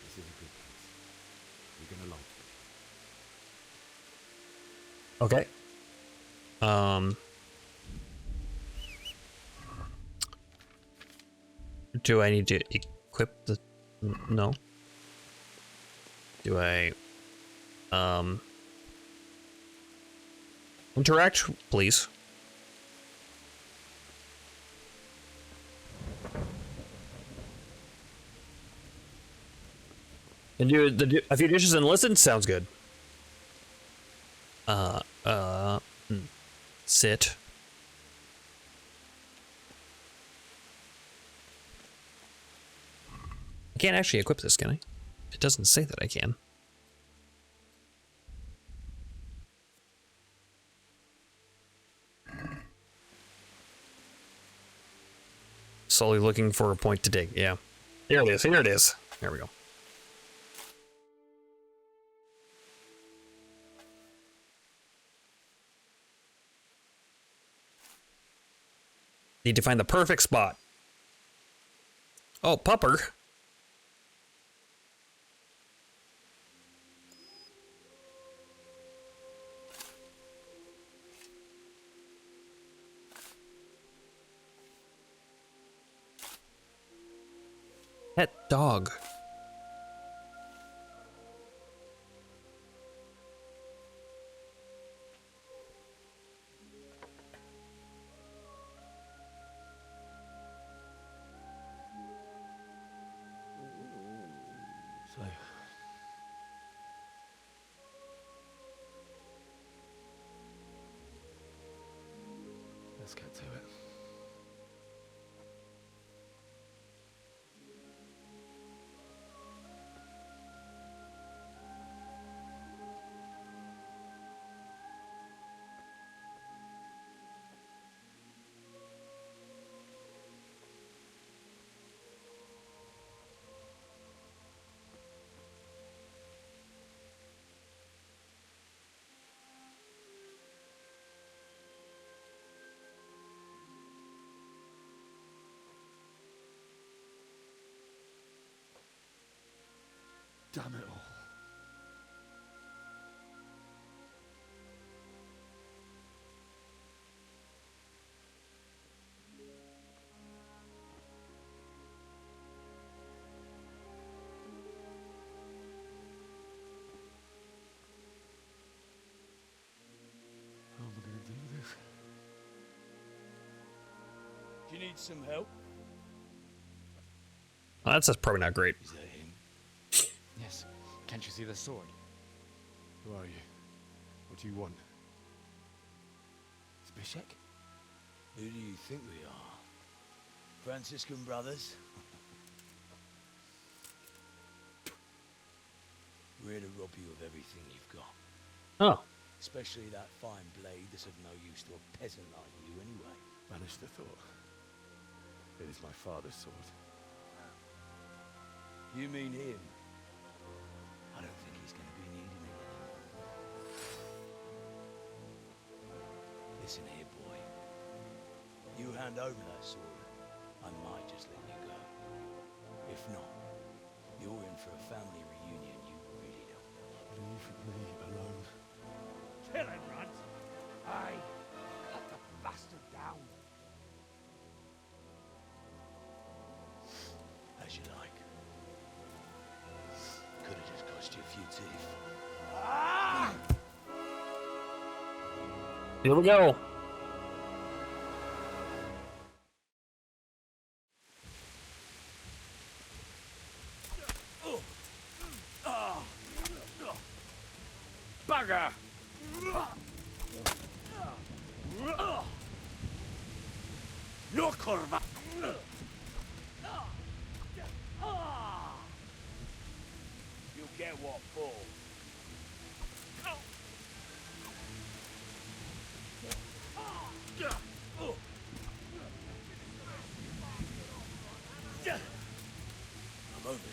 This is a good place. You're gonna like it. Okay. Do I need to equip the... No. Do I... Interact, please. And do a few dishes and listen? Sounds good. Sit. I can't actually equip this, can I? It doesn't say that I can. Slowly looking for a point to dig, yeah. Here it is, here it is. There we go. Need to find the perfect spot. Oh, pupper. Pet dog. So, let's get to it. Damn it all. How am I going to do this? Do you need some help? Oh, that's probably not great. Is that him? Yes. Can't you see the sword? Who are you? What do you want? Zbyszek? Who do you think we are? Franciscan brothers? We're here to rob you of everything you've got. Oh. Especially that fine blade that's of no use to a peasant like you anyway. Banish the thought. It is my father's sword. You mean him? I don't think he's going to be needing it anymore. Listen here, boy. You hand over that sword, I might just let you go. If not, you're in for a family reunion you really don't want. Leave me alone. Kill him, Runt! Aye, cut the bastard down. As you like. Could have just cost you a few teeth. Ah! Here we go. Bugger! No curva! You'll get what for. I'm over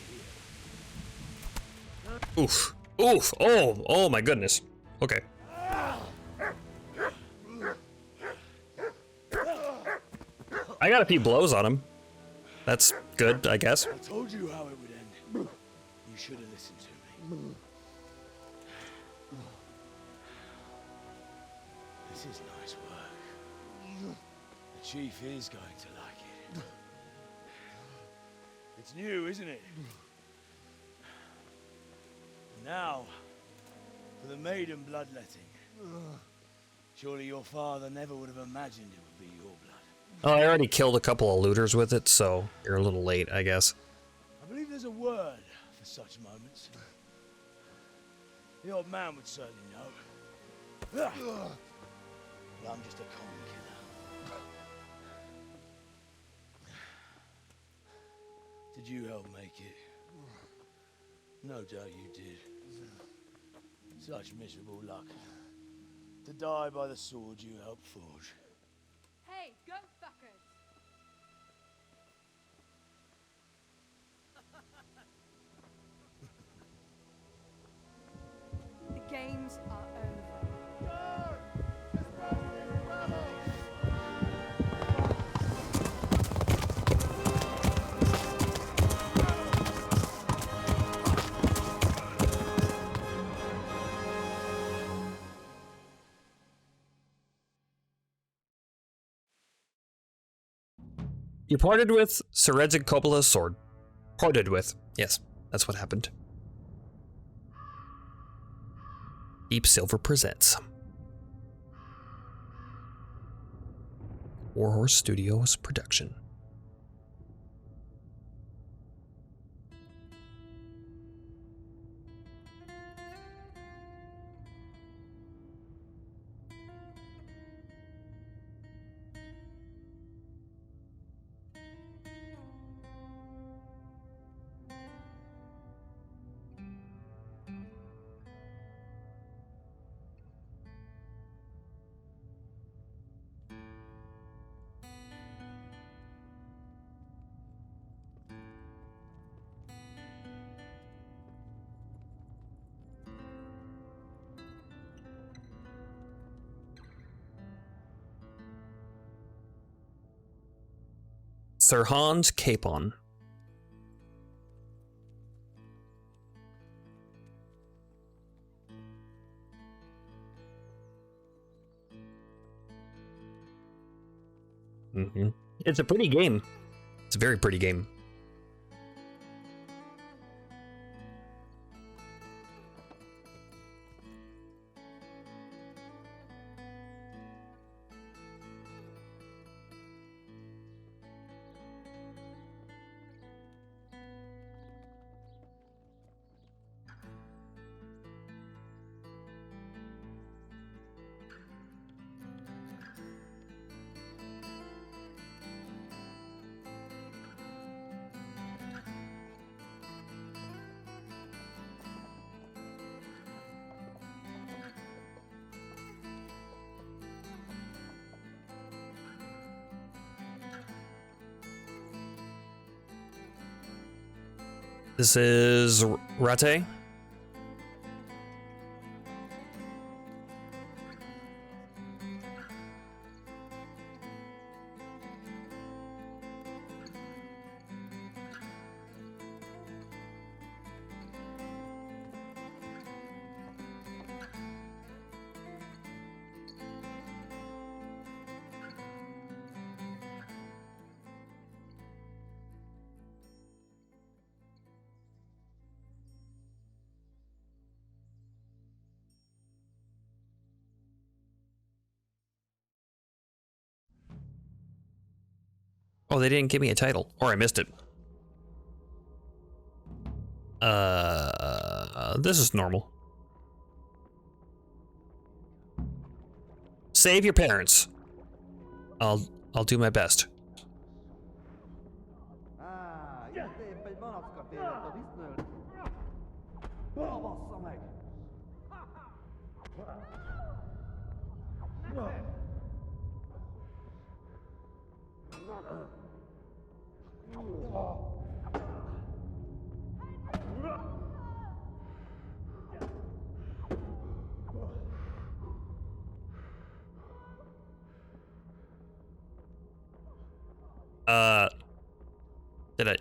here. Oof. Oof. Oh my goodness. Okay. I got a few blows on him. That's good, I guess. I told you how it would end. You should have listened to me. This is nice work. The chief is going to like it. It's new, isn't it? Now, for the maiden bloodletting. Surely your father never would have imagined it would be your blood. Oh, I already killed a couple of looters with it, so you're a little late, I guess. I believe there's a word for such moments. The old man would certainly know. But I'm just a common killer. Did you help make it? No doubt you did. Such miserable luck. To die by the sword you helped forge. Hey, go fuckers! The games are over. You parted with Sir Redzig Coppola's sword. Parted with. Yes, that's what happened. Deep Silver presents Warhorse Studios production. Sir Hans Capon. It's a pretty game. It's a very pretty game. This is Rate. Oh, they didn't give me a title, or I missed it. This is normal. Save your parents. I'll do my best.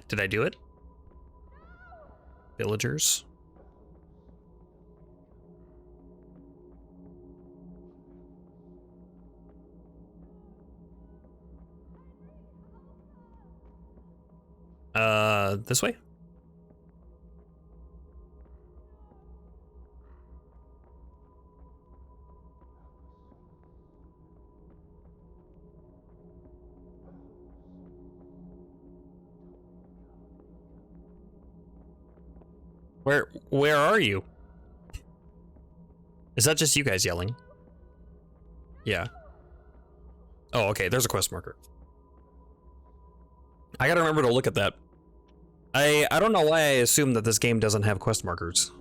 Did I do it? Villagers. This way? Where are you? Is that just you guys yelling? Yeah. Oh, okay, there's a quest marker. I gotta remember to look at that. I don't know why I assume that this game doesn't have quest markers.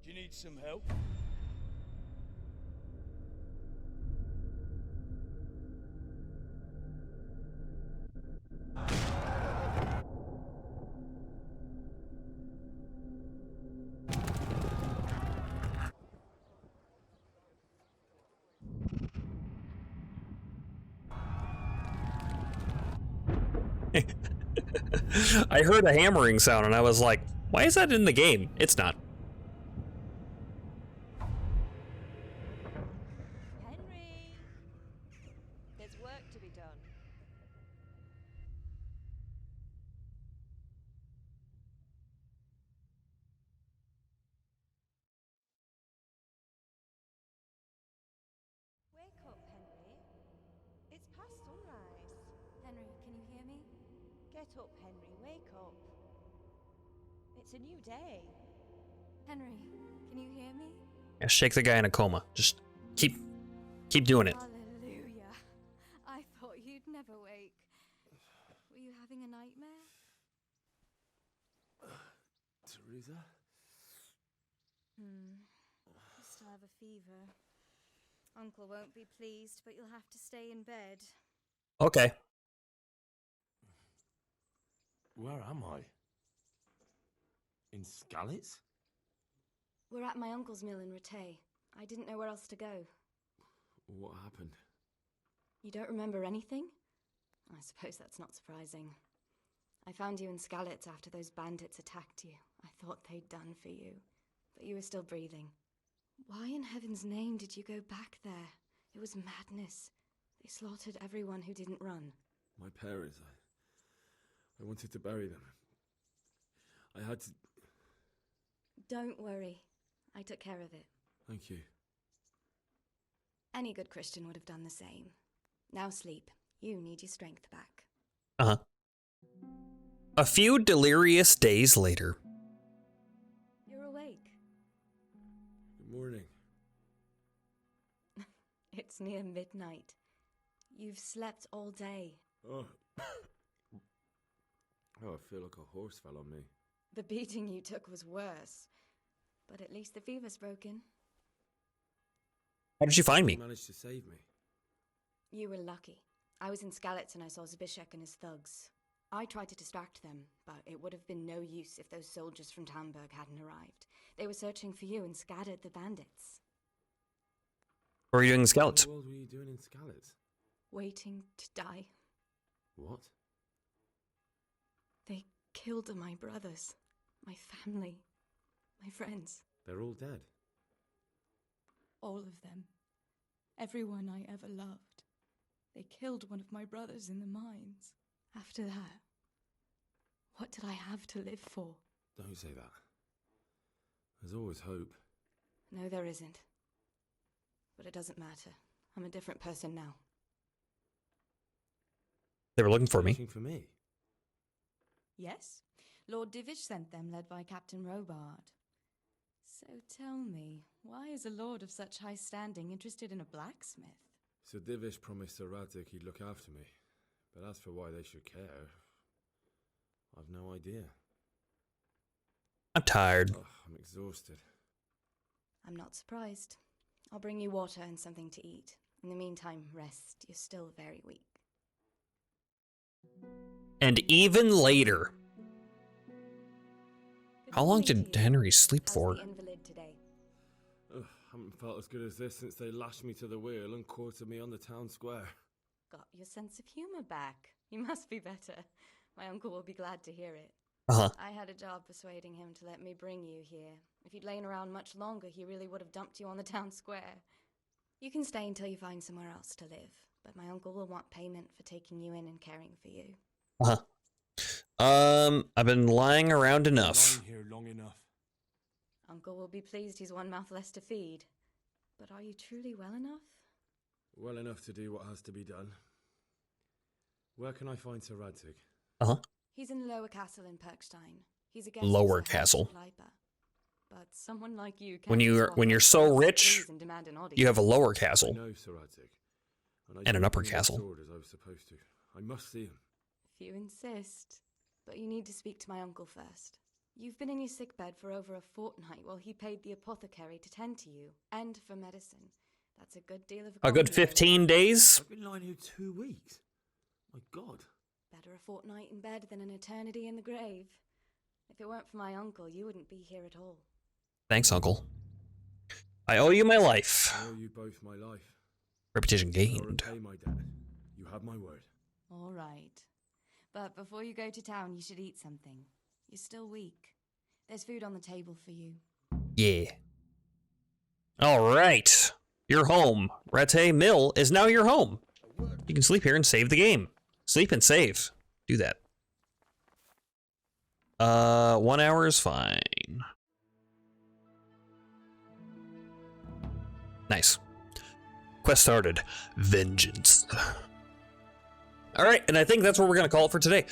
Do you need some help? I heard a hammering sound and I was like, why is that in the game? It's not. Henry! There's work to be done. Wake up, Henry. It's past sunrise. Henry, can you hear me? Get up, Henry. Wake up. It's a new day. Henry, can you hear me? Yeah, shake the guy in a coma. Just keep doing it. Hallelujah. I thought you'd never wake. Were you having a nightmare? Teresa? You still have a fever. Uncle won't be pleased, but you'll have to stay in bed. Okay. Where am I? In Skalitz? We're at my uncle's mill in Rate. I didn't know where else to go. What happened? You don't remember anything? I suppose that's not surprising. I found you in Skalitz after those bandits attacked you. I thought they'd done for you, but you were still breathing. Why in heaven's name did you go back there? It was madness. They slaughtered everyone who didn't run. My parents, I wanted to bury them. I had to... Don't worry. I took care of it. Thank you. Any good Christian would have done the same. Now sleep. You need your strength back. Uh-huh. A few delirious days later. You're awake. Good morning. It's near midnight. You've slept all day. Oh. Oh, I feel like a horse fell on me. The beating you took was worse. But at least the fever's broken. How did you find me? You managed to save me. You were lucky. I was in Skalitz and I saw Zbyszek and his thugs. I tried to distract them, but it would have been no use if those soldiers from Tamburg hadn't arrived. They were searching for you and scattered the bandits. What were you doing in Skalitz? What were you doing in Skalitz? Waiting to die. What? They killed my brothers, my family, my friends. They're all dead. All of them. Everyone I ever loved. They killed one of my brothers in the mines. After that, what did I have to live for? Don't say that. There's always hope. No, there isn't. But it doesn't matter. I'm a different person now. They were looking for me. Looking for me? Yes. Lord Divish sent them, led by Captain Robard. So tell me, why is a lord of such high standing interested in a blacksmith? Sir Divish promised Sir Radzik he'd look after me. But as for why they should care, I've no idea. I'm tired. Oh, I'm exhausted. I'm not surprised. I'll bring you water and something to eat. In the meantime, rest. You're still very weak. And even later. How long did Henry sleep for? Ugh, haven't felt as good as this since they lashed me to the wheel and quartered me on the town square. Got your sense of humor back. You must be better. My uncle will be glad to hear it. Uh-huh. I had a job persuading him to let me bring you here. If you'd lain around much longer, he really would have dumped you on the town square. You can stay until you find somewhere else to live, but my uncle will want payment for taking you in and caring for you. Uh-huh. I've been lying around enough. Lying here long enough. Uncle will be pleased he's one mouth less to feed. But are you truly well enough? Well enough to do what has to be done. Where can I find Sir Radzik? Uh-huh. He's in the lower castle in Perkstein. He's a guest Lower of Sir castle. Henry Leiper. But someone like you When you're so rich, you have a lower castle. I know Sir Radzik. And an upper castle. Sword as I was supposed to. I must see him. If you insist. But you need to speak to my uncle first. You've been in your sickbed for over a fortnight while he paid the apothecary to tend to you, and for medicine. That's a good deal of A good gold, 15 days? I've been lying here 2 weeks. My God. Better a fortnight in bed than an eternity in the grave. If it weren't for my uncle, you wouldn't be here at all. Thanks, Uncle. I owe you my life. I owe you both my life. Reputation I'll gained. repay my debt. You have my word. All right. But before you go to town, you should eat something. You're still weak. There's food on the table for you. Yeah. Alright. You're home. Rete Mill is now your home. You can sleep here and save the game. Sleep and save. Do that. 1 hour is fine. Nice. Quest started. Vengeance. Alright, and I think that's what we're going to call it for today.